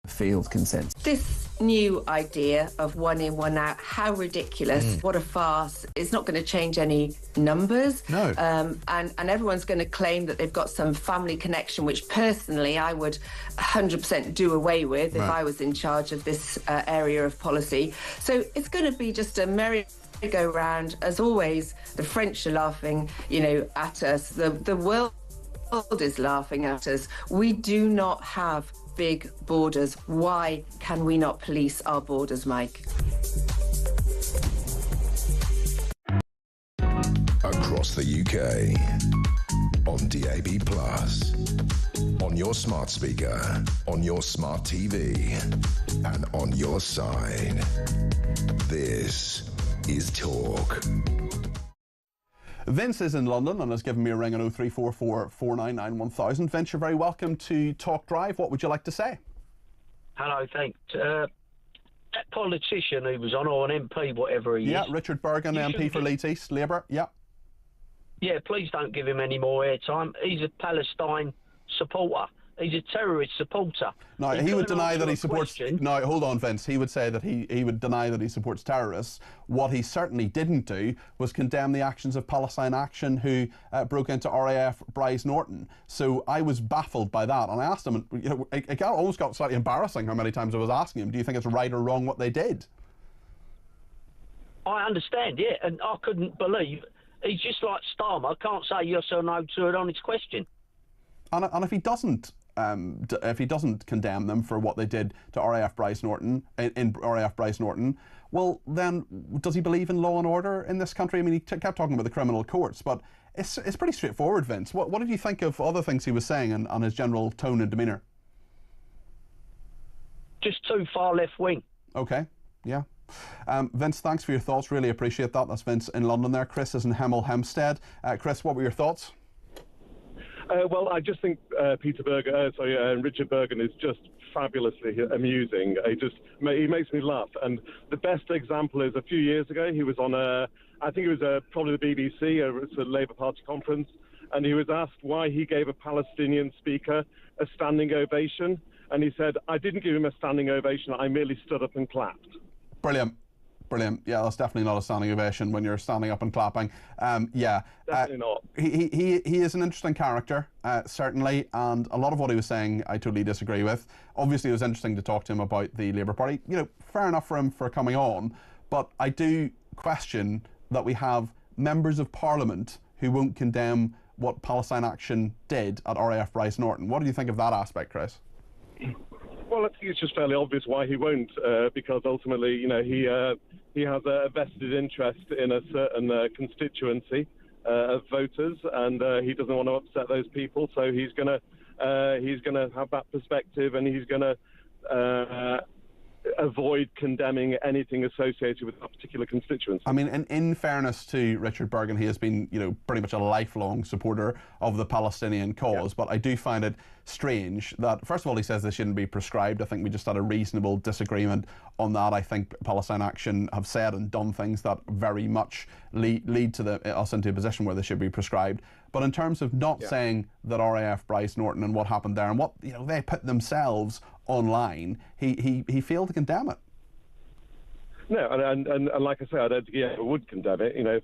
Field consent. This new idea of one in, one out, how ridiculous, what a farce. It's not going to change any numbers. No. And everyone's going to claim that they've got some family connection, which personally I would 100% do away with if I was in charge of this area of policy. So it's going to be just a merry-go-round. As always, the French are laughing, at us. The world is laughing at us. We do not have big borders. Why can we not police our borders, Mike? Across the UK, on DAB+, on your smart speaker, on your smart TV, and on your side. This is Talk. Vince is in London and has given me a ring on 0344 499 1000. Vince, you're very welcome to Talk Drive. What would you like to say? Hello, thanks. That politician who was on, or an MP, whatever he is. Yeah, Richard Bergen, MP for Leeds East, Labour, yeah. Yeah, please don't give him any more airtime. He's a Palestine supporter. He's a terrorist supporter. No, he would deny that he supports... No, hold on, Vince. He would say that he would deny that he supports terrorists. What he certainly didn't do was condemn the actions of Palestine Action, who broke into RAF Bryce Norton. So I was baffled by that. And I asked him, it almost got slightly embarrassing how many times I was asking him, do you think it's right or wrong what they did? I understand, yeah. And I couldn't believe... He's just like Starmer. Can't say yes or no to an honest question. And if he doesn't condemn them for what they did to RAF Bryce Norton, in RAF Bryce Norton, well, then does he believe in law and order in this country? I mean, he kept talking about the criminal courts, but it's pretty straightforward, Vince. What did you think of other things he was saying and his general tone and demeanour? Just too far left wing. Okay, yeah. Vince, thanks for your thoughts. Really appreciate that. That's Vince in London there. Chris is in Hemel Hempstead. Chris, what were your thoughts? Well, I just think Richard Bergen is just fabulously amusing. He makes me laugh. And the best example is a few years ago, he was on I think it was probably the BBC, it's a Labour Party conference, and he was asked why he gave a Palestinian speaker a standing ovation. And he said, I didn't give him a standing ovation, I merely stood up and clapped. Brilliant. Brilliant. Yeah, that's definitely not a standing ovation when you're standing up and clapping. Definitely not. He is an interesting character, certainly, and a lot of what he was saying I totally disagree with. Obviously, it was interesting to talk to him about the Labour Party. You know, fair enough for him for coming on, but I do question that we have members of Parliament who won't condemn what Palestine Action did at RAF Bryce Norton. What do you think of that aspect, Chris? Well, I think it's just fairly obvious why he won't, because ultimately, you know, he has a vested interest in a certain constituency of voters, and he doesn't want to upset those people. So he's gonna have that perspective, and he's gonna avoid condemning anything associated with that particular constituency. I mean, in fairness to Richard Bergen, he has been, you know, pretty much a lifelong supporter of the Palestinian cause, but I do find it strange that, first of all, he says this shouldn't be prescribed. I think we just had a reasonable disagreement on that. I think Palestine Action have said and done things that very much lead to us into a position where they should be prescribed. But in terms of not saying that RAF Bryce Norton and what happened there and what, you know, they put themselves online, he failed to condemn it. No, and like I say, I don't think he ever would condemn it, you know,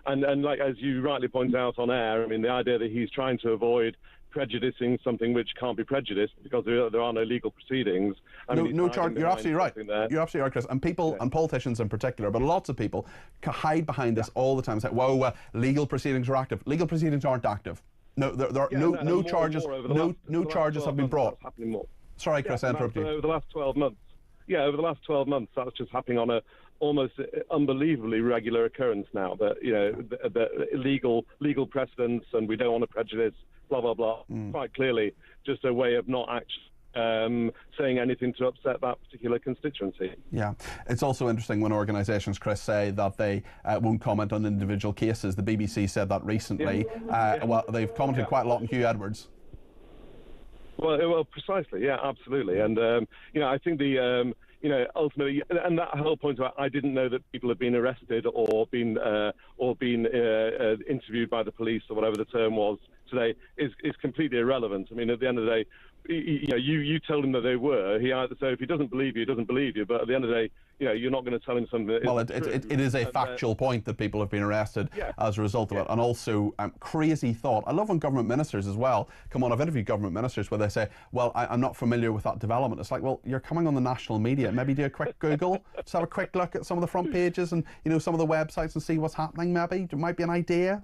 and like, as you rightly point out on air, I mean, the idea that he's trying to avoid prejudicing something which can't be prejudiced because there are no legal proceedings. No charge. You're absolutely right. You're absolutely right, Chris. And people, and politicians in particular, but lots of people hide behind this all the time and say, whoa, legal proceedings are active. Legal proceedings aren't active. No, there are no charges. No charges have been brought. Sorry, Chris, I interrupted you. Over the last 12 months. Yeah, over the last 12 months, that's just happening on a almost unbelievably regular occurrence now. That, you know, the legal precedents, and we don't want to prejudice, blah blah blah. Quite clearly, just a way of not actually saying anything to upset that particular constituency. Yeah, it's also interesting when organisations, Chris, say that they won't comment on individual cases. The BBC said that recently. Well, they've commented quite a lot on Hugh Edwards. Well, precisely, yeah, absolutely, and you know, I think the you know, ultimately, and that whole point about I didn't know that people had been arrested or been interviewed by the police or whatever the term was today is completely irrelevant. I mean, at the end of the day, you know, you told him that they were. So if he doesn't believe you, he doesn't believe you. But at the end of the day, you know, you're not going to tell him something that well, it is a factual point that people have been arrested as a result of it. And also, crazy thought. I love when government ministers as well come on. I've interviewed government ministers where they say, well, I'm not familiar with that development. It's like, well, you're coming on the national media. Maybe do a quick Google, just have a quick look at some of the front pages and, you know, some of the websites and see what's happening, maybe. There might be an idea.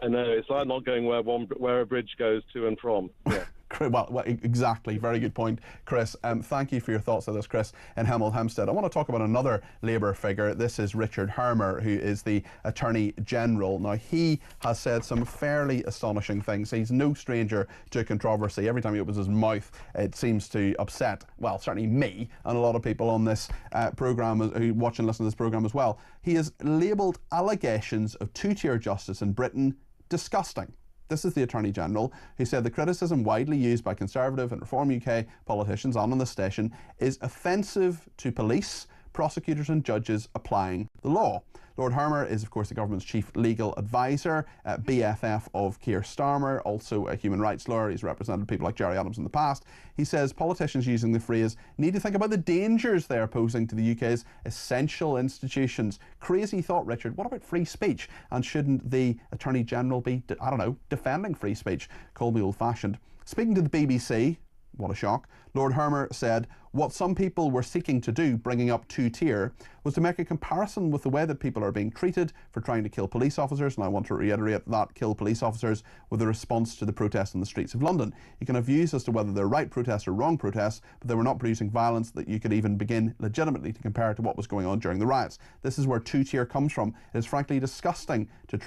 I know, it's like not going where a bridge goes to and from. Yeah. Well, exactly. Very good point, Chris. Thank you for your thoughts on this, Chris, in Hemel Hempstead. I want to talk about another Labour figure. This is Richard Hermer, who is the Attorney General. Now, he has said some fairly astonishing things. He's no stranger to controversy. Every time he opens his mouth, it seems to upset, well, certainly me and a lot of people on this programme who watch and listen to this programme as well. He has labelled allegations of two-tier justice in Britain disgusting. This is the Attorney General, who said the criticism widely used by Conservative and Reform UK politicians on this station is offensive to police, prosecutors and judges applying the law. Lord Hermer is, of course, the government's chief legal advisor, BFF of Keir Starmer, also a human rights lawyer. He's represented people like Gerry Adams in the past. He says politicians using the phrase need to think about the dangers they're posing to the UK's essential institutions. Crazy thought, Richard. What about free speech? And shouldn't the Attorney General be, I don't know, defending free speech? Call me old-fashioned. Speaking to the BBC, what a shock, Lord Hermer said what some people were seeking to do, bringing up two-tier, was to make a comparison with the way that people are being treated for trying to kill police officers, and I want to reiterate that, kill police officers, with a response to the protests in the streets of London. You can have views as to whether they're right protests or wrong protests, but they were not producing violence that you could even begin legitimately to compare to what was going on during the riots. This is where two-tier comes from. It is frankly disgusting to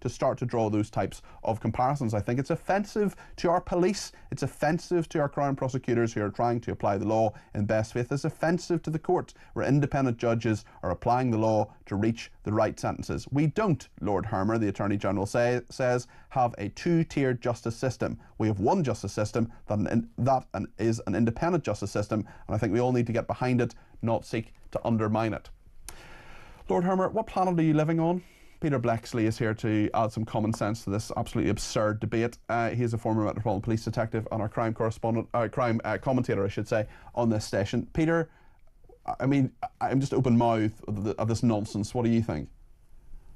start to draw those types of comparisons. I think it's offensive to our police, it's offensive to our Crown prosecutors who are trying trying to apply the law in best faith is offensive to the court, where independent judges are applying the law to reach the right sentences. We don't, Lord Hermer, the Attorney General says, have a two-tiered justice system. We have one justice system that is an independent justice system, and I think we all need to get behind it, not seek to undermine it. Lord Hermer, what planet are you living on? Peter Bleksley is here to add some common sense to this absolutely absurd debate. He is a former Metropolitan Police detective and our crime commentator, I should say, on this station. Peter, I mean, I'm just open-mouthed of this nonsense. What do you think?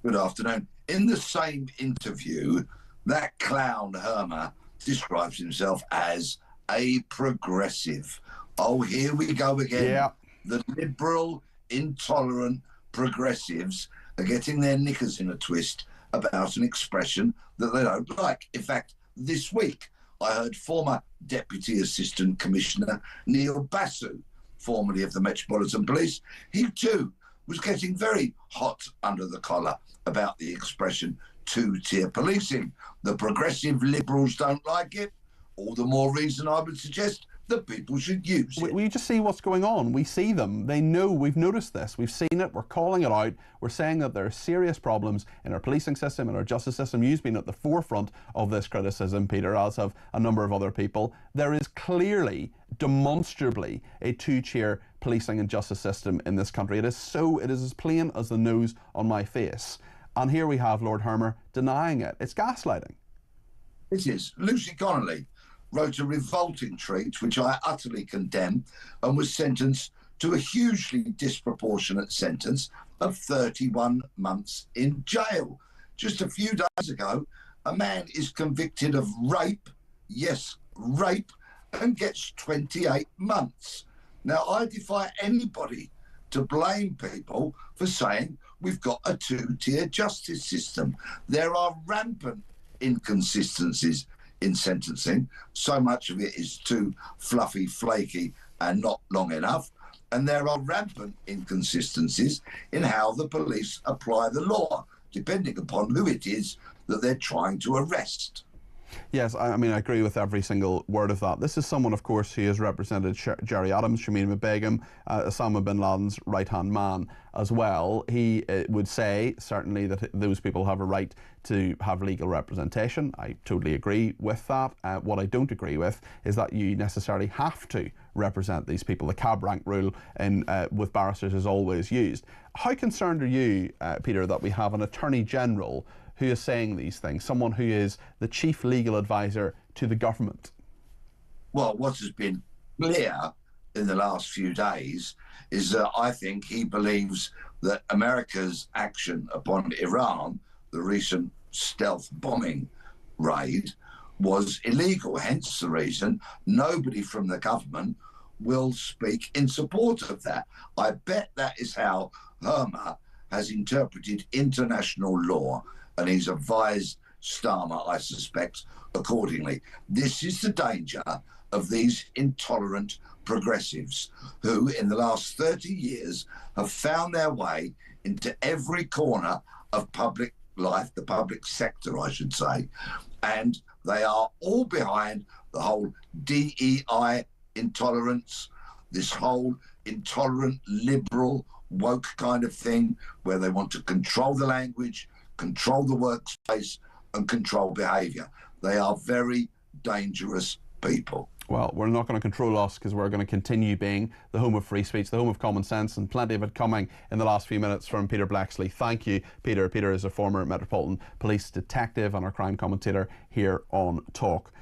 Good afternoon. In the same interview, that clown Hermer describes himself as a progressive. Oh, here we go again. Yeah. The liberal, intolerant progressives are getting their knickers in a twist about an expression that they don't like. In fact, this week, I heard former Deputy Assistant Commissioner Neil Basu, formerly of the Metropolitan Police, he too was getting very hot under the collar about the expression two-tier policing. The progressive liberals don't like it. All the more reason I would suggest that people should use it. We just see what's going on. We see them. They know. We've noticed this. We've seen it. We're calling it out. We're saying that there are serious problems in our policing system, in our justice system. You've been at the forefront of this criticism, Peter, as have a number of other people. There is clearly, demonstrably, a two-tier policing and justice system in this country. It is as plain as the nose on my face. And here we have Lord Hermer denying it. It's gaslighting. It is. Lucy Connolly wrote a revolting treat, which I utterly condemn, and was sentenced to a hugely disproportionate sentence of 31 months in jail. Just a few days ago, a man is convicted of rape, yes, rape, and gets 28 months. Now, I defy anybody to blame people for saying we've got a two-tier justice system. There are rampant inconsistencies in sentencing. So much of it is too fluffy, flaky, and not long enough. And there are rampant inconsistencies in how the police apply the law, depending upon who it is that they're trying to arrest. Yes, I mean, I agree with every single word of that. This is someone, of course, who has represented Gerry Adams, Shamima Begum, Osama bin Laden's right-hand man as well. He would say, certainly, that those people have a right to have legal representation. I totally agree with that. What I don't agree with is that you necessarily have to represent these people. The cab rank rule with barristers is always used. How concerned are you, Peter, that we have an Attorney General who is saying these things, someone who is the chief legal advisor to the government? Well, what has been clear in the last few days is that I think he believes that America's action upon Iran, the recent stealth bombing raid, was illegal. Hence the reason nobody from the government will speak in support of that. I bet that is how Hermer has interpreted international law, and he's advised Starmer, I suspect, accordingly. This is the danger of these intolerant progressives who, in the last 30 years, have found their way into every corner of public life, the public sector, I should say, and they are all behind the whole DEI intolerance, this whole intolerant, liberal, woke kind of thing, where they want to control the language, control the workspace, and control behaviour. They are very dangerous people. Well, we're not going to control us, because we're going to continue being the home of free speech, the home of common sense, and plenty of it coming in the last few minutes from Peter Bleksley. Thank you, Peter. Peter is a former Metropolitan Police detective and our crime commentator here on Talk.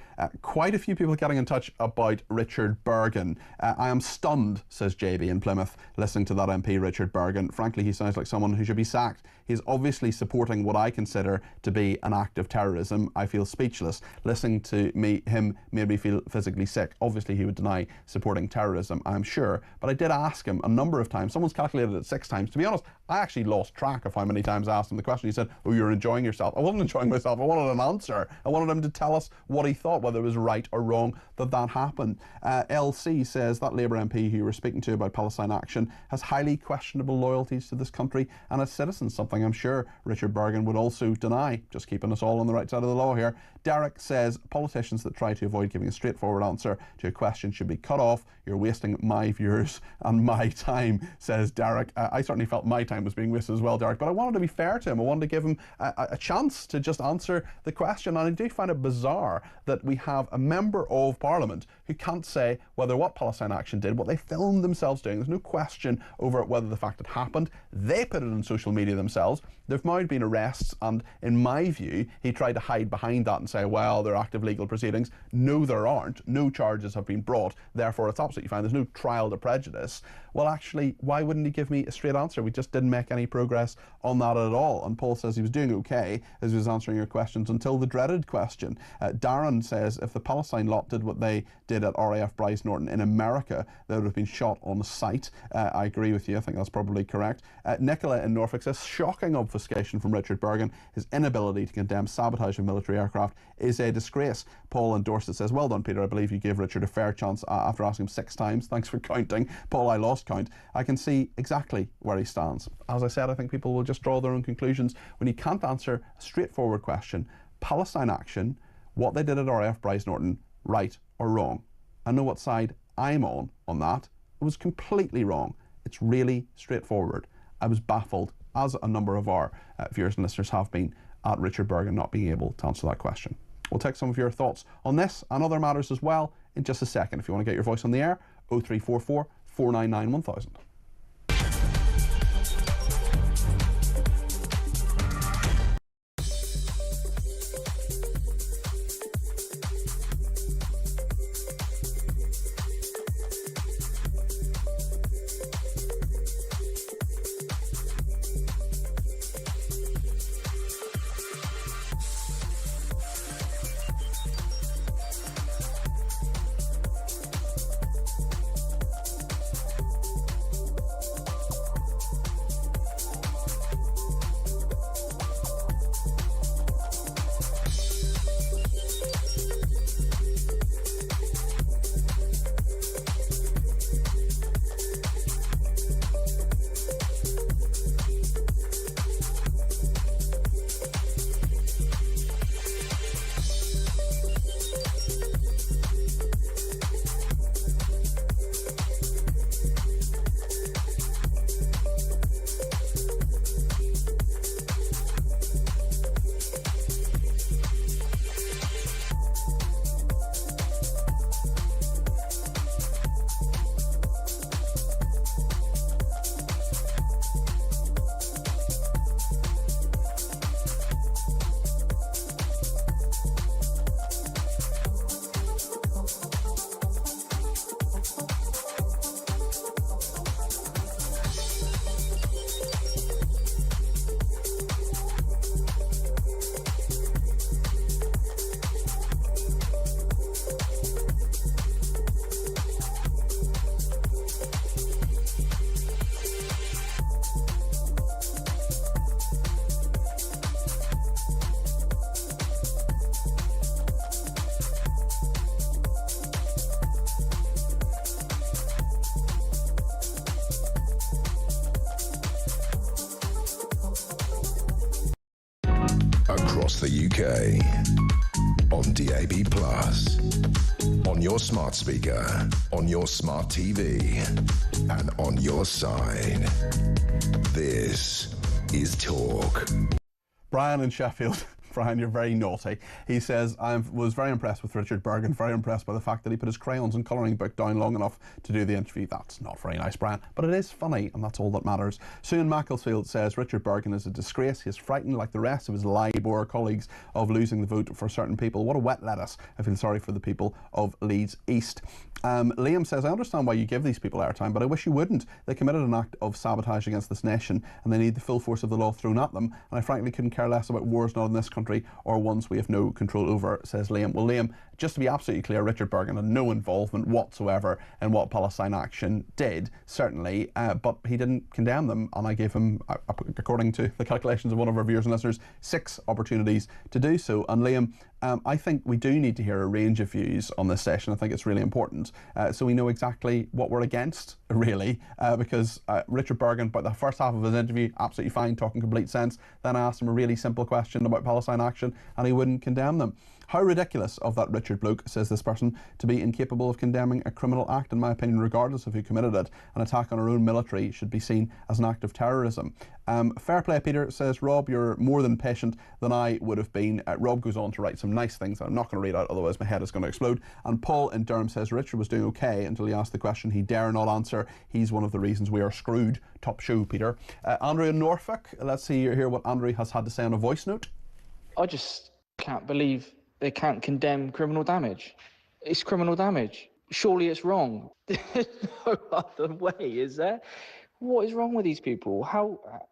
Quite a few people getting in touch about Richard Bergen. I am stunned, says JB in Plymouth, listening to that MP, Richard Bergen. Frankly, he sounds like someone who should be sacked. He's obviously supporting what I consider to be an act of terrorism. I feel speechless. Listening to him made me feel physically sick. Obviously, he would deny supporting terrorism, I'm sure. But I did ask him a number of times. Someone's calculated it 6 times. To be honest, I actually lost track of how many times I asked him the question. He said, "Oh, you're enjoying yourself." I wasn't enjoying myself. I wanted an answer. I wanted him to tell us what he thought. whether it was right or wrong that that happened. LC says that Labour MP who you were speaking to about Palestine Action has highly questionable loyalties to this country and its citizens, something I'm sure Richard Bergen would also deny, just keeping us all on the right side of the law here. Derek says politicians that try to avoid giving a straightforward answer to a question should be cut off. You're wasting my viewers and my time, says Derek. I certainly felt my time was being wasted as well, Derek, but I wanted to be fair to him. I wanted to give him a chance to just answer the question, and I do find it bizarre that we have a member of Parliament who can't say whether what Palestine Action did, what they filmed themselves doing. There's no question over whether the fact it happened. They put it on social media themselves. There've now been arrests, and in my view, he tried to hide behind that and say, well, there are active legal proceedings. No, there aren't. No charges have been brought. Therefore, it's absolutely fine. There's no trial to prejudice. Well, actually, why wouldn't he give me a straight answer? We just didn't make any progress on that at all. And Paul says he was doing okay as he was answering your questions until the dreaded question. Darren says if the Palestine lot did what they did at RAF Bryce Norton in America, they would have been shot on sight. I agree with you. I think that's probably correct. Nicola in Norfolk says shocking obfuscation from Richard Bergen. His inability to condemn sabotage of military aircraft is a disgrace. Paul in Dorset says, well done, Peter. I believe you gave Richard a fair chance after asking him 6 times. Thanks for counting. Paul, I lost count. I can see exactly where he stands. As I said, I think people will just draw their own conclusions when you can't answer a straightforward question. Palestine Action, what they did at RAF Bryce Norton, right or wrong? I know what side I'm on that. It was completely wrong. It's really straightforward. I was baffled, as a number of our viewers and listeners have been, at Richard Bergen not being able to answer that question. We'll take some of your thoughts on this and other matters as well in just a second. If you want to get your voice on the air, 0344 499 1000. Across the UK, on DAB+, on your smart speaker, on your smart TV, and on your side. This is Talk. Brian in Sheffield. Brian, you're very naughty. He says, I was very impressed with Richard Bergen, very impressed by the fact that he put his crayons and colouring book down long enough to do the interview. That's not very nice, Brian, but it is funny, and that's all that matters. Sue in Macclesfield says, Richard Bergen is a disgrace. He is frightened, like the rest of his Labour colleagues, of losing the vote for certain people. What a wet lettuce. I feel sorry for the people of Leeds East. Liam says, I understand why you give these people airtime, but I wish you wouldn't. They committed an act of sabotage against this nation, and they need the full force of the law thrown at them, and I frankly couldn't care less about wars not in this country or ones we have no control over, says Liam. Well, Liam, just to be absolutely clear, Richard Bergen had no involvement whatsoever in what Palestine Action did, certainly, but he didn't condemn them, and I gave him, according to the calculations of one of our viewers and listeners, 6 opportunities to do so. And Liam, I think we do need to hear a range of views on this session. I think it's really important, so we know exactly what we're against, really, because Richard Bergen, about the first half of his interview, absolutely fine, talking complete sense. Then I asked him a really simple question about Palestine action, and he wouldn't condemn them. How ridiculous of that Richard bloke, says this person, to be incapable of condemning a criminal act, in my opinion, regardless of who committed it. An attack on our own military should be seen as an act of terrorism. Fair play, Peter, says Rob, you're more than patient than I would have been. Rob goes on to write some nice things that I'm not going to read out, otherwise my head is going to explode. And Paul in Durham says Richard was doing okay until he asked the question he dare not answer. He's one of the reasons we are screwed. Top show, Peter. Andrew in Norfolk, let's hear what Andrew has had to say on a voice note. I just can't believe they can't condemn criminal damage. It's criminal damage. Surely it's wrong. There's no other way, is there? What is wrong with these people?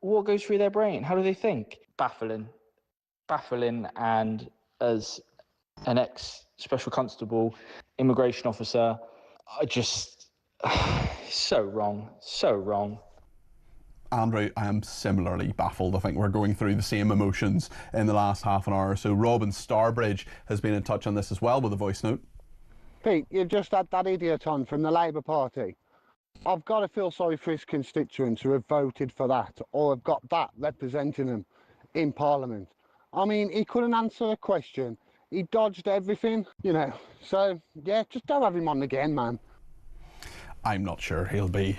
What goes through their brain? How do they think? Baffling. And as an ex-special constable, immigration officer, I just... so wrong. Andrew, I am similarly baffled. I think we're going through the same emotions in the last half an hour or so. Rob in Starbridge has been in touch on this as well with a voice note. Pete, you've just had that idiot on from the Labour Party. I've got to feel sorry for his constituents who have voted for that or have got that representing them in Parliament. I mean, he couldn't answer a question. He dodged everything, you know. So, yeah, just don't have him on again, man. I'm not sure he'll be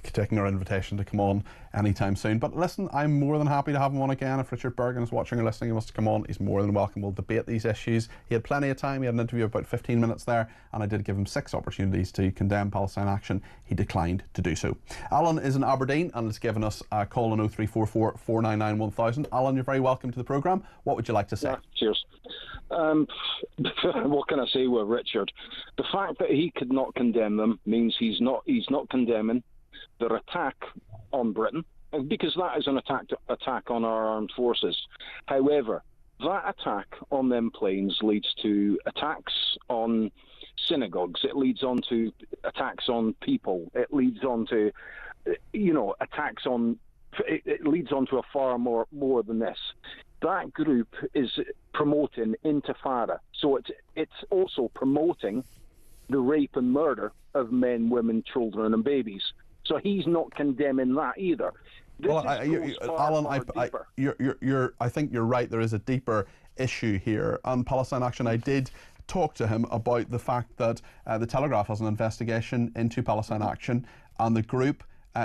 taking our invitation to come on anytime soon. But listen, I'm more than happy to have him on again. If Richard Bergen is watching or listening, he wants to come on, he's more than welcome. We'll debate these issues. He had plenty of time. He had an interview of about 15 minutes there, and I did give him 6 opportunities to condemn Palestine action. He declined to do so. Alan is in Aberdeen and has given us a call on 0344 499 1000. Alan, you're very welcome to the programme. What would you like to say? Yeah, cheers. What can I say with Richard? The fact that he could not condemn them means he's not condemning their attack on Britain, because that is an attack on our armed forces. However, that attack on them planes leads to attacks on synagogues. It leads on to attacks on people. It leads on to, attacks on. It leads on to a far more than this. That group is promoting intifada, so it's also promoting the rape and murder of men, women, children, and babies. So he's not condemning that either. Alan, I think you're right. There is a deeper issue here on Palestine action. I did talk to him about the fact that the Telegraph has an investigation into Palestine action, and the group,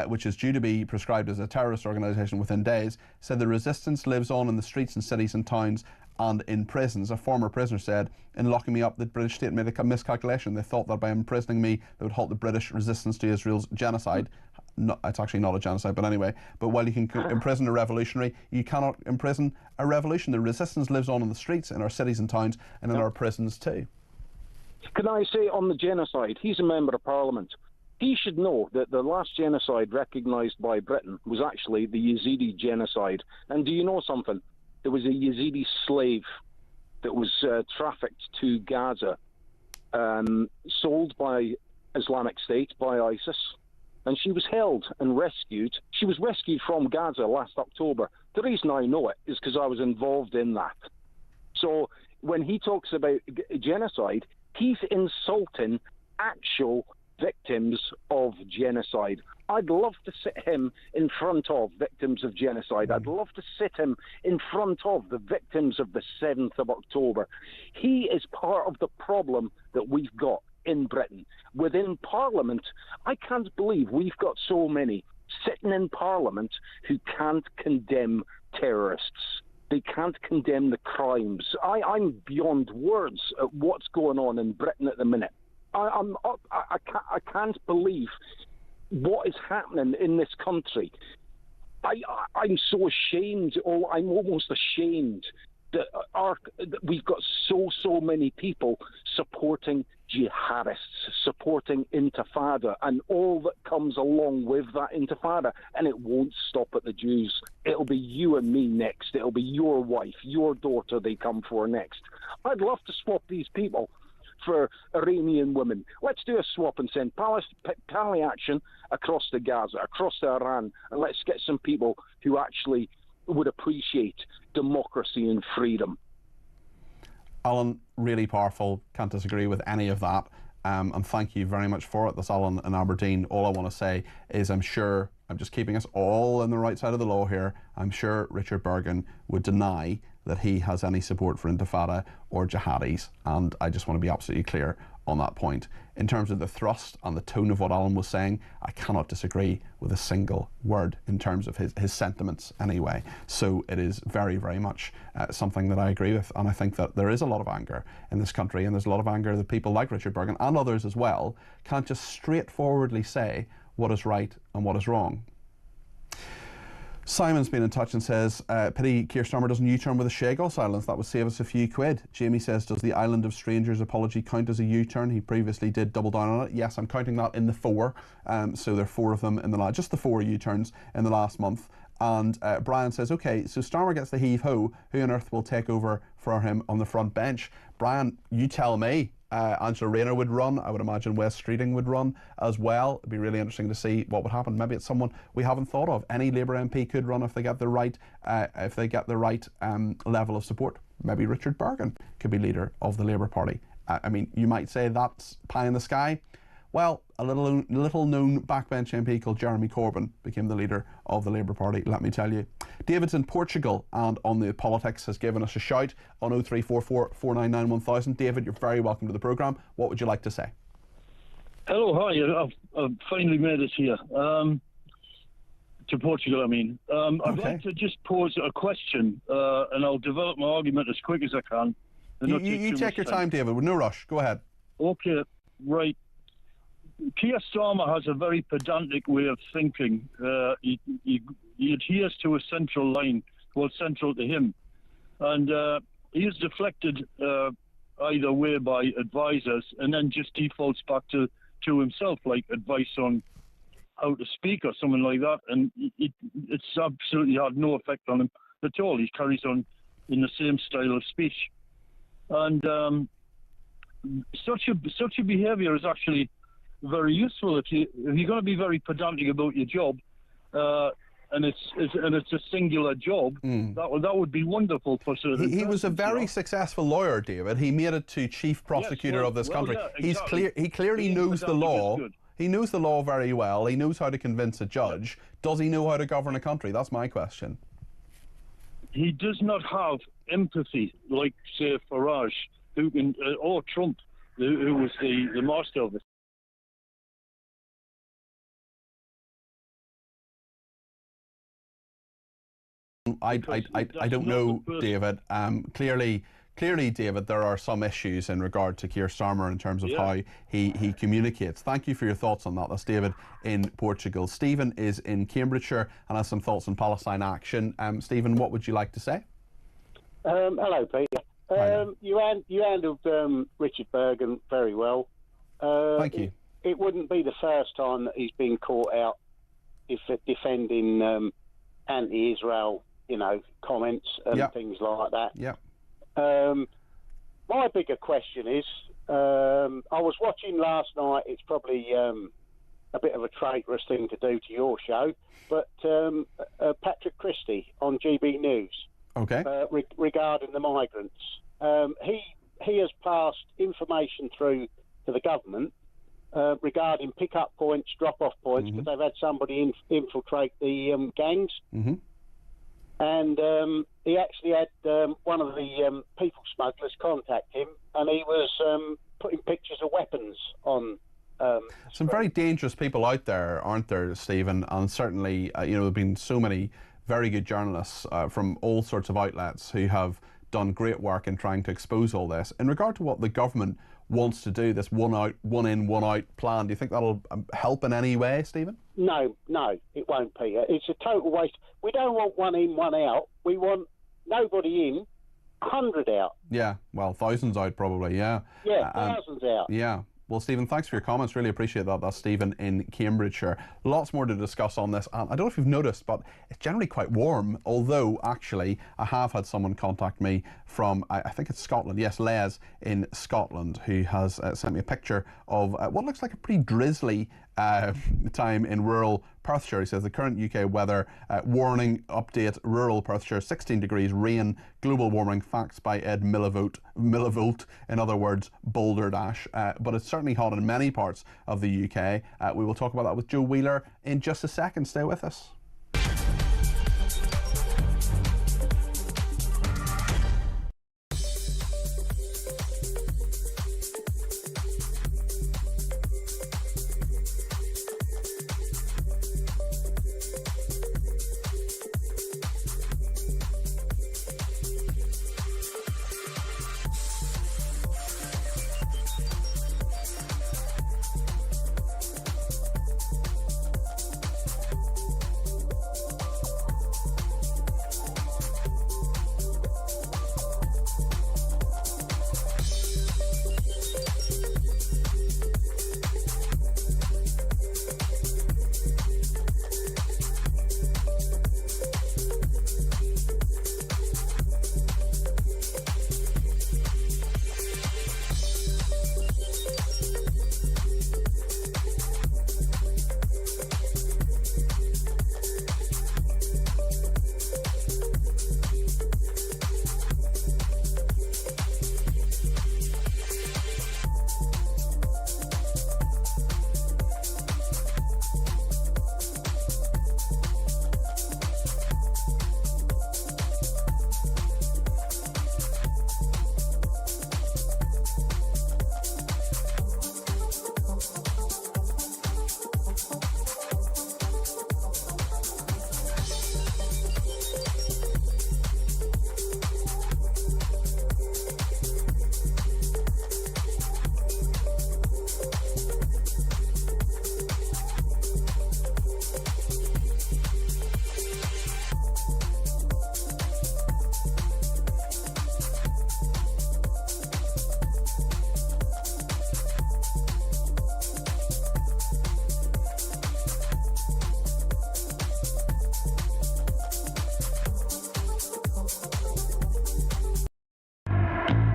which is due to be prescribed as a terrorist organisation within days, said the resistance lives on in the streets and cities and towns and in prisons. A former prisoner said, in locking me up, the British state made a miscalculation. They thought that by imprisoning me, they would halt the British resistance to Israel's genocide. It's actually not a genocide, but anyway. But while you can imprison a revolutionary, you cannot imprison a revolution. The resistance lives on in the streets, in our cities and towns, and in our prisons too. Can I say on the genocide, he's a member of Parliament. He should know that the last genocide recognised by Britain was actually the Yazidi genocide. And do you know something? There was a Yazidi slave that was trafficked to Gaza, sold by Islamic State, by ISIS, and she was held and rescued. She was rescued from Gaza last October. The reason I know it is because I was involved in that. So when he talks about genocide, he's insulting actual victims of genocide. I'd love to sit him in front of victims of genocide. I'd love to sit him in front of the victims of the 7th of October. He is part of the problem that we've got in Britain. Within Parliament, I can't believe we've got so many sitting in Parliament who can't condemn terrorists. They can't condemn the crimes. I'm beyond words at what's going on in Britain at the minute. I can't believe what is happening in this country. I'm so ashamed, I'm almost ashamed that we've got so many people supporting jihadists, supporting intifada, and all that comes along with that intifada. And it won't stop at the Jews. It'll be you and me next. It'll be your wife, your daughter they come for next. I'd love to swap these people for Iranian women. Let's do a swap and send Palestine action across to Gaza, across to Iran, and let's get some people who actually would appreciate democracy and freedom. Alan, really powerful. Can't disagree with any of that. And thank you very much for it. That's Alan in Aberdeen. All I want to say is I'm just keeping us all on the right side of the law here. I'm sure Richard Bergen would deny that he has any support for Intifada or jihadis. And I just want to be absolutely clear on that point. In terms of the thrust and the tone of what Alan was saying, I cannot disagree with a single word in terms of his sentiments anyway. So it is very, very much something that I agree with. And I think that there is a lot of anger in this country, and there's a lot of anger that people like Richard Bergen and others as well can't just straightforwardly say what is right and what is wrong. Simon's been in touch and says, pity Keir Starmer doesn't U-turn with a Seagulls silence. That would save us a few quid. Jamie says, does the Island of Strangers apology count as a U-turn? He previously did double down on it. Yes, I'm counting that in the 4. So there are 4 of them in the last, just the 4 U-turns in the last month. And Brian says, okay, so Starmer gets the heave-ho. Who on earth will take over for him on the front bench? Brian, you tell me. Angela Rayner would run. I would imagine Wes Streeting would run as well. It'd be really interesting to see what would happen. Maybe it's someone we haven't thought of. Any Labour MP could run if they get the right level of support. Maybe Richard Bergen could be leader of the Labour Party. I mean, you might say that's pie in the sky. Well, a little known backbench MP called Jeremy Corbyn became the leader of the Labour Party, let me tell you. David's in Portugal and on the politics has given us a shout on 0344 499 1000. David, you're very welcome to the programme. What would you like to say? Hello, hi. I've finally made it here. To Portugal, I mean. I'd like to just pose a question and I'll develop my argument as quick as I can. You take your time, David, with no rush. Go ahead. Okay, right. Keir Starmer has a very pedantic way of thinking. He adheres to a central line, well, central to him. And he is deflected either way by advisors and then just defaults back to himself, like advice on how to speak or something like that. And it's absolutely had no effect on him at all. He carries on in the same style of speech. And such a behaviour is actually very useful if you're going to be very pedantic about your job, and it's a singular job. That would be wonderful for certain. He was a very successful lawyer, David. He made it to chief prosecutor of this country. Yeah, exactly. He clearly knows the law. He knows the law very well. He knows how to convince a judge. Does he know how to govern a country? That's my question. He does not have empathy like, say, Farage, who can, or Trump, who was the master of it. I don't know, David. Clearly, David, there are some issues in regard to Keir Starmer in terms of how he communicates. Thank you for your thoughts on that. That's David in Portugal. Stephen is in Cambridgeshire and has some thoughts on Palestine action. Stephen, what would you like to say? Hello, Peter. You handled Richard Bergen very well. Thank you. It wouldn't be the first time that he's been caught out defending anti-Israel, comments and things like that. Yeah. My bigger question is, I was watching last night. It's probably a bit of a traitorous thing to do to your show, but Patrick Christie on GB News. Okay. Regarding the migrants, he has passed information through to the government regarding pick-up points, drop-off points, because they've had somebody infiltrate the gangs. And he actually had one of the people smugglers contact him, and he was putting pictures of weapons on. Some very dangerous people out there, aren't there, Stephen? And certainly, there have been so many very good journalists from all sorts of outlets who have done great work in trying to expose all this. In regard to what the government wants to do, this one in, one out plan, do you think that'll help in any way, Stephen? No, it won't, Peter. It's a total waste. We don't want one in, one out. We want nobody in, 100 out. Yeah, well, thousands out probably, yeah. Yeah, thousands out. Yeah. Well, Stephen, thanks for your comments. Really appreciate that. That's Stephen in Cambridgeshire. Lots more to discuss on this. And I don't know if you've noticed, but it's generally quite warm. Although, actually, I have had someone contact me from, I think it's Scotland. Yes, Les in Scotland, who has sent me a picture of what looks like a pretty drizzly time in rural Perthshire. He says the current UK weather warning update: rural Perthshire 16 degrees, rain, global warming, facts by Ed Millivolt, in other words, Boulder Dash. But it's certainly hot in many parts of the UK. We will talk about that with Joe Wheeler in just a second. Stay with us.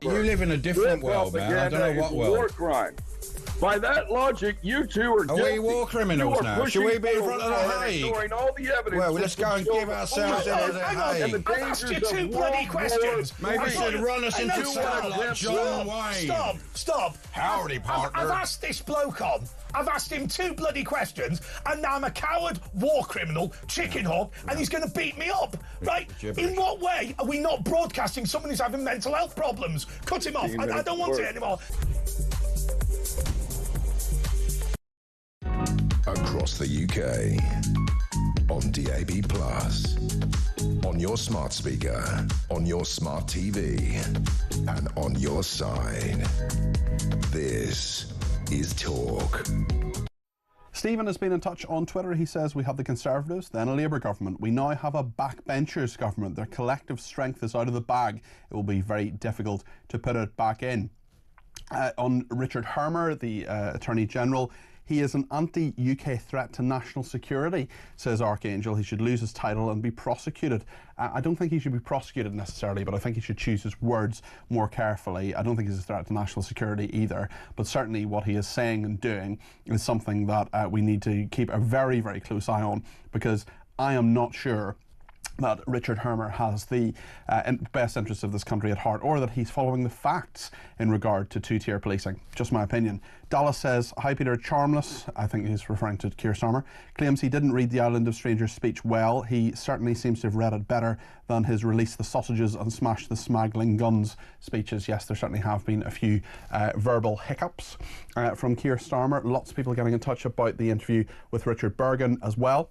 You live in a different world, man. I don't know what world. War crime. By that logic, you two are guilty. Are we war criminals now? Should we be in front of the Hague? All the evidence. Well, let's go and give ourselves into the Hague. I've asked you two bloody questions. Maybe you should run us into town like John Wayne. Stop. Howdy, partner. I've asked this bloke on. I've asked him 2 bloody questions, and now I'm a coward, war criminal, chicken hawk, and he's going to beat me up, right? In what way are we not broadcasting someone who's having mental health problems? Cut him off. I don't want it anymore. Across the UK, on DAB+, on your smart speaker, on your smart TV, and on your side. This is Talk. Stephen has been in touch on Twitter. He says, we have the Conservatives, then a Labour government. We now have a backbenchers government. Their collective strength is out of the bag. It will be very difficult to put it back in. On Richard Hermer, the Attorney General, he is an anti-UK threat to national security, says Archangel. He should lose his title and be prosecuted. I don't think he should be prosecuted necessarily, but I think he should choose his words more carefully. I don't think he's a threat to national security either, but certainly what he is saying and doing is something that we need to keep a very, very close eye on, because I am not sure that Richard Hermer has the best interests of this country at heart, or that he's following the facts in regard to two-tier policing. Just my opinion. Dallas says, hi Peter, Charmless, I think he's referring to Keir Starmer, claims he didn't read the Island of Strangers speech well. He certainly seems to have read it better than his release the sausages and smash the smuggling guns speeches. Yes, there certainly have been a few verbal hiccups from Keir Starmer. Lots of people getting in touch about the interview with Richard Bergen as well.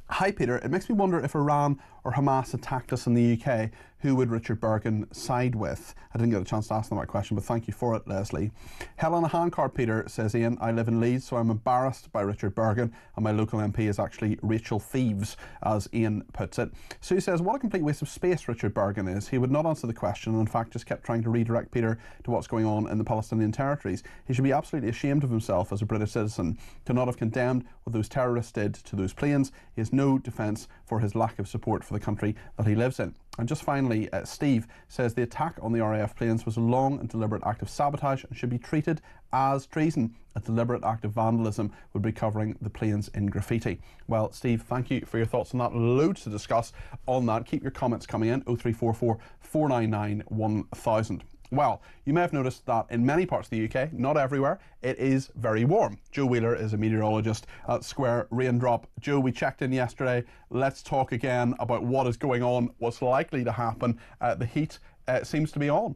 Hi Peter, it makes me wonder if Iran or Hamas attacked us in the UK, who would Richard Bergen side with? I didn't get a chance to ask them that question, but thank you for it, Leslie. Hell on a handcart, Peter, says Ian. I live in Leeds, so I'm embarrassed by Richard Bergen, and my local MP is actually Rachel Thieves, as Ian puts it. Sue says, what a complete waste of space Richard Bergen is. He would not answer the question, and in fact just kept trying to redirect Peter to what's going on in the Palestinian territories. He should be absolutely ashamed of himself as a British citizen to not have condemned what those terrorists did to those planes. He has no defence for his lack of support for the country that he lives in. And just finally, Steve says the attack on the RAF planes was a long and deliberate act of sabotage and should be treated as treason. A deliberate act of vandalism would be covering the planes in graffiti. Well, Steve, thank you for your thoughts on that. Loads to discuss on that. Keep your comments coming in, 0344 499 1000. Well, you may have noticed that in many parts of the UK, not everywhere, it is very warm. Joe Wheeler is a meteorologist at Square Raindrop. Joe, we checked in yesterday. Let's talk again about what is going on, what's likely to happen. The heat seems to be on.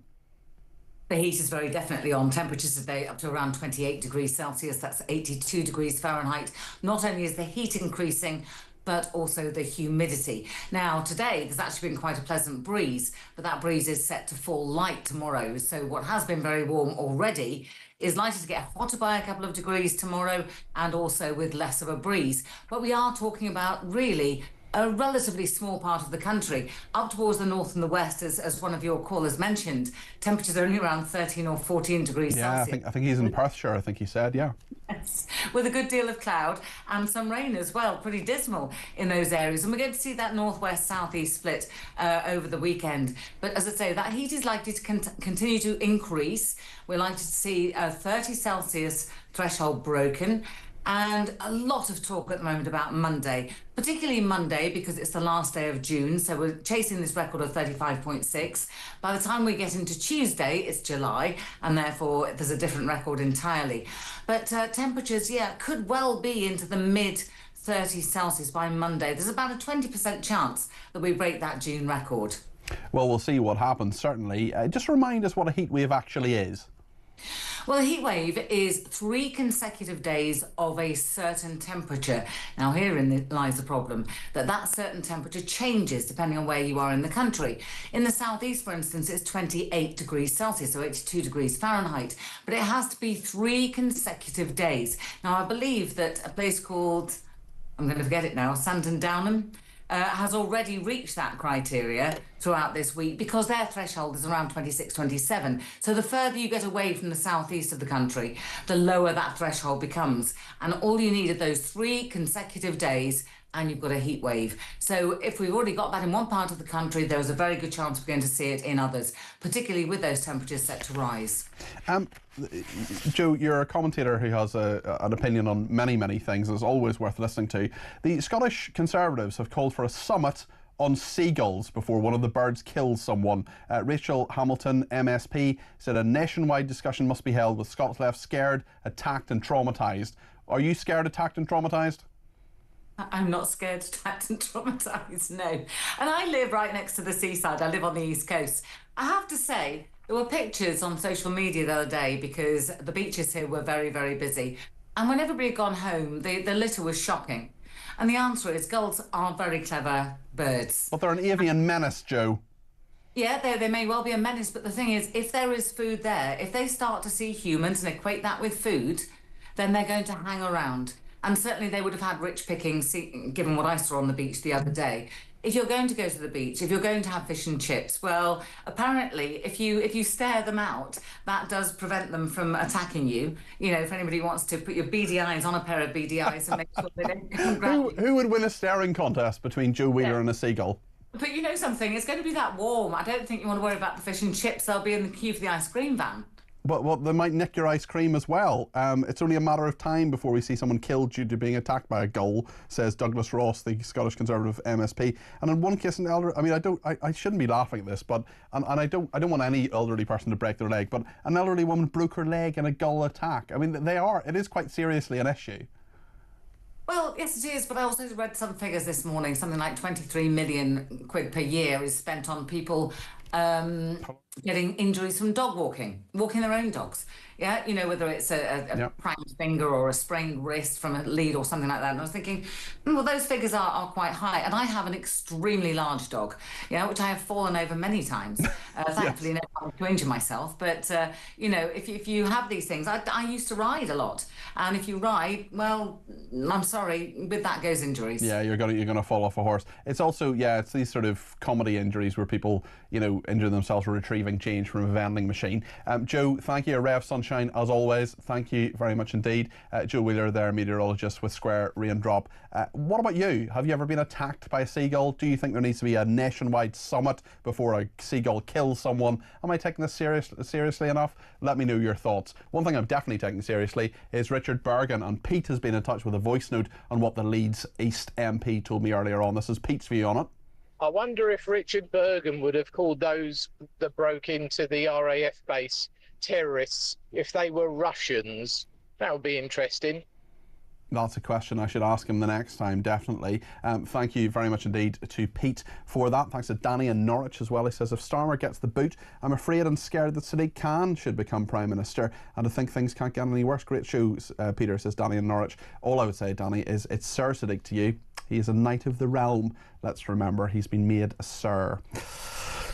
The heat is very definitely on. Temperatures today up to around 28 degrees Celsius. That's 82 degrees Fahrenheit. Not only is the heat increasing, but also the humidity. Now, today, there's actually been quite a pleasant breeze, but that breeze is set to fall light tomorrow. So what has been very warm already is likely to get hotter by a couple of degrees tomorrow, and also with less of a breeze. But we are talking about really a relatively small part of the country. Up towards the north and the west, as one of your callers mentioned, temperatures are only around 13 or 14 degrees Celsius. I think he's in Perthshire, I think he said, yeah. Yes, with a good deal of cloud and some rain as well, pretty dismal in those areas. And we're going to see that northwest-southeast split over the weekend. But as I say, that heat is likely to continue to increase. We're likely to see a 30 Celsius threshold broken. And a lot of talk at the moment about Monday, particularly Monday because it's the last day of June. So we're chasing this record of 35.6. By the time we get into Tuesday, it's July, and therefore there's a different record entirely. But temperatures, could well be into the mid 30 Celsius by Monday. There's about a 20% chance that we break that June record. Well, we'll see what happens, certainly. Just remind us what a heat wave actually is. Well, a heat wave is 3 consecutive days of a certain temperature. Now, herein lies the problem, that certain temperature changes depending on where you are in the country. In the southeast, for instance, it's 28 degrees Celsius, so 82 degrees Fahrenheit. But it has to be 3 consecutive days. Now, I believe that a place called, I'm going to forget it now, Santon Downham, has already reached that criteria throughout this week because their threshold is around 26, 27. So the further you get away from the southeast of the country, the lower that threshold becomes. And all you need are those 3 consecutive days and you've got a heat wave. So if we've already got that in one part of the country, there's a very good chance we're going to see it in others, particularly with those temperatures set to rise. Joe, you're a commentator who has an opinion on many, many things. It's always worth listening to. The Scottish Conservatives have called for a summit on seagulls before one of the birds kills someone. Rachel Hamilton, MSP, said a nationwide discussion must be held with Scots left scared, attacked and traumatised. Are you scared, attacked and traumatised? I'm not scared, attacked and traumatised, no. And I live right next to the seaside. I live on the East Coast. I have to say, there were pictures on social media the other day because the beaches here were very, very busy. And when everybody had gone home, the litter was shocking. And the answer is gulls are very clever birds. But they're an avian menace, Joe. Yeah, they may well be a menace, but the thing is, if there is food there, if they start to see humans and equate that with food, then they're going to hang around. And certainly they would have had rich pickings, given what I saw on the beach the other day. If you're going to go to the beach, if you're going to have fish and chips, well, apparently, if you stare them out, that does prevent them from attacking you. You know, if anybody wants to put your beady eyes on a pair of beady eyes and make sure they don't come grab you. Who would win a staring contest between Joe Wheeler and a seagull? But you know something, it's going to be that warm. I don't think you want to worry about the fish and chips. They'll be in the queue for the ice cream van. But well, they might nick your ice cream as well. It's only a matter of time before we see someone killed due to being attacked by a gull, says Douglas Ross, the Scottish Conservative MSP. And in one case, an elder, I mean, I shouldn't be laughing at this, but and I don't want any elderly person to break their leg, but an elderly woman broke her leg in a gull attack. I mean, it is quite seriously an issue. Well, yes, it is, but I also read some figures this morning. Something like 23 million quid per year is spent on people getting injuries from dog walking their own dogs. Yeah, you know, whether it's a cracked finger or a sprained wrist from a lead or something like that. And I was thinking, well, those figures are quite high. And I have an extremely large dog, which I have fallen over many times. Thankfully, never had to injure myself. But, you know, if you have these things, I used to ride a lot. And if you ride, well, I'm sorry, with that goes injuries. Yeah, you're gonna fall off a horse. It's also, it's these sort of comedy injuries where people, you know, injure themselves retrieving change from a vending machine. Joe, thank you. A ray of sunshine as always. Thank you very much indeed. Joe Wheeler there, meteorologist with Square Raindrop. What about you? Have you ever been attacked by a seagull? Do you think there needs to be a nationwide summit before a seagull kills someone? Am I taking this seriously enough? Let me know your thoughts. One thing I'm definitely taking seriously is Richard Bergen, and Pete has been in touch with a voice note on what the Leeds East MP told me earlier on. This is Pete's view on it. I wonder if Richard Bergen would have called those that broke into the RAF base terrorists if they were Russians. That would be interesting. That's a question I should ask him the next time, definitely. Thank you very much indeed to Pete for that. Thanks to Danny in Norwich as well. He says, if Starmer gets the boot, I'm afraid and scared that Sadiq Khan should become Prime Minister, and I think things can't get any worse. Great show, Peter, says Danny in Norwich. All I would say, Danny, is it's Sir Sadiq to you. He is a knight of the realm. Let's remember, he's been made a Sir.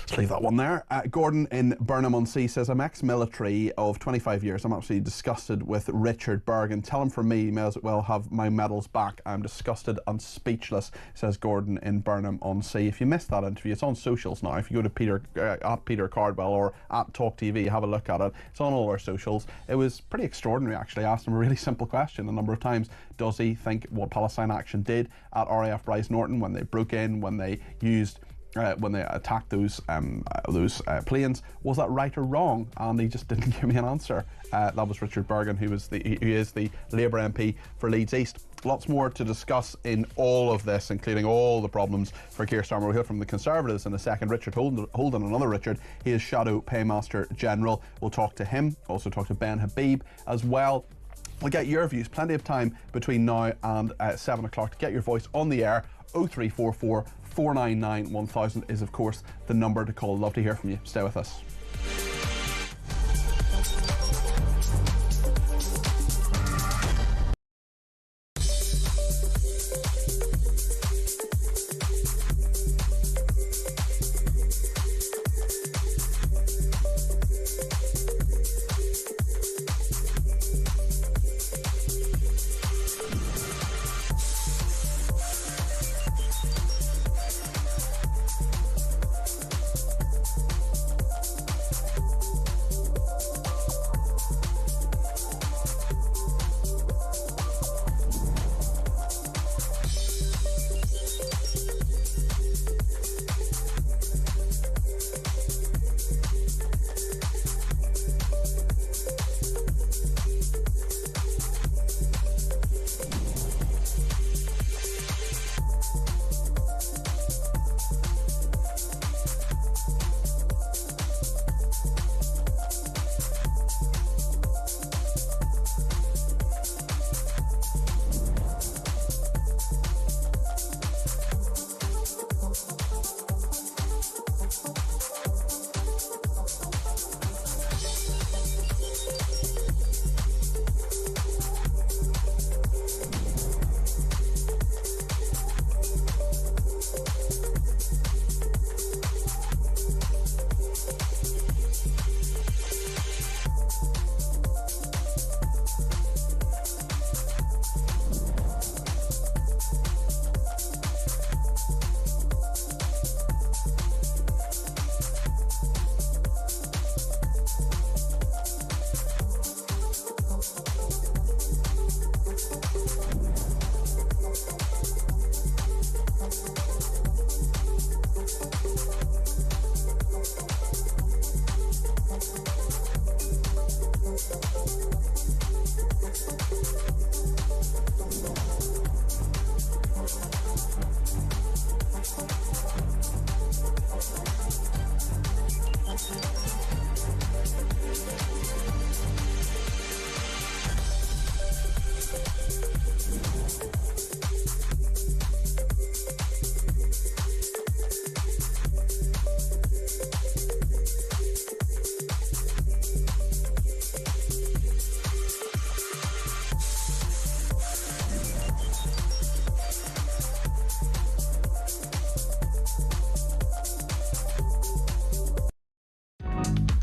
Let's leave that one there. Gordon in Burnham-on-Sea says, I'm ex-military of 25 years. I'm absolutely disgusted with Richard Bergen. Tell him from me, he may as well have my medals back. I'm disgusted and speechless, says Gordon in Burnham-on-Sea. If you missed that interview, it's on socials now. If you go to at Peter Cardwell or at talkTV, have a look at it. It's on all our socials. It was pretty extraordinary, actually. I asked him a really simple question a number of times. Does he think what Palestine Action did at RAF Bryce Norton when they broke in, when they used when they attacked those planes, was that right or wrong? And he just didn't give me an answer. That was Richard Bergen, who is the Labour MP for Leeds East. Lots more to discuss in all of this, including all the problems for Keir Starmer. We'll hear from the Conservatives in a second. Richard Holden, another Richard, he is Shadow Paymaster General. We'll talk to him, also talk to Ben Habib as well. We'll get your views, plenty of time between now and 7 o'clock to get your voice on the air. 0344 499 1000 is, of course, the number to call. Love to hear from you. Stay with us.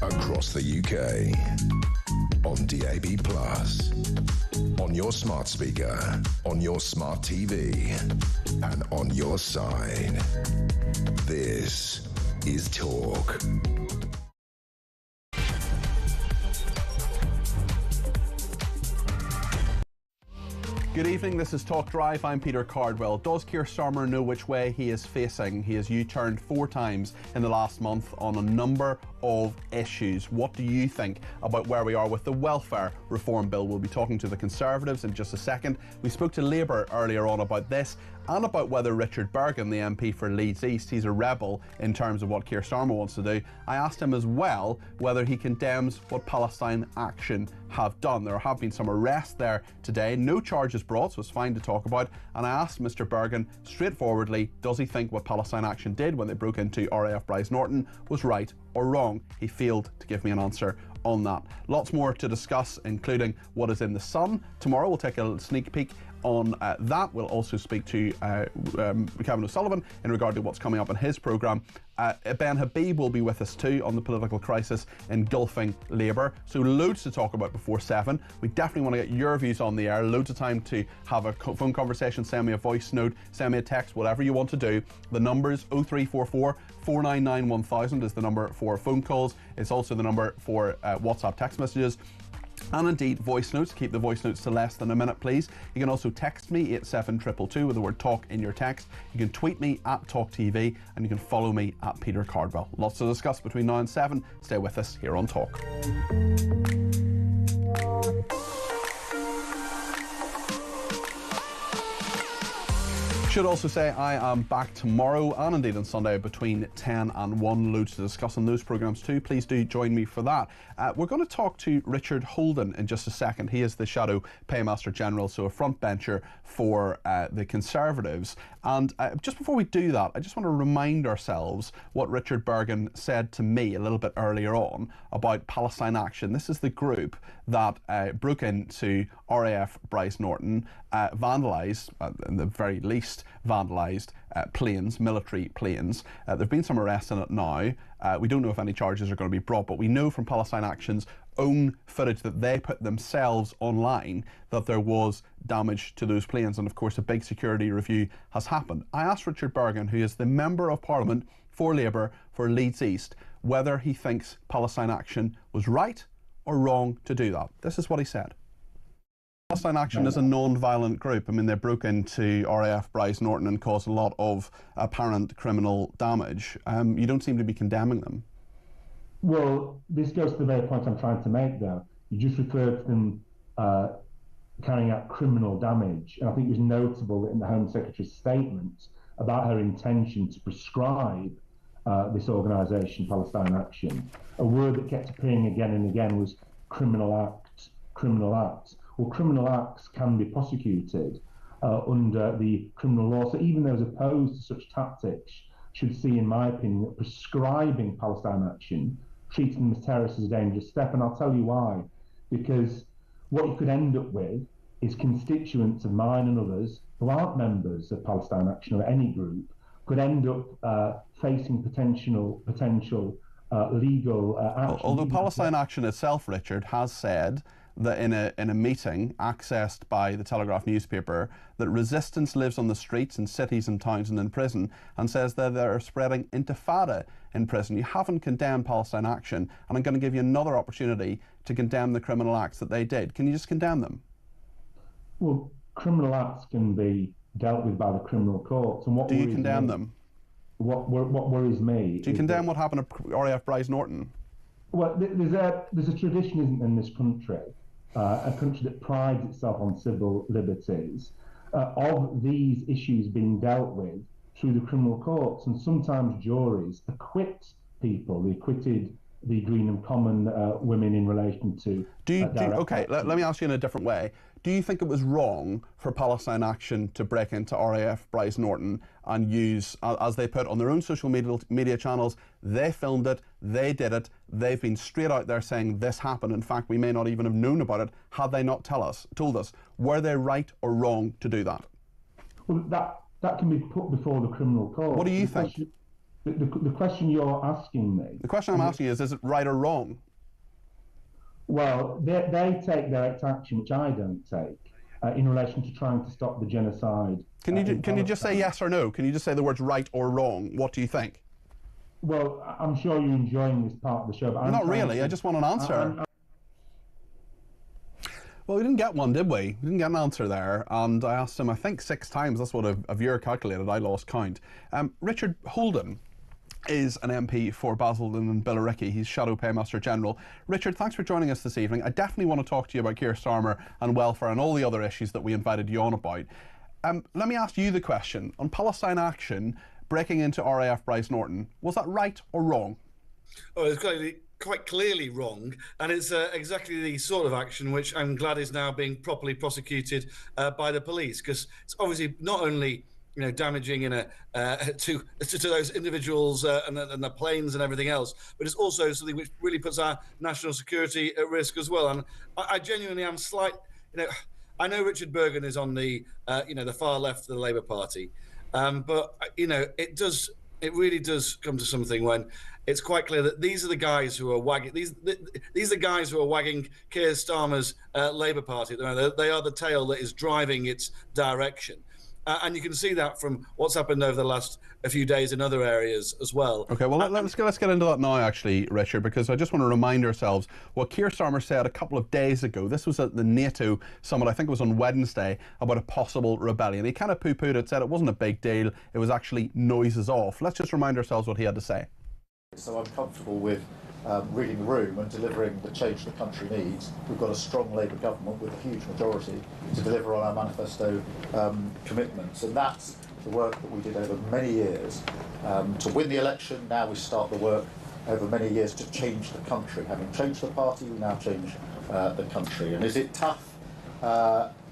Across the UK, on DAB+, on your smart speaker, on your smart TV, and on your side. This is talk. Good evening, this is Talk Drive. I'm Peter Cardwell. Does Keir Starmer know which way he is facing? He has U-turned 4 times in the last month on a number of issues. What do you think about where we are with the welfare reform bill? We'll be talking to the Conservatives in just a second. We spoke to Labour earlier on about this and about whether Richard Bergen, the MP for Leeds East, he's a rebel in terms of what Keir Starmer wants to do. I asked him as well whether he condemns what Palestine Action have done. There have been some arrests there today, no charges brought, so it's fine to talk about. And I asked Mr Bergen straightforwardly, does he think what Palestine Action did when they broke into RAF Bryce Norton was right or wrong? He failed to give me an answer on that. Lots more to discuss, including what is in the Sun. Tomorrow we'll take a sneak peek on that. We'll also speak to Kevin O'Sullivan in regard to what's coming up in his programme. Ben Habib will be with us too on the political crisis engulfing Labour. So loads to talk about before 7. We definitely want to get your views on the air. Loads of time to have a phone conversation, send me a voice note, send me a text, whatever you want to do. The number's 0344 499 1000 is the number for phone calls. It's also the number for WhatsApp text messages. And indeed, voice notes. Keep the voice notes to less than a minute, please. You can also text me 87222 with the word talk in your text. You can tweet me at talkTV, and you can follow me at Peter Cardwell. Lots to discuss between now and 7. Stay with us here on Talk. Should also say I am back tomorrow and indeed on Sunday between 10 and 1. Loads to discuss on those programmes too. Please do join me for that. We're going to talk to Richard Holden in just a second. He is the Shadow Paymaster General, so a frontbencher for the Conservatives. And just before we do that, I just want to remind ourselves what Richard Bergen said to me a little bit earlier on about Palestine Action. This is the group that broke into RAF Bryce Norton, vandalised, in the very least, vandalised planes, military planes. There have been some arrests in it now. We don't know if any charges are going to be brought, but we know from Palestine Action's own footage that they put themselves online that there was damage to those planes, and of course a big security review has happened. I asked Richard Bergen, who is the Member of Parliament for Labour for Leeds East, whether he thinks Palestine Action was right or wrong to do that. This is what he said. Palestine Action is a non-violent group. I mean, they broke into RAF Bryce Norton and caused a lot of apparent criminal damage. You don't seem to be condemning them. Well, this goes to the very point I'm trying to make, though. You just referred to them carrying out criminal damage, and I think it was notable that in the Home Secretary's statement about her intention to prescribe this organisation, Palestine Action, a word that kept appearing again and again was criminal act, criminal act. Well, criminal acts can be prosecuted under the criminal law, so even those opposed to such tactics should see, in my opinion, that prescribing Palestine Action, treating them as terrorists, is a dangerous step, and I'll tell you why. Because what you could end up with is constituents of mine and others who aren't members of Palestine Action or any group could end up facing potential legal action. Although Palestine Action itself, Richard, has said that in a meeting accessed by the Telegraph newspaper that resistance lives on the streets in cities and towns and in prison, and says that they're spreading intifada in prison. You haven't condemned Palestine Action, and I'm going to give you another opportunity to condemn the criminal acts that they did. Can you just condemn them? Well, criminal acts can be dealt with by the criminal courts. And what do you condemn them? What worries me? Do you condemn what happened to RAF Bryce Norton? Well, there's a tradition, isn't there, in this country, a country that prides itself on civil liberties, of these issues being dealt with through the criminal courts, and sometimes juries acquit people. They acquitted the Greenham Common women in relation to... Okay, let me ask you in a different way. Do you think it was wrong for Palestine Action to break into RAF Bryce Norton and use, as they put on their own social media channels, they filmed it, they did it, they've been straight out there saying this happened. In fact, we may not even have known about it had they not told us. Were they right or wrong to do that? Well, that can be put before the criminal court. What do you think? The question you're asking me... The question I'm asking is it right or wrong? Well, they take direct action, which I don't take, in relation to trying to stop the genocide. Can you just say yes or no? Can you just say the words right or wrong? What do you think? Well, I'm sure you're enjoying this part of the show, but not really. I just want an answer. Well, we didn't get one, did we? We didn't get an answer there. And I asked him, I think 6 times. That's what a viewer calculated. I lost count. Richard Holden is an MP for Basildon and Billericay. He's Shadow Paymaster General. Richard, thanks for joining us this evening. I definitely want to talk to you about Keir Starmer and welfare and all the other issues that we invited you on about. Let me ask you the question. On Palestine Action, breaking into RAF Bryce Norton, was that right or wrong? Oh, it's quite clearly wrong, and it's exactly the sort of action which I'm glad is now being properly prosecuted by the police, because it's obviously not only damaging in to those individuals and the planes and everything else, but it's also something which really puts our national security at risk as well. And I genuinely am I know Richard Bergen is on the the far left of the Labour Party, but it really does come to something when it's quite clear that these are the guys who are wagging these are guys who are wagging Keir Starmer's Labour Party. They are the tail that is driving its direction. And you can see that from what's happened over the last few days in other areas as well. Okay, well, let's get into that now, actually, Richard, because I just want to remind ourselves what Keir Starmer said a couple of days ago. This was at the NATO summit, I think it was on Wednesday, about a possible rebellion. He kind of poo-pooed it, said it wasn't a big deal, it was actually noises off. Let's just remind ourselves what he had to say. So I'm comfortable with reading the room and delivering the change the country needs. We've got a strong Labour government with a huge majority to deliver on our manifesto commitments, and that's the work that we did over many years to win the election. Now we start the work over many years to change the country. Having changed the party, we now change the country. And is it tough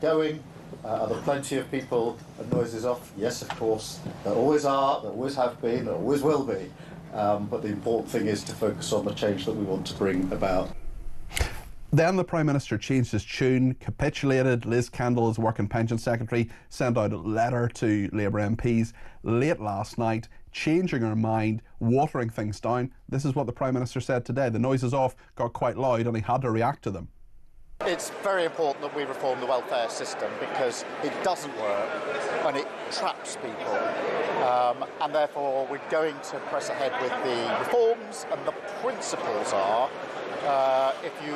going? Are there plenty of people and noises off? Yes, of course. There always are, there always have been, there always will be. But the important thing is to focus on the change that we want to bring about. Then the Prime Minister changed his tune, capitulated. Liz Kendall, his Work and Pension Secretary, sent out a letter to Labour MPs late last night, changing her mind, watering things down. This is what the Prime Minister said today. The noises off got quite loud and he had to react to them. It's very important that we reform the welfare system because it doesn't work and it traps people. And therefore we're going to press ahead with the reforms, and the principles are if you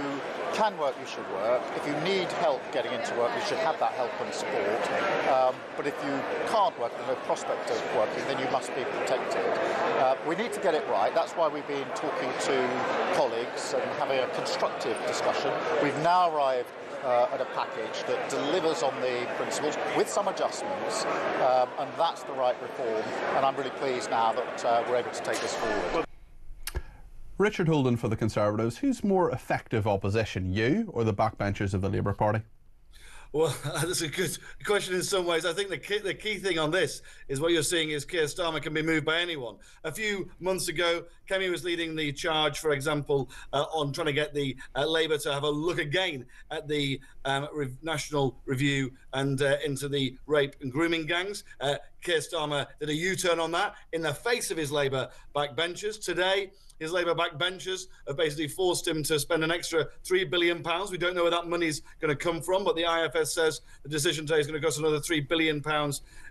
can work, you should work. If you need help getting into work, you should have that help and support. But if you can't work, there's no prospect of working, then you must be protected. We need to get it right. That's why we've been talking to colleagues and having a constructive discussion. We've now arrived at a package that delivers on the principles with some adjustments, and that's the right reform. And I'm really pleased now that we're able to take this forward. Richard Holden for the Conservatives. Who's more effective opposition, you or the backbenchers of the Labour Party? Well, that's a good question in some ways. I think the key thing on this is what you're seeing is Keir Starmer can be moved by anyone. A few months ago, Kemi was leading the charge, for example, on trying to get the Labour to have a look again at the national review and into the rape and grooming gangs. Keir Starmer did a U-turn on that in the face of his Labour backbenchers. Today, his Labour backbenchers have basically forced him to spend an extra £3 billion. We don't know where that money's going to come from, but the IFS says the decision today is going to cost another £3 billion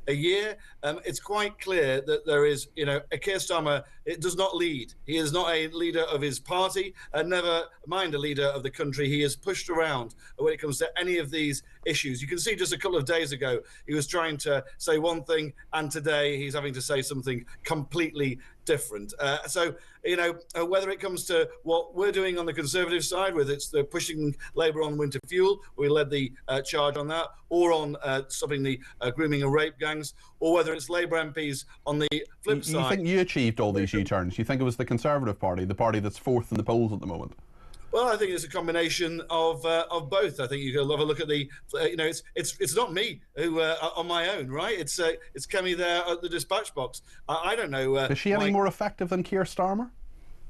a year. It's quite clear that there is, a Keir Starmer, it does not lead. He is not a leader of his party, and never mind a leader of the country. He is pushed around when it comes to any of these issues. You can see just a couple of days ago, he was trying to say one thing, and today he's having to say something completely different. So, whether it comes to what we're doing on the Conservative side, whether it's the pushing Labour on winter fuel, we led the charge on that, or on stopping the grooming and rape gangs, or whether it's Labour MPs on the flip side. You think you achieved all these U-turns? You think it was the Conservative Party, the party that's fourth in the polls at the moment? Well, I think it's a combination of both. I think you can have a look at the, it's not me who on my own, right? It's Kemi there at the dispatch box. I don't know. Is she any more effective than Keir Starmer?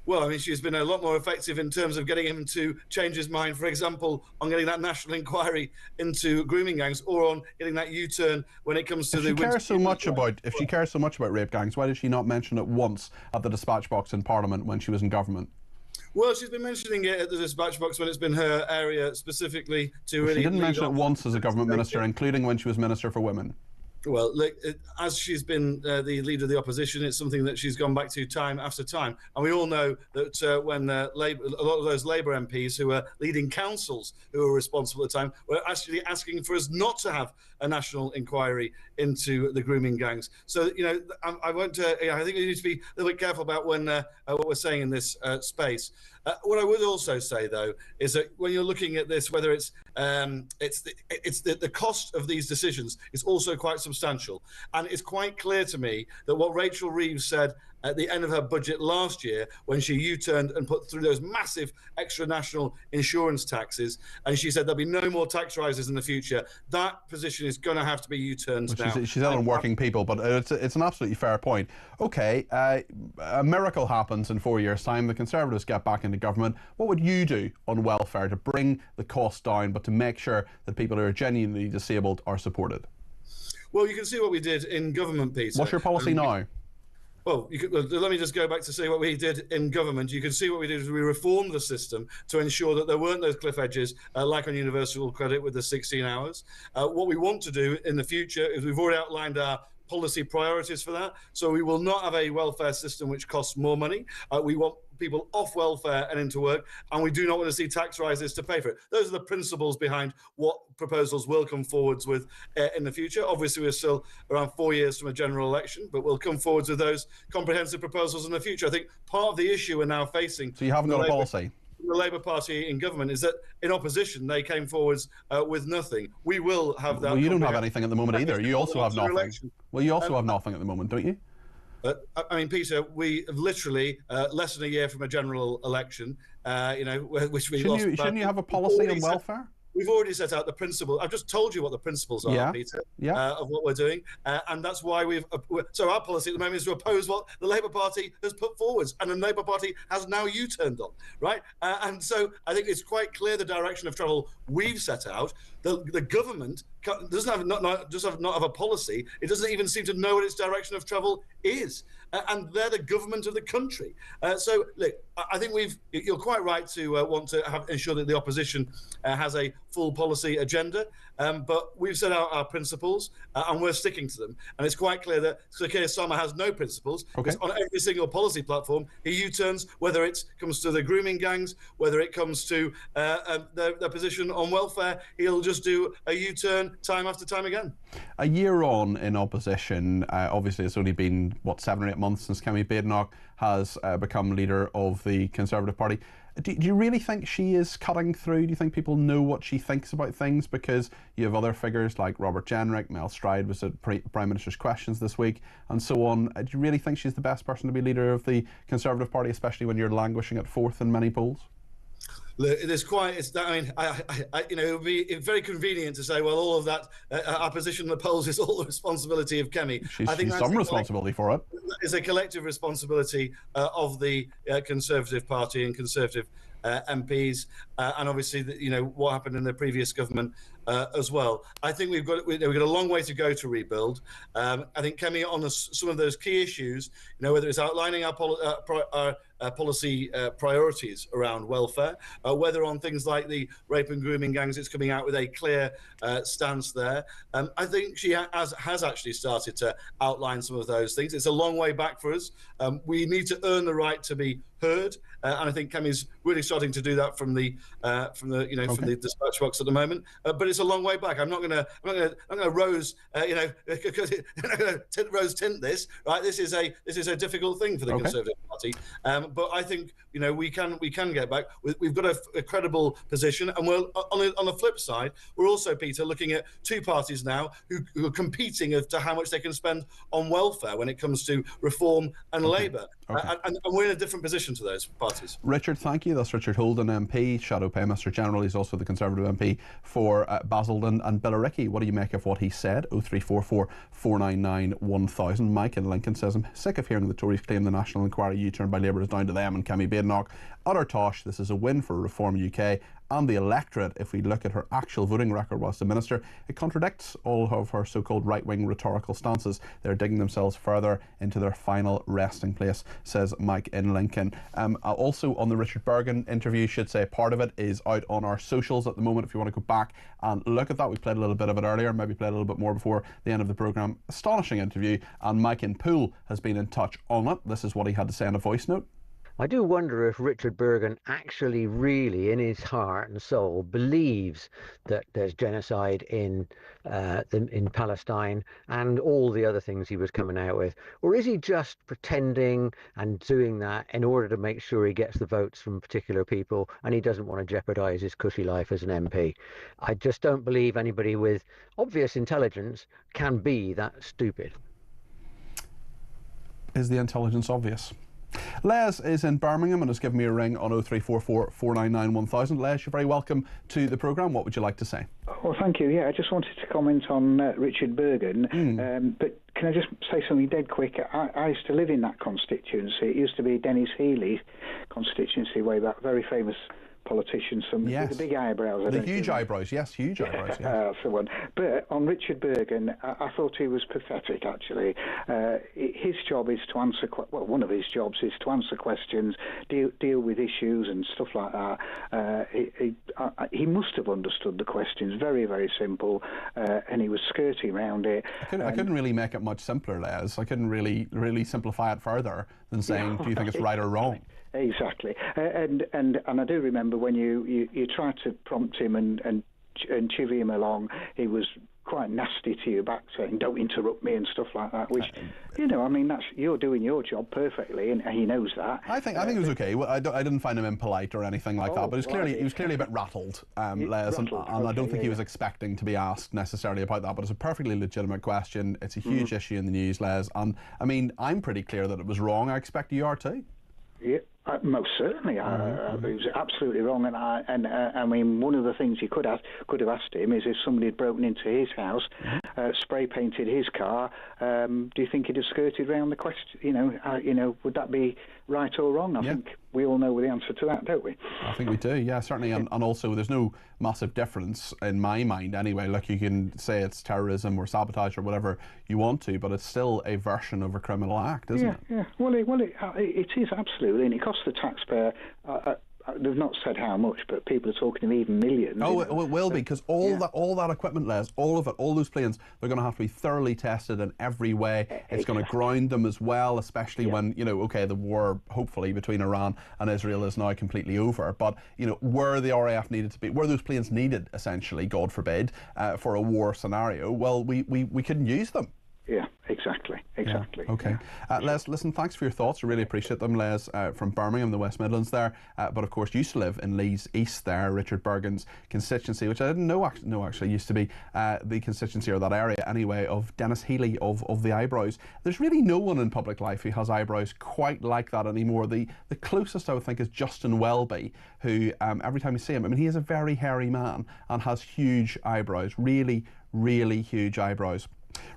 Well, I mean, she's been a lot more effective in terms of getting him to change his mind, for example, on getting that national inquiry into grooming gangs, or on getting that U-turn when it comes to If she cares so much about rape gangs, why did she not mention it once at the dispatch box in Parliament when she was in government? Well, she's been mentioning it at the dispatch box when it's been her area specifically to really... She didn't mention it once as a government minister, including when she was Minister for Women. Well, look, as she's been the leader of the opposition, it's something that she's gone back to time after time. And we all know that when Labour, a lot of those Labour MPs who were leading councils who were responsible at the time were actually asking for us not to have a national inquiry into the grooming gangs. So, I won't. I think we need to be a little bit careful about what we're saying in this space. What I would also say, though, is that when you're looking at this, whether it's the cost of these decisions is also quite substantial, and it's quite clear to me that what Rachel Reeves said at the end of her budget last year, when she U-turned and put through those massive extra national insurance taxes, and she said there'll be no more tax rises in the future, that position is going to have to be U-turned now. She's out on working people, but it's an absolutely fair point. Okay, a miracle happens in 4 years' time. The Conservatives get back into government. What would you do on welfare to bring the cost down, but to make sure that people who are genuinely disabled are supported? Well, you can see what we did in government, Peter. What's your policy now? Well, let me just go back to say what we did in government. You can see what we did is we reformed the system to ensure that there weren't those cliff edges, like on universal credit with the 16 hours. What we want to do in the future is we've already outlined our policy priorities for that. So we will not have a welfare system which costs more money. We want people off welfare and into work, and we do not want to see tax rises to pay for it. Those are the principles behind what proposals will come forwards with in the future. Obviously, we're still around 4 years from a general election, but we'll come forwards with those comprehensive proposals in the future. I think part of the issue we're now facing... So you haven't got a policy? The Labour Party in government is that in opposition they came forwards with nothing. We will have that. Well, you don't have anything at the moment either. You also have nothing. Well, you also have nothing at the moment, don't you? I mean, Peter, we have literally less than a year from a general election, which we lost. Shouldn't you have a policy on welfare? We've already set out the principle. I've just told you what the principles are, Peter, of what we're doing. And that's why so our policy at the moment is to oppose what the Labour Party has put forwards, and the Labour Party has now U-turned on, right? And so I think it's quite clear the direction of travel we've set out. The government doesn't not have a policy. It doesn't even seem to know what its direction of travel is. And they're the government of the country. So, look, I think you're quite right to want to ensure that the opposition has a full policy agenda. But we've set out our principles and we're sticking to them. And it's quite clear that Sir Keir Starmer has no principles. Because on every single policy platform, he U-turns, whether it comes to the grooming gangs, whether it comes to their position on welfare, he'll just do a U-turn time after time again. A year on in opposition, obviously it's only been, 7 or 8 months since Kemi Badenoch has become leader of the Conservative Party. Do you really think she is cutting through? Do you think people know what she thinks about things? Because you have other figures like Robert Jenrick, Mel Stride was at Prime Minister's Questions this week, and so on. Do you really think she's the best person to be leader of the Conservative Party, especially when you're languishing at 4th in many polls? It is quite. It would be very convenient to say, well, all of that, our position in the polls is all the responsibility of Kemi. I think some responsibility for it. It's a collective responsibility of the Conservative Party and Conservative MPs, and obviously, what happened in the previous government as well. I think we've got a long way to go to rebuild. I think Kemi on some of those key issues, whether it's outlining our policy priorities around welfare, whether on things like the rape and grooming gangs, it's coming out with a clear stance there. I think she has actually started to outline some of those things. It's a long way back for us. We need to earn the right to be heard, and I think Kemi's really starting to do that from the dispatch box at the moment. But it's a long way back. I'm not going to rose tint this. Right, this is a difficult thing for the Conservative Party. But I think we can get back. We've got a credible position, and we're on the flip side. We're also, Peter, looking at two parties now who are competing as to how much they can spend on welfare when it comes to Reform and Labour, and we're in a different position to those parties. Richard, thank you. That's Richard Holden, MP, Shadow Paymaster General. He's also the Conservative MP for Basildon and Billericay. What do you make of what he said? 0344 499 1000. Mike in Lincoln says, I'm sick of hearing the Tories claim the national inquiry U-turn by Labour is down to them and Kemi Badenoch utter tosh. This is a win for Reform UK and the electorate. If we look at her actual voting record whilst a minister, it contradicts all of her so-called right-wing rhetorical stances. They're digging themselves further into their final resting place, says Mike in Lincoln. Also on the Richard Bergen interview, should say part of it is out on our socials at the moment. If you want to go back and look at that, we played a little bit of it earlier, maybe played a little bit more before the end of the programme. Astonishing interview, and Mike in Poole has been in touch on it. This is what he had to say in a voice note. I do wonder if Richard Bergen actually really in his heart and soul believes that there's genocide in Palestine and all the other things he was coming out with, or is he just pretending and doing that in order to make sure he gets the votes from particular people and he doesn't want to jeopardise his cushy life as an MP? I just don't believe anybody with obvious intelligence can be that stupid. Is the intelligence obvious? Les is in Birmingham and has given me a ring on 0344 499 1000. Les, you're very welcome to the programme. What would you like to say? Well, thank you. Yeah, I just wanted to comment on Richard Bergen. But can I just say something dead quick? I used to live in that constituency. It used to be Dennis Healy's constituency way back, very famous politician, with the big eyebrows. The huge eyebrows, yes, huge eyebrows. Yes. That's the one. But on Richard Bergen, I thought he was pathetic, actually. His job is to answer, one of his jobs is to answer questions, deal with issues and stuff like that. He must have understood the questions, very, very simple, and he was skirting around it. I couldn't really make it much simpler, Les. I couldn't really simplify it further than saying, do you think it's right or wrong? Exactly, and I do remember when you tried to prompt him and chivvy him along, he was quite nasty to you back, saying "Don't interrupt me" and stuff like that. Which, I mean, you're doing your job perfectly, and he knows that. I think it was okay. Well, I didn't find him impolite or anything like that, but he was clearly a bit rattled, Les, and I don't think he was expecting to be asked necessarily about that. But it's a perfectly legitimate question. It's a huge issue in the news, Les, and I mean, I'm pretty clear that it was wrong. I expect you are too. Yeah, most certainly. It was absolutely wrong, and I mean, one of the things you could have asked him is if somebody had broken into his house, spray painted his car. Do you think he'd have skirted around the question? Would that be right or wrong? I think we all know the answer to that, don't we? I think we do, yeah, certainly. And also, there's no massive difference in my mind anyway. Look, you can say it's terrorism or sabotage or whatever you want to, but it's still a version of a criminal act, isn't it? Yeah. Well, it is absolutely, and it costs the taxpayer. They've not said how much, but people are talking of even millions. Oh, it will be, because all that equipment, Les, all of it, all those planes, they're going to have to be thoroughly tested in every way. It's going to ground them as well, especially when, the war, hopefully, between Iran and Israel is now completely over. But, were the RAF needed to be, were those planes needed, essentially, God forbid, for a war scenario, well, we couldn't use them. Yeah, exactly. Yeah. Okay. Les, listen, thanks for your thoughts. I really appreciate them, Les, from Birmingham, the West Midlands there. But of course, you used to live in Leeds East there, Richard Bergen's constituency, which I didn't know actually used to be the constituency, or that area anyway, of Dennis Healy of the eyebrows. There's really no one in public life who has eyebrows quite like that anymore. The closest I would think is Justin Welby, who every time you see him, I mean, he is a very hairy man and has huge eyebrows, really, really huge eyebrows.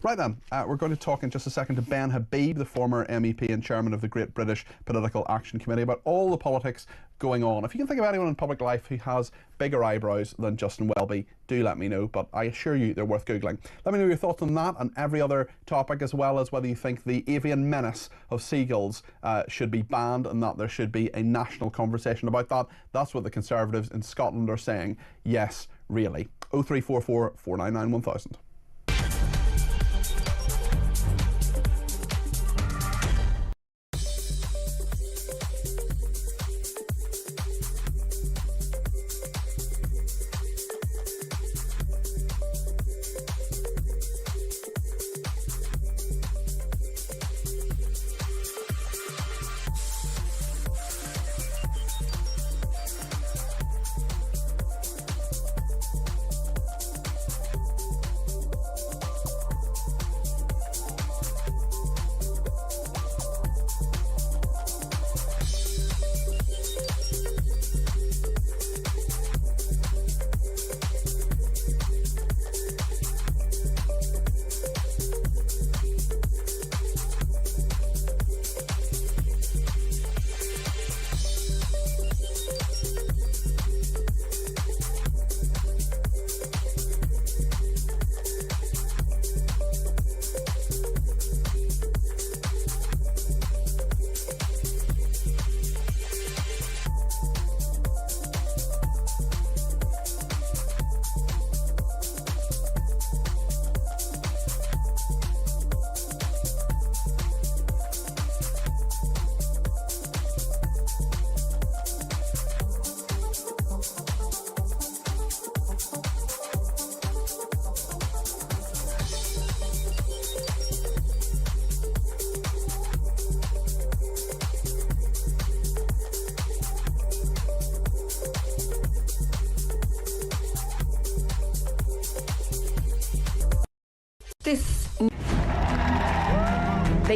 Right then, we're going to talk in just a second to Ben Habib, the former MEP and chairman of the Great British Political Action Committee, about all the politics going on. If you can think of anyone in public life who has bigger eyebrows than Justin Welby, do let me know, but I assure you they're worth Googling. Let me know your thoughts on that and every other topic, as well as whether you think the avian menace of seagulls should be banned and that there should be a national conversation about that. That's what the Conservatives in Scotland are saying. Yes, really. 0344 499 1000.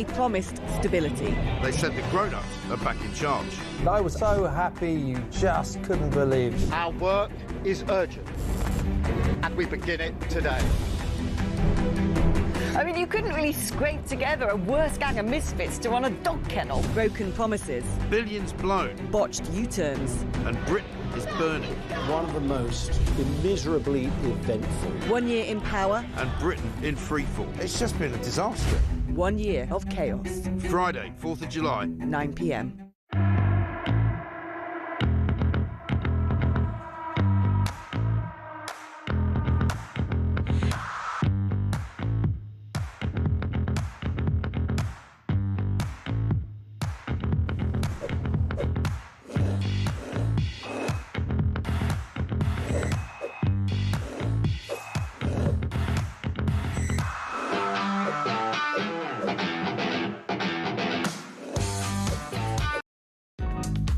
They promised stability. They said the grown-ups are back in charge. I was so happy you just couldn't believe it. Our work is urgent, and we begin it today. I mean, you couldn't really scrape together a worse gang of misfits to run a dog kennel. Broken promises. Billions blown. Botched U-turns. And Britain is burning. One of the most immeasurably eventful. 1 year in power. And Britain in freefall. It's just been a disaster. 1 year of chaos. Friday, 4th of July. 9 p.m.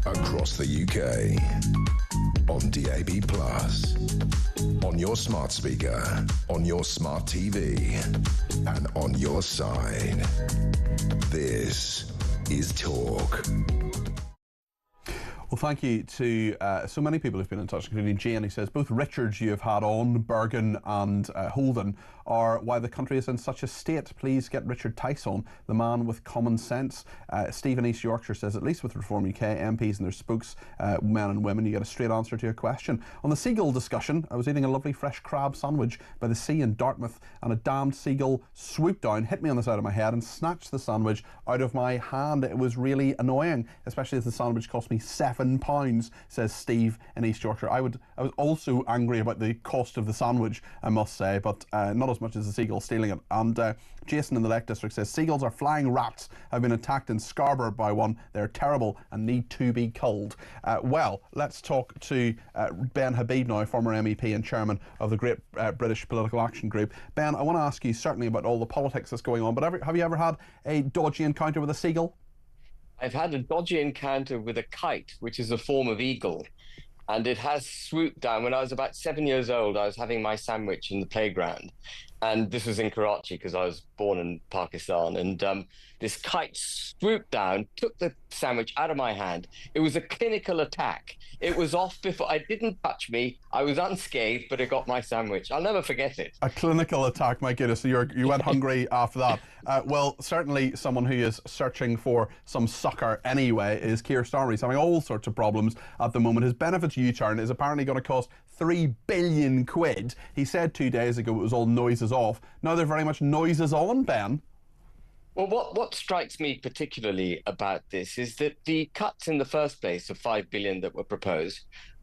Across the UK, on DAB+, on your smart speaker, on your smart TV, and on your side. This is Talk. Well, thank you to so many people who've been in touch, including Jane, who says both Richards you have had on, Bergen and Holden, are why the country is in such a state. Please get Richard Tice on, the man with common sense. Stephen East Yorkshire says, at least with Reform UK, MPs and their spokes, men and women, you get a straight answer to your question. On the seagull discussion, I was eating a lovely fresh crab sandwich by the sea in Dartmouth, and a damned seagull swooped down, hit me on the side of my head, and snatched the sandwich out of my hand. It was really annoying, especially as the sandwich cost me £7, says Steve in East Yorkshire. I was also angry about the cost of the sandwich, I must say, but not as much as the seagull stealing it. And Jason in the Lake District says, seagulls are flying rats, have been attacked in Scarborough by one. They're terrible and need to be culled. Well, let's talk to Ben Habib now, former MEP and chairman of the Great British Political Action Group. Ben, I want to ask you certainly about all the politics that's going on, but have you ever had a dodgy encounter with a seagull? I've had a dodgy encounter with a kite, which is a form of eagle, and it has swooped down. When I was about 7 years old, I was having my sandwich in the playground, and this was in Karachi because I was born in Pakistan, and this kite swooped down, took the sandwich out of my hand. It was a clinical attack. It was off before, it didn't touch me. I was unscathed, but it got my sandwich. I'll never forget it. A clinical attack, my goodness. So you went hungry after that. Well, certainly someone who is searching for some succour anyway is Keir Starmer. He's having all sorts of problems at the moment. His benefits U-turn is apparently going to cost £3 billion. He said 2 days ago it was all noises off. Now they're very much noises on, Ben. Well, what strikes me particularly about this is that the cuts in the first place of £5 billion that were proposed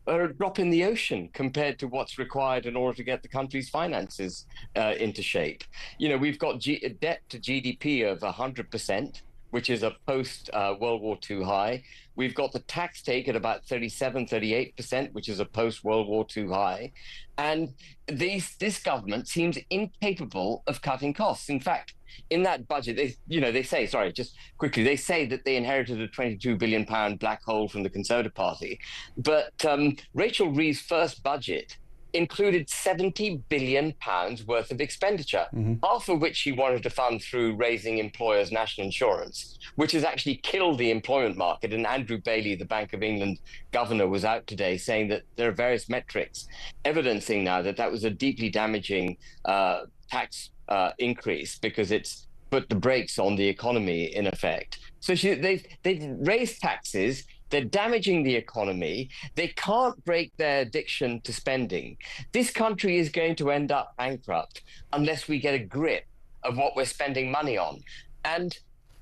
are a drop in the ocean compared to what's required in order to get the country's finances into shape. You know, we've got debt to GDP of 100%, which is a post-World War II high. We've got the tax take at about 38%, which is a post-World War II high. And this government seems incapable of cutting costs. In fact, in that budget, they say that they inherited a £22 billion black hole from the Conservative Party. But Rachel Reeves' first budget included £70 billion worth of expenditure, half of which she wanted to fund through raising employers' national insurance, which has actually killed the employment market. And Andrew Bailey, the Bank of England governor, was out today saying that there are various metrics evidencing now that was a deeply damaging tax increase because it's put the brakes on the economy in effect. So they've raised taxes. They're damaging the economy. They can't break their addiction to spending. This country is going to end up bankrupt unless we get a grip of what we're spending money on. And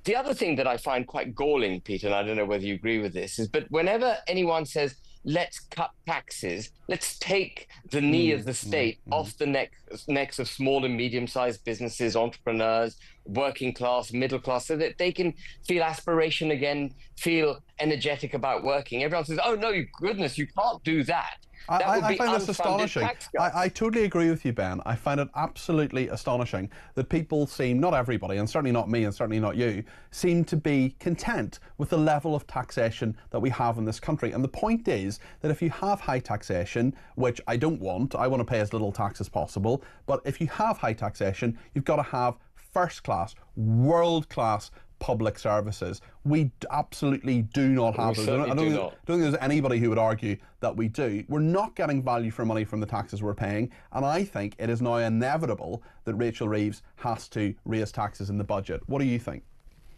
the other thing that I find quite galling, Peter, and I don't know whether you agree with this, is but whenever anyone says, let's cut taxes, let's take the knee of the state off the necks of small and medium-sized businesses, entrepreneurs, working class, middle class, so that they can feel aspiration again, feel energetic about working. Everyone says, oh, no, goodness, you can't do that. I find this astonishing. I totally agree with you, Ben. I find it absolutely astonishing that people seem, not everybody, and certainly not me and certainly not you, seem to be content with the level of taxation that we have in this country. And the point is that if you have high taxation, which I don't want, I want to pay as little tax as possible, but if you have high taxation, you've got to have first-class, world-class public services. We absolutely do not have those. I don't think there's anybody who would argue that we do. We're not getting value for money from the taxes we're paying, and I think it is now inevitable that Rachel Reeves has to raise taxes in the budget. What do you think?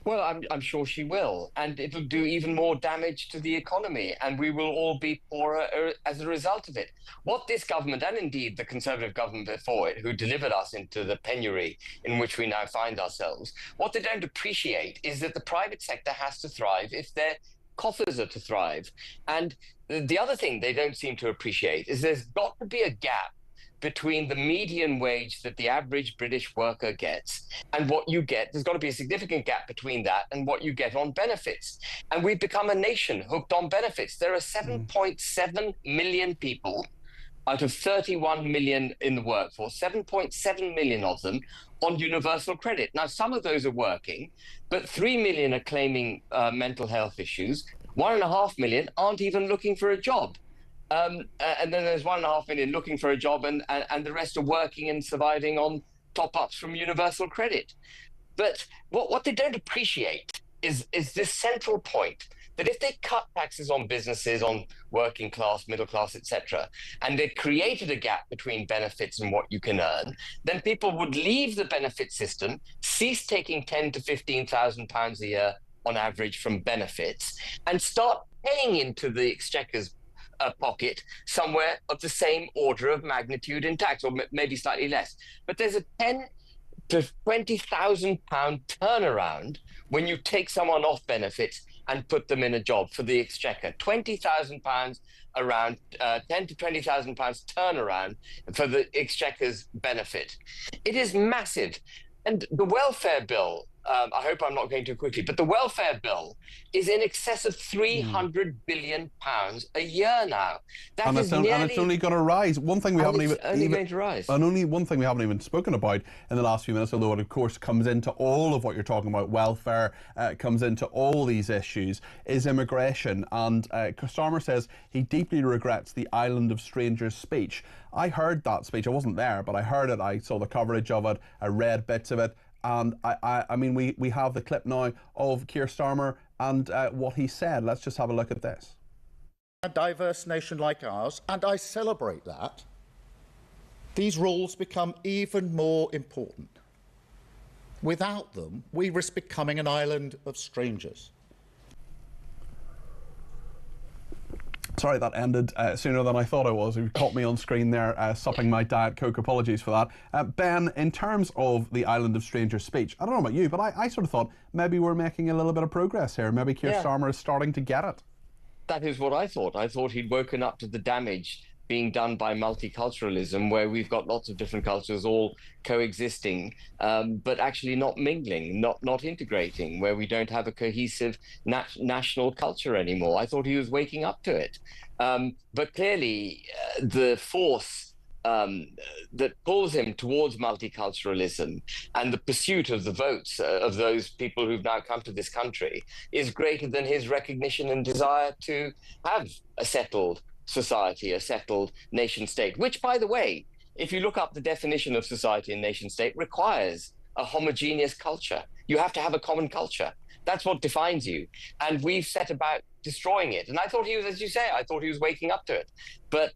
Well, I'm sure she will, and it'll do even more damage to the economy, and we will all be poorer as a result of it. What this government, and indeed the Conservative government before it, who delivered us into the penury in which we now find ourselves, what they don't appreciate is that the private sector has to thrive if their coffers are to thrive. And the other thing they don't seem to appreciate is there's got to be a gap between the median wage that the average British worker gets and what you get. There's got to be a significant gap between that and what you get on benefits. And we've become a nation hooked on benefits. There are 7.7 million people out of 31 million in the workforce, 7.7 million of them on universal credit. Now, some of those are working, but 3 million are claiming mental health issues. 1.5 million aren't even looking for a job. And then there's 1.5 million looking for a job, and the rest are working and surviving on top-ups from universal credit. But what they don't appreciate is this central point that if they cut taxes on businesses, on working class, middle class, etc., and they created a gap between benefits and what you can earn, then people would leave the benefit system, cease taking £10,000 to £15,000 a year on average from benefits, and start paying into the Exchequer's pocket somewhere of the same order of magnitude in tax, or maybe slightly less. But there's a £10,000 to £20,000 turnaround when you take someone off benefits and put them in a job for the Exchequer. £20,000 around, £10,000 to £20,000 turnaround for the Exchequer's benefit. It is massive. And the welfare bill, I hope I'm not going too quickly, but the welfare bill is in excess of £300 billion a year now. And it's only going to rise. One thing we haven't only one thing we haven't even spoken about in the last few minutes, although it of course comes into all of what you're talking about, welfare, comes into all these issues, is immigration. And Starmer says he deeply regrets the Island of Strangers speech. I heard that speech. I wasn't there, but I heard it. I saw the coverage of it. I read bits of it. And I mean, we have the clip now of Keir Starmer and what he said. Let's just have a look at this. A diverse nation like ours, and I celebrate that, these rules become even more important. Without them, we risk becoming an island of strangers. Sorry, that ended sooner than I thought it was. You caught me on screen there, supping my Diet Coke. Apologies for that. Ben, in terms of the Island of Strangers speech, I don't know about you, but I sort of thought maybe we're making a little bit of progress here. Maybe Keir Starmer is starting to get it. That is what I thought. I thought he'd woken up to the damage being done by multiculturalism, where we've got lots of different cultures all coexisting, but actually not mingling, not integrating, where we don't have a cohesive national culture anymore. I thought he was waking up to it. But clearly, the force that pulls him towards multiculturalism and the pursuit of the votes of those people who've now come to this country is greater than his recognition and desire to have a settled society, a settled nation state, which, by the way, if you look up the definition of society and nation state, requires a homogeneous culture. You have to have a common culture. That's what defines you. And we've set about destroying it. And I thought he was, as you say, I thought he was waking up to it. But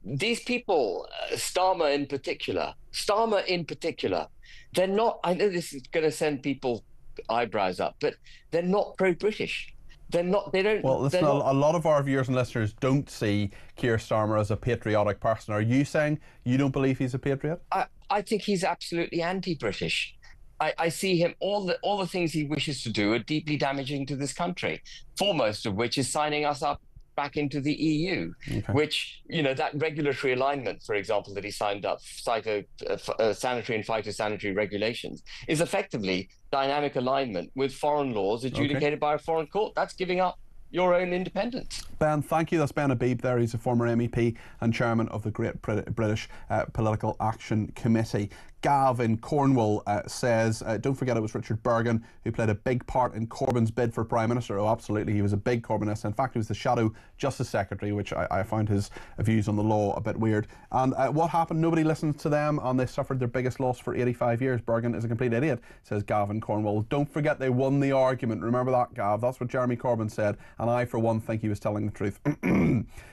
these people, Starmer in particular, they're not, I know this is going to send people eyebrows up, but they're not pro-British. They're not, they don't... Well, listen, a lot of our viewers and listeners don't see Keir Starmer as a patriotic person. Are you saying you don't believe he's a patriot? I think he's absolutely anti-British. I see him, all the things he wishes to do are deeply damaging to this country, foremost of which is signing us up back into the EU, which, you know, that regulatory alignment, for example, that he signed up, sanitary and phytosanitary regulations, is effectively dynamic alignment with foreign laws adjudicated by a foreign court. That's giving up your own independence. Ben, thank you. That's Ben Habib there. He's a former MEP and chairman of the Great British Political Action Committee. Gav in Cornwall says, don't forget it was Richard Bergen who played a big part in Corbyn's bid for Prime Minister. Oh, absolutely, he was a big Corbynist. In fact, he was the Shadow Justice Secretary, which I found his views on the law a bit weird. And what happened? Nobody listened to them, and they suffered their biggest loss for 85 years. Bergen is a complete idiot, says Gav in Cornwall. Don't forget they won the argument. Remember that, Gav? That's what Jeremy Corbyn said, and I, for one, think he was telling the truth.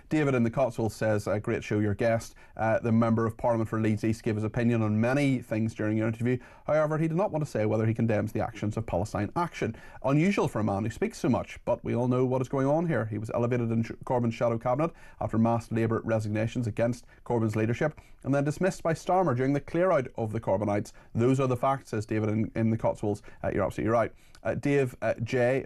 David in the Cotswolds says, great show, your guest. The Member of Parliament for Leeds East gave his opinion on many things during your interview. However, he did not want to say whether he condemns the actions of Palestine Action. Unusual for a man who speaks so much, but we all know what is going on here. He was elevated in Corbyn's shadow cabinet after mass Labour resignations against Corbyn's leadership, and then dismissed by Starmer during the clear-out of the Corbynites. Those are the facts, says David in the Cotswolds. You're absolutely right. Dave J.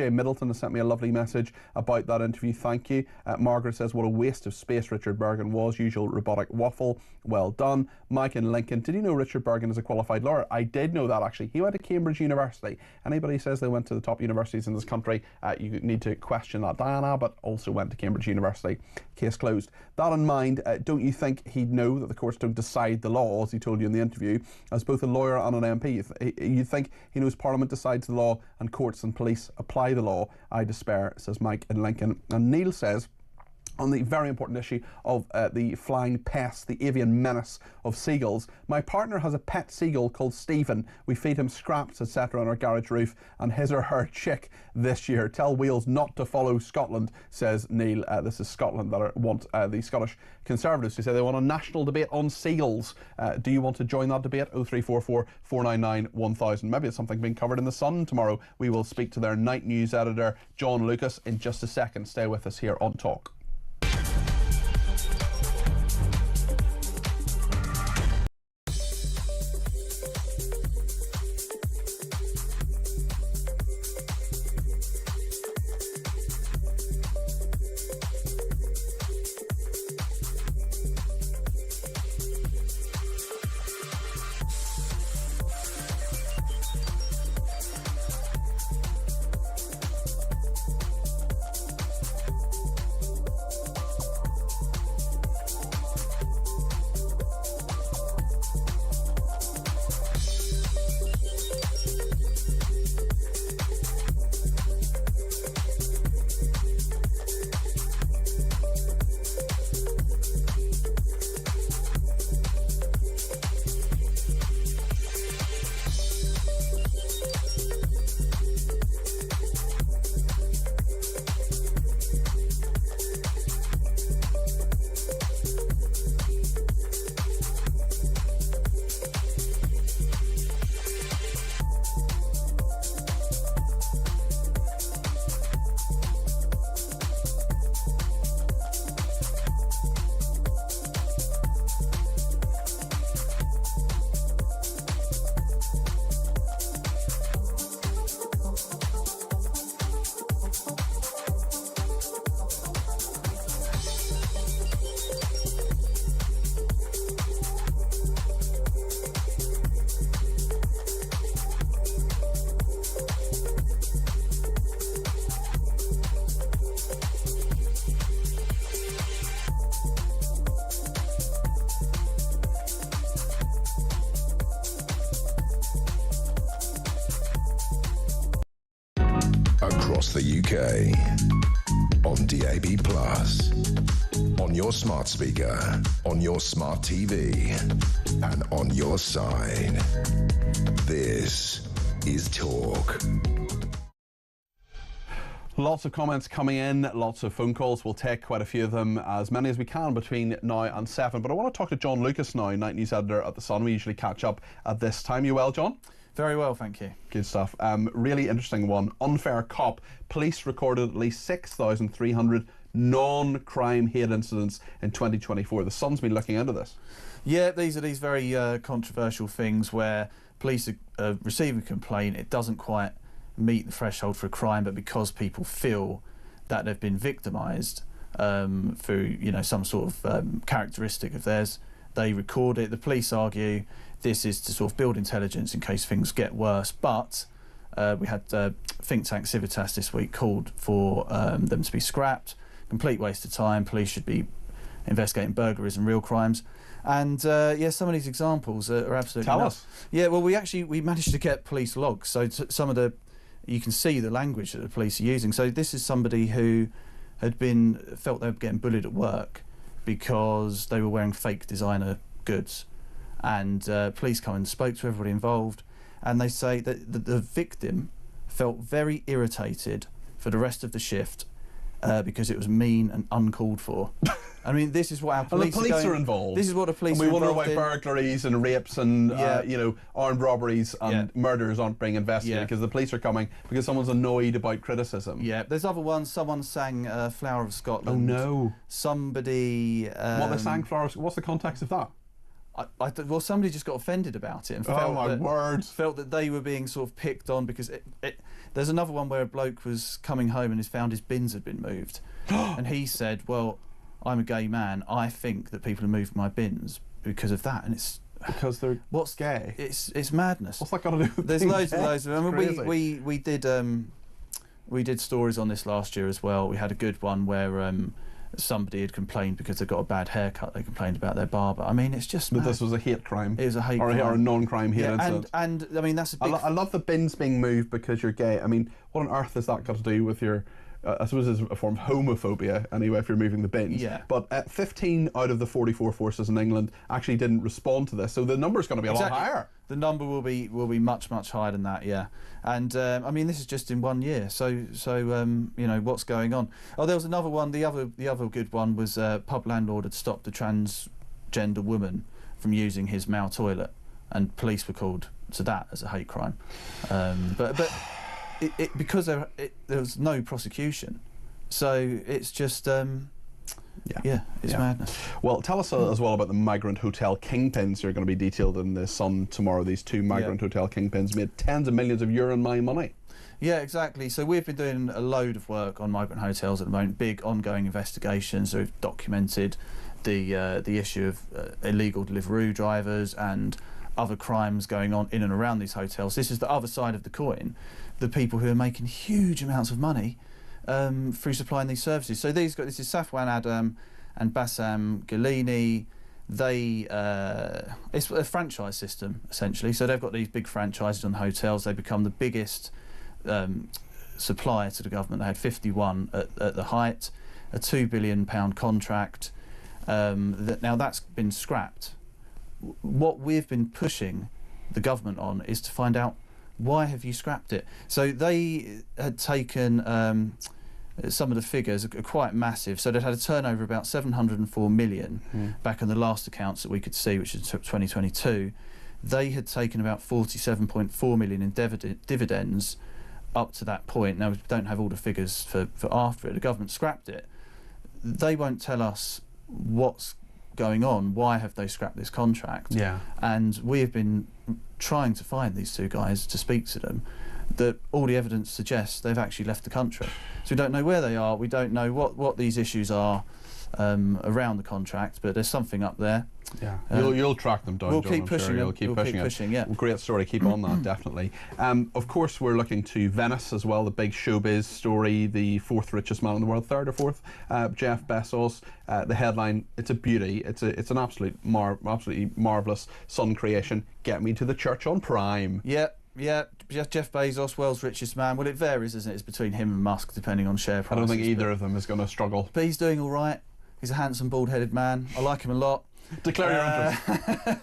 Middleton has sent me a lovely message about that interview. Thank you. Margaret says, what a waste of space Richard Bergen was. Usual robotic waffle. Well done. Mike in Lincoln, did you know Richard Bergen is a qualified lawyer? I did know that, actually. He went to Cambridge University. Anybody says they went to the top universities in this country, you need to question that. Diana, but also went to Cambridge University. Case closed. That in mind, don't you think he'd know that the courts don't decide the law, as he told you in the interview? As both a lawyer and an MP, you think he knows Parliament decides the law and courts and police apply the law? I despair, says Mike in Lincoln. And Neil says, on the very important issue of the flying pest, the avian menace of seagulls. My partner has a pet seagull called Stephen. We feed him scraps, etc. on our garage roof, and his or her chick this year. Tell Wales not to follow Scotland, says Neil. This is Scotland that want the Scottish Conservatives who say they want a national debate on seagulls. Do you want to join that debate? 0344 499 1000. Maybe it's something being covered in The Sun tomorrow. We will speak to their night news editor, John Lucas, in just a second. Stay with us here on Talk. Across the UK, on DAB+, on your smart speaker, on your smart TV, and on your side. This is Talk. Lots of comments coming in, lots of phone calls. We'll take quite a few of them, as many as we can between now and 7. But I want to talk to John Lucas now, night news editor at The Sun. We usually catch up at this time. You well, John? Very well, thank you. Good stuff. Really interesting one. Unfair cop. Police recorded at least 6,300 non-crime hate incidents in 2024. The Sun's been looking into this. Yeah, these are very controversial things where police are receiving a complaint. It doesn't quite meet the threshold for a crime, but because people feel that they've been victimised through, some sort of characteristic of theirs, they record it. The police argue this is to sort of build intelligence in case things get worse. But we had think tank Civitas this week called for them to be scrapped. Complete waste of time. Police should be investigating burglaries and real crimes. And yeah, some of these examples are absolutely Tell nuts. us. Yeah, well, we managed to get police logs, so some of you can see the language that the police are using. So this is somebody who had felt they were getting bullied at work because they were wearing fake designer goods, and police come and spoke to everybody involved, and they say that the victim felt very irritated for the rest of the shift because it was mean and uncalled for. I mean, this is what our police, and the police are involved. This is what the police and we are wonder involved why in. burglaries and rapes and armed robberies and murders aren't being investigated, because the police are coming because someone's annoyed about criticism. Yeah, there's other ones. Someone sang "Flower of Scotland." Oh no! Somebody. What they sang "Flower"? What's the context of that? Well, somebody just got offended about it and felt that they were being sort of picked on because there's another one where a bloke was coming home and found his bins had been moved, and he said, "Well, I'm a gay man. I think that people have moved my bins because of that," and it's because they're gay. It's madness. What's that got to do with There's being loads gay? and loads of them. It's We did stories on this last year as well. We had a good one where somebody had complained because they got a bad haircut. They complained about their barber. I mean, it's just. But mad. this was a hate crime. It was a hate crime. Or a non-crime hate incident. And I mean, that's a big. I love the bins being moved because you're gay. I mean, what on earth has that got to do with your? I suppose it's a form of homophobia anyway if you're moving the bins. Yeah. But 15 out of the 44 forces in England actually didn't respond to this, so the number's going to be a lot higher. The number will be much higher than that, yeah. And I mean, this is just in 1 year, so you know what's going on. Oh, there was another one. The other good one was pub landlord had stopped a transgender woman from using his male toilet, and police were called to that as a hate crime. But because there was no prosecution, so it's just. It's madness. Well, tell us as well about the migrant hotel kingpins who are going to be detailed in the Sun tomorrow. These two migrant hotel kingpins made tens of millions of euro in my money. Yeah, exactly. So we've been doing a load of work on migrant hotels at the moment, big ongoing investigations. So we've documented the issue of illegal Deliveroo drivers and other crimes going on in and around these hotels. This is the other side of the coin, the people who are making huge amounts of money through supplying these services. So this is Safwan Adam and Bassam Galini. It's a franchise system essentially. So they've got these big franchises on hotels. They become the biggest supplier to the government. They had 51 at the height, a £2 billion contract. Now that's been scrapped. What we've been pushing the government on is to find out why have you scrapped it. So they had taken some of the figures are quite massive. So they'd had a turnover of about 704 million back in the last accounts that we could see, which is 2022. They had taken about 47.4 million in dividends up to that point. Now we don't have all the figures for after it. The government scrapped it. They won't tell us what's going on. Why have they scrapped this contract? Yeah. And we have been trying to find these two guys to speak to them. That all the evidence suggests they've actually left the country. So we don't know where they are. We don't know what these issues are around the contract. But there's something up there. Yeah. You'll track them down. We'll John, keep pushing. You'll keep pushing. Yeah. Great story. Keep on that, definitely. Of course, we're looking to Venice as well. The big showbiz story. The fourth richest man in the world, third or fourth, Jeff Bezos. The headline. It's a beauty. It's an absolutely marvelous Sun creation. Get me to the church on Prime. Yeah. Jeff Bezos, world's richest man. Well, it varies, isn't it? It's between him and Musk, depending on share prices. I don't think either of them is going to struggle. But he's doing all right. He's a handsome, bald-headed man. I like him a lot. Declare your interest.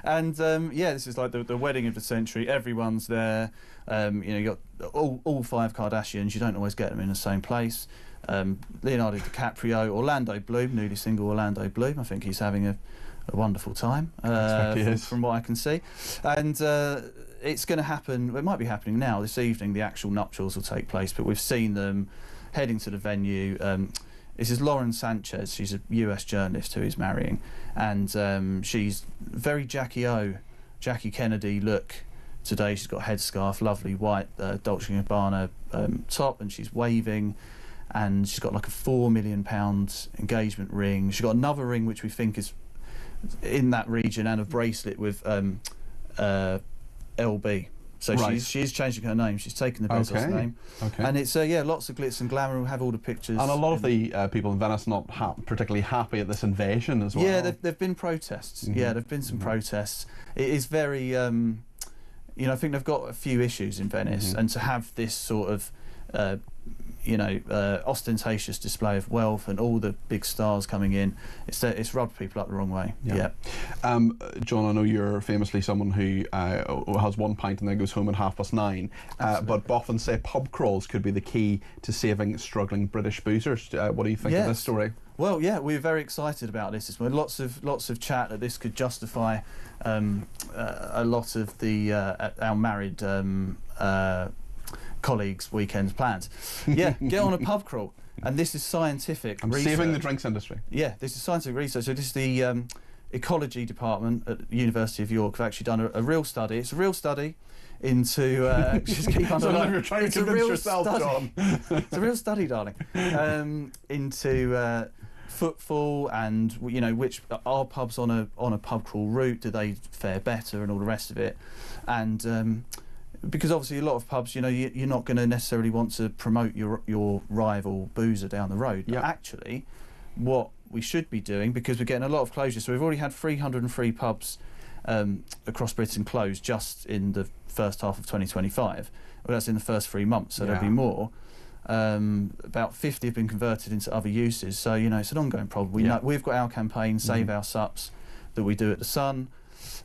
And this is like the wedding of the century. Everyone's there. You got all five Kardashians. You don't always get them in the same place. Leonardo DiCaprio, Orlando Bloom, newly single Orlando Bloom. I think he's having a wonderful time from what I can see. And it's going to happen. It might be happening now. This evening, the actual nuptials will take place. But we've seen them heading to the venue. This is Lauren Sanchez. She's a US journalist who he's marrying, and she's very Jackie Kennedy look today. She's got a headscarf, lovely white Dolce & Gabbana top, and she's waving, and she's got like a £4 million engagement ring. She's got another ring which we think is in that region, and a bracelet with LB So Right. she's changing her name. She's taken the Bezos name. Okay. And it's lots of glitz and glamour. We'll have all the pictures. And a lot of the people in Venice not particularly happy at this invasion as well. Yeah, there've been protests. Yeah, there've been some protests. It is very, I think they've got a few issues in Venice, and to have this sort of, ostentatious display of wealth and all the big stars coming in, it's rubbed people up the wrong way. Yeah. John, I know you're famously someone who has 1 pint and then goes home at 9:30. But often say pub crawls could be the key to saving struggling British boozers. What do you think of this story? Well, yeah, we're very excited about this. There's lots of chat that this could justify a lot of the our married colleagues' weekend plans. Yeah, get on a pub crawl, and this is scientific research. Saving the drinks industry. Yeah, this is scientific research. So this is the ecology department at the University of York have actually done a real study. It's a real study into just keep underlining. You're trying to convince yourself, John. It's a real study, darling. Into footfall and which are pubs on a pub crawl route, do they fare better and all the rest of it, and because obviously a lot of pubs, you're not going to necessarily want to promote your rival boozer down the road. But actually, what we should be doing, because we're getting a lot of closures, so we've already had 303 pubs across Britain closed just in the first half of 2025. Well, that's in the first 3 months, so there'll be more. About 50 have been converted into other uses, so it's an ongoing problem. We've got our campaign, Save Our Sups, that we do at the Sun.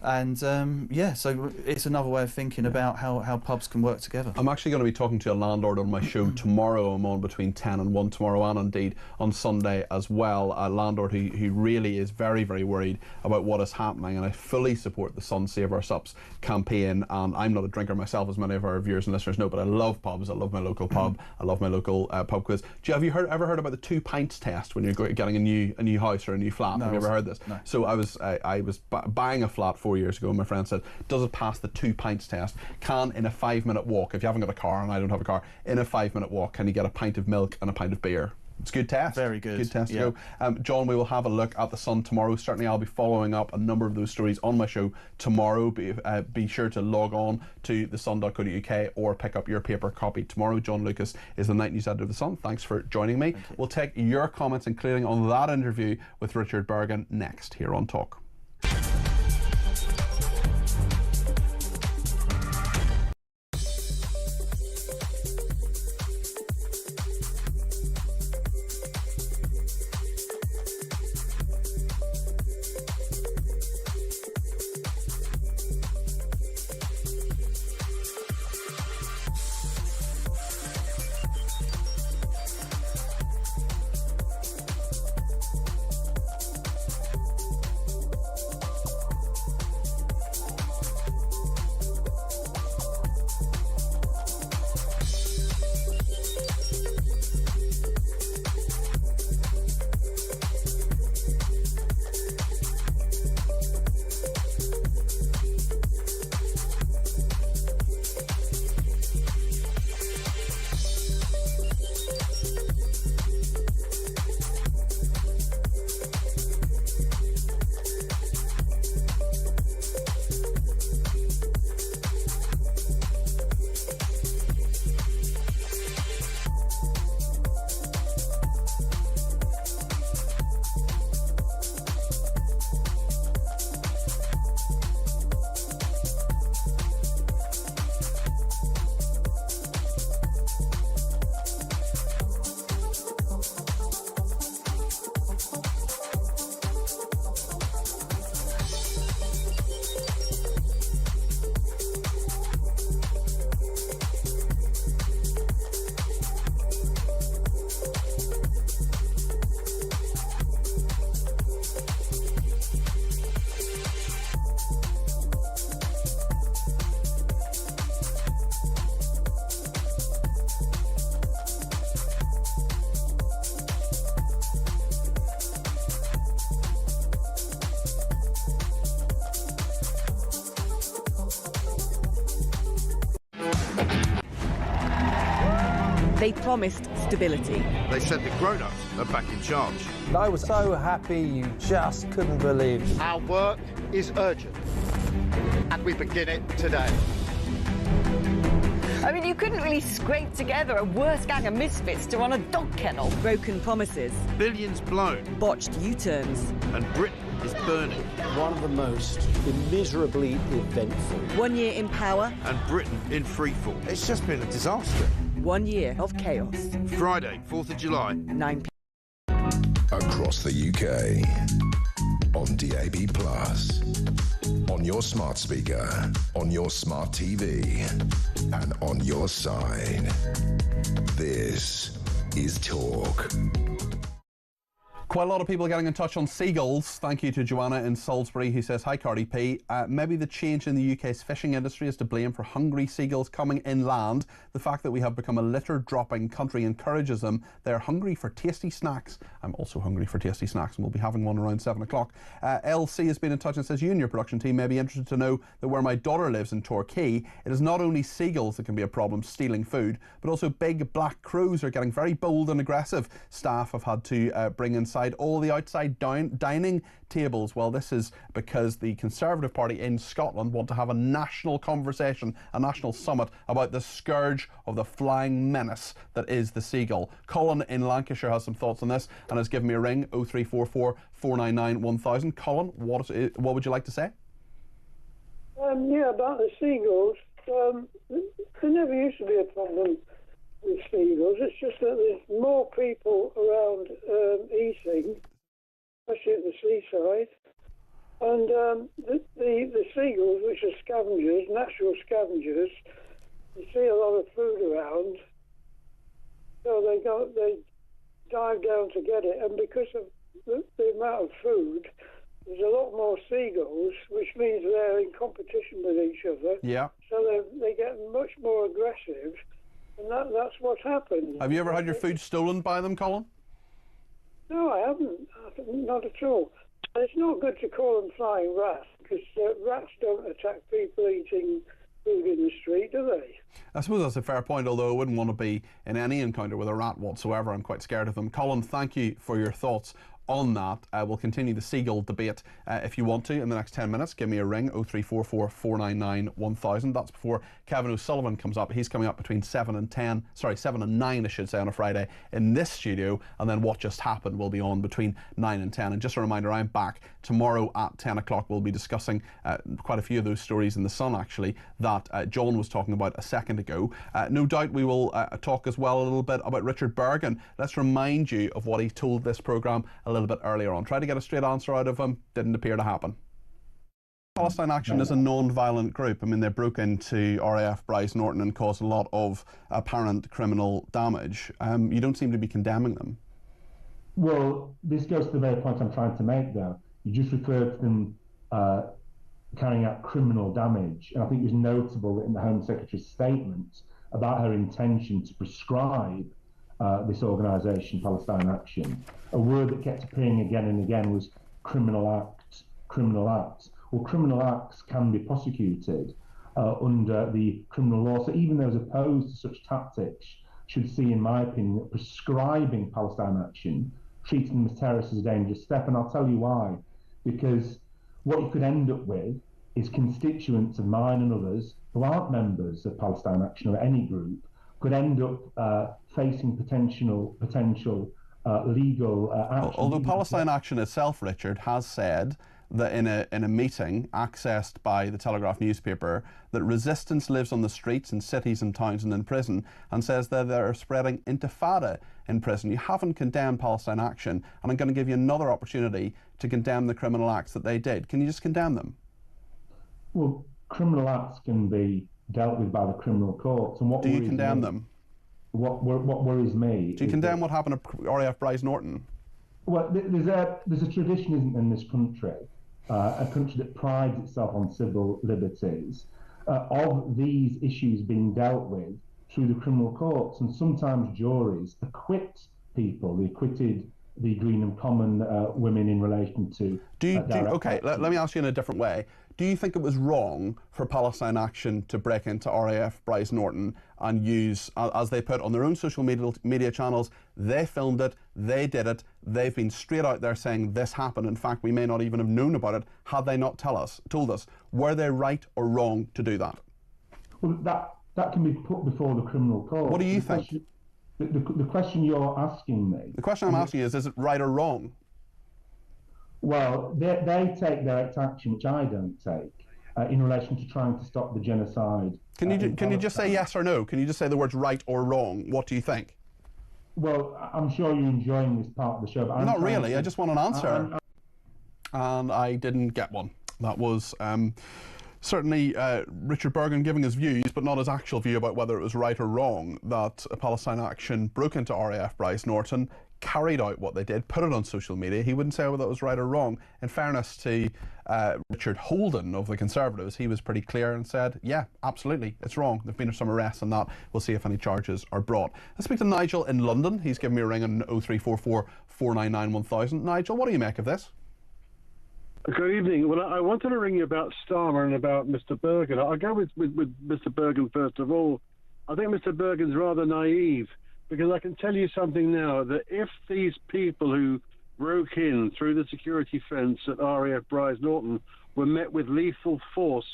And so it's another way of thinking about how pubs can work together. I'm actually going to be talking to a landlord on my show tomorrow. I'm on between 10 and 1 tomorrow, and indeed on Sunday as well. A landlord who really is very, very worried about what is happening, and I fully support the Sun Save Our Sups campaign. And I'm not a drinker myself, as many of our viewers and listeners know, but I love pubs. I love my local pub. I love my local pub quiz. Have you ever heard about the 2 pints test when you're getting a new house or a new flat? No, have you ever heard this? No. So I was buying a flat 4 years ago, and my friend said, does it pass the 2 pints test? Can, in a 5-minute walk, if you haven't got a car, and I don't have a car, in a 5-minute walk, can you get a pint of milk and a pint of beer? It's a good test. Very good. Good test to go. John, we will have a look at the Sun tomorrow. Certainly I'll be following up a number of those stories on my show tomorrow. Be sure to log on to thesun.co.uk or pick up your paper copy tomorrow. John Lucas is the night news editor of the Sun. Thanks for joining me. We'll take your comments, including on that interview with Richard Bergen, next here on Talk. They promised stability. They said the grown-ups are back in charge. I was so happy you just couldn't believe it. Our work is urgent, and we begin it today. I mean, you couldn't really scrape together a worse gang of misfits to run a dog kennel. Broken promises. Billions blown. Botched U-turns. And Britain is burning. One of the most immeasurably eventful. 1 year in power. And Britain in freefall. It's just been a disaster. 1 year of chaos. Friday, 4th of July. 9 p.m. Across the UK, on DAB+, on your smart speaker, on your smart TV, and on your side. This is Talk. Quite a lot of people getting in touch on seagulls. Thank you to Joanna in Salisbury who says, hi Cardi P. Maybe the change in the UK's fishing industry is to blame for hungry seagulls coming inland. The fact that we have become a litter-dropping country encourages them. They're hungry for tasty snacks. I'm also hungry for tasty snacks and we'll be having one around 7 o'clock. LC has been in touch and says, you and your production team may be interested to know that where my daughter lives in Torquay, it is not only seagulls that can be a problem stealing food, but also big black crows are getting very bold and aggressive. Staff have had to bring inside all the outside dining tables. Well, this is because the Conservative Party in Scotland want to have a national conversation, a national summit about the scourge of the flying menace that is the seagull. Colin in Lancashire has some thoughts on this and has given me a ring, 0344 499 1000. Colin, what would you like to say? Yeah, about the seagulls. There never used to be a problem with seagulls. It's just that there's more people around eating, especially at the seaside, and the seagulls, which are scavengers, natural scavengers, you see a lot of food around, so they dive down to get it, and because of the amount of food, there's a lot more seagulls, which means they're in competition with each other. Yeah. So they get much more aggressive. And that's what happened. Have you ever had your food stolen by them, Colin? No, I haven't. Not at all. And it's not good to call them flying rats, because rats don't attack people eating food in the street, do they? I suppose that's a fair point, although I wouldn't want to be in any encounter with a rat whatsoever. I'm quite scared of them. Colin, thank you for your thoughts on that. We'll continue the seagull debate if you want to in the next 10 minutes. Give me a ring, 0344 499 1000. That's before Kevin O'Sullivan comes up. He's coming up between 7 and 9 I should say, on a Friday in this studio, and then What Just Happened will be on between 9 and 10. And just a reminder, I'm back tomorrow at 10 o'clock. We'll be discussing quite a few of those stories in The Sun actually that John was talking about a second ago. No doubt we will talk as well a little bit about Richard Bergen. Let's remind you of what he told this programme a little bit earlier on. Tried to get a straight answer out of him, didn't appear to happen. Palestine Action is a non-violent group. I mean, they broke into RAF Bryce Norton and caused a lot of apparent criminal damage. You don't seem to be condemning them. Well, this goes to the very point I'm trying to make, though. You just referred to them carrying out criminal damage, and I think it was notable that in the Home Secretary's statement about her intention to prescribe this organisation, Palestine Action, a word that kept appearing again and again was criminal act, criminal act. Well, criminal acts can be prosecuted under the criminal law, so even those opposed to such tactics should see, in my opinion, that prescribing Palestine Action, treating them as terrorists, is a dangerous step, and I'll tell you why. Because what you could end up with is constituents of mine and others who aren't members of Palestine Action or any group could end up facing potential legal action. Although Palestine Action itself, Richard, has said that in a meeting accessed by the Telegraph newspaper that resistance lives on the streets in cities and towns and in prison, and says that they're spreading intifada in prison. You haven't condemned Palestine Action, and I'm going to give you another opportunity to condemn the criminal acts that they did. Can you just condemn them? Well, criminal acts can be dealt with by the criminal courts. And what do you condemn them? What worries me? Do you condemn what happened to RAF Bryce Norton? Well, there's a tradition, isn't there, in this country, a country that prides itself on civil liberties, of these issues being dealt with through the criminal courts, and sometimes juries acquit people. They acquitted the Greenham Common women in relation to... Okay, let me ask you in a different way. Do you think it was wrong for Palestine Action to break into RAF Bryce Norton and use, as they put on their own social media channels, they filmed it, they did it, they've been straight out there saying this happened. In fact, we may not even have known about it had they not told us. Were they right or wrong to do that? Well, that can be put before the criminal court. What do you think? The question you're asking me... The question I'm asking is it right or wrong? Well, they take direct action, which I don't take, in relation to trying to stop the genocide. Can you just say yes or no? Can you just say the words right or wrong? What do you think? Well, I'm sure you're enjoying this part of the show, but not really. I just want an answer. And I didn't get one. That was certainly Richard Bergen giving his views, but not his actual view about whether it was right or wrong that Palestine Action broke into RAF Bryce Norton, carried out what they did, put it on social media. He wouldn't say whether it was right or wrong. In fairness to Richard Holden of the Conservatives, he was pretty clear and said, yeah, absolutely, it's wrong. There've been some arrests on that. We'll see if any charges are brought. Let's speak to Nigel in London. He's given me a ring on 0344 499 1000. Nigel, what do you make of this? Good evening. Well, I wanted to ring you about Starmer and about Mr. Bergen. I'll go with Mr. Bergen first of all. I think Mr. Bergen's rather naive, because I can tell you something now, that if these people who broke in through the security fence at RAF Bryce Norton were met with lethal force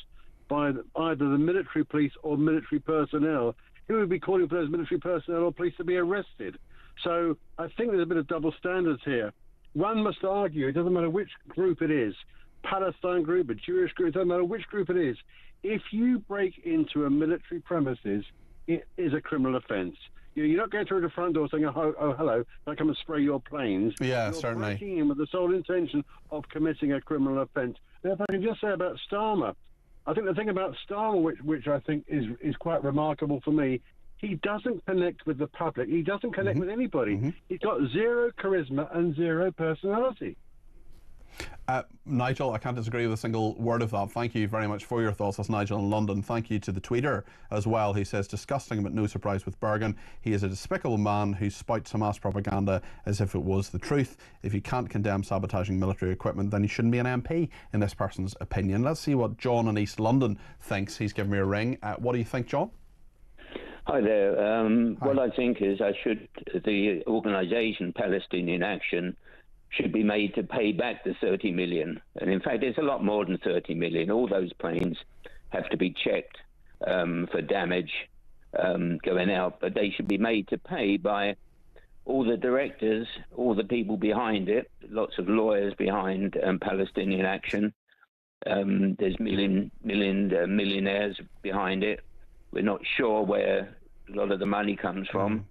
by either the military police or military personnel, he would be calling for those military personnel or police to be arrested. So I think there's a bit of double standards here. One must argue, it doesn't matter which group it is, Palestine group, a Jewish group, it doesn't matter which group it is. If you break into a military premises, it is a criminal offence. You're not going through the front door saying, oh hello, I come and spray your planes. Yeah, You're certainly. breaking in with the sole intention of committing a criminal offence. Now, if I can just say about Starmer, I think the thing about Starmer, which I think is quite remarkable for me, he doesn't connect with the public. He doesn't connect with anybody. He's got zero charisma and zero personality. Nigel, I can't disagree with a single word of that. Thank you very much for your thoughts. That's Nigel in London. Thank you to the tweeter as well. He says, disgusting but no surprise with Bergen. He is a despicable man who spouts Hamas propaganda as if it was the truth. If you can't condemn sabotaging military equipment, then you shouldn't be an MP, in this person's opinion. Let's see what John in East London thinks. He's given me a ring. What do you think, John? Hi there. What I think is the organisation Palestinian Action should be made to pay back the 30 million. And in fact, it's a lot more than 30 million. All those planes have to be checked for damage going out, but they should be made to pay by all the directors, all the people behind it, lots of lawyers behind Palestinian Action. There's millionaires behind it. We're not sure where a lot of the money comes from,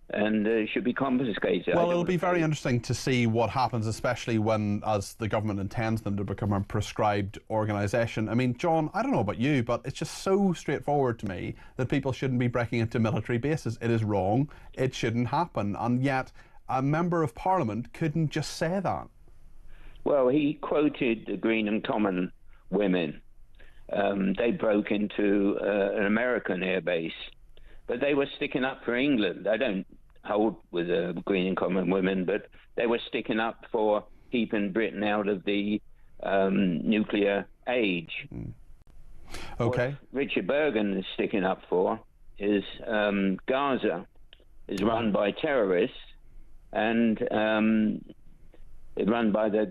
and should be confiscated. Well, it'll be very interesting to see what happens, especially when, as the government intends them to become a prescribed organisation. I mean, John, I don't know about you, but it's just so straightforward to me that people shouldn't be breaking into military bases. It is wrong. It shouldn't happen. And yet, a member of Parliament couldn't just say that. Well, he quoted the Green and Common women. They broke into an American airbase, but they were sticking up for England. I don't hold with the Green and Common women, but they were sticking up for keeping Britain out of the nuclear age. Okay. What Richard Bergen is sticking up for is Gaza is run by terrorists, and run by the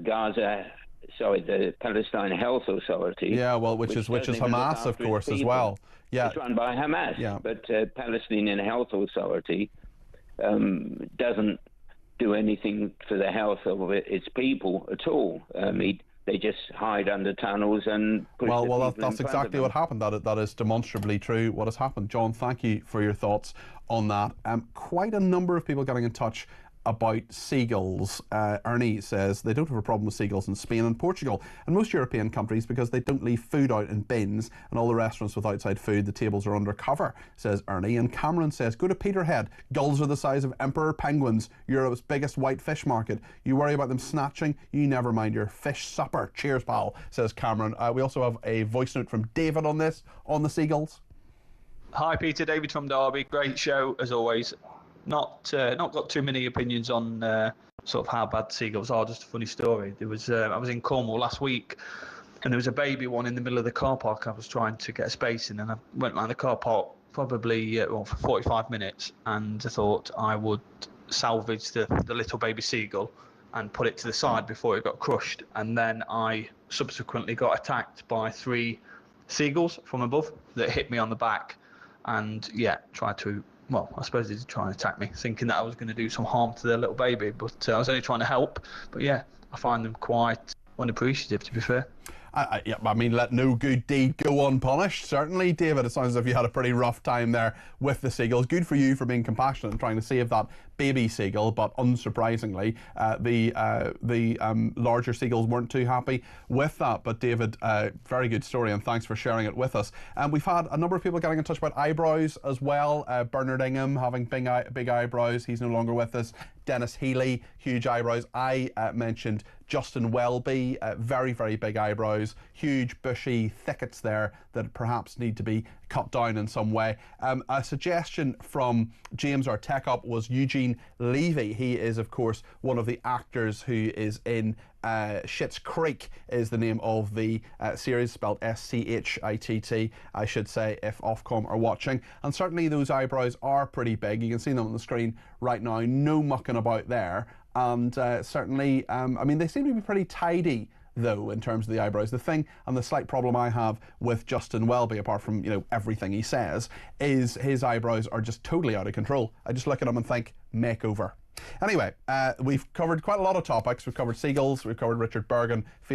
Palestine Health Authority. Yeah, well, which is Hamas, of course, as well. Yeah, it's run by Hamas. Yeah, but Palestinian Health Authority doesn't do anything for the health of its people at all. They just hide under tunnels and push the people that's exactly what happened. That is demonstrably true. What has happened, John? Thank you for your thoughts on that. Quite a number of people getting in touch about seagulls. Ernie says they don't have a problem with seagulls in Spain and Portugal and most European countries because they don't leave food out in bins, and all the restaurants with outside food, the tables are under cover, says Ernie. And Cameron says, go to Peterhead. Gulls are the size of emperor penguins, Europe's biggest white fish market. You worry about them snatching, you never mind your fish supper. Cheers, pal, says Cameron. We also have a voice note from David on this, on the seagulls. Hi Peter, David from Derby. Great show as always. Not got too many opinions on sort of how bad seagulls are. Just a funny story. There was I was in Cornwall last week, and there was a baby one in the middle of the car park. I was trying to get a space in, and I went around the car park probably for 45 minutes, and I thought I would salvage the little baby seagull and put it to the side before it got crushed. And then I subsequently got attacked by 3 seagulls from above that hit me on the back. and yeah, tried to. Well, I suppose they did try and attack me, thinking that I was going to do some harm to their little baby, but I was only trying to help. But yeah, I find them quite unappreciative, to be fair. Yeah, I mean, let no good deed go unpunished. Certainly, David, it sounds as if you had a pretty rough time there with the Seagulls. Good for you for being compassionate and trying to save that baby seagull, but unsurprisingly, the larger seagulls weren't too happy with that. But David, very good story, and thanks for sharing it with us. And we've had a number of people getting in touch about eyebrows as well. Bernard Ingham having big eyebrows. He's no longer with us. Dennis Healy, huge eyebrows. I mentioned Justin Welby, very, very big eyebrows, huge bushy thickets there that perhaps need to be cut down in some way. A suggestion from James, our tech up, was Eugene Levy. He is, of course, one of the actors who is in Schitt's Creek, is the name of the series, spelled S-C-H-I-T-T, I should say, if Ofcom are watching. And certainly those eyebrows are pretty big. You can see them on the screen right now. No mucking about there. And certainly, I mean, they seem to be pretty tidy, though, in terms of the eyebrows. The thing and the slight problem I have with Justin Welby, apart from, you know, everything he says, is his eyebrows are just totally out of control. I just look at him and think, makeover. Anyway, we've covered quite a lot of topics. We've covered Seagulls, we've covered Richard Bergen,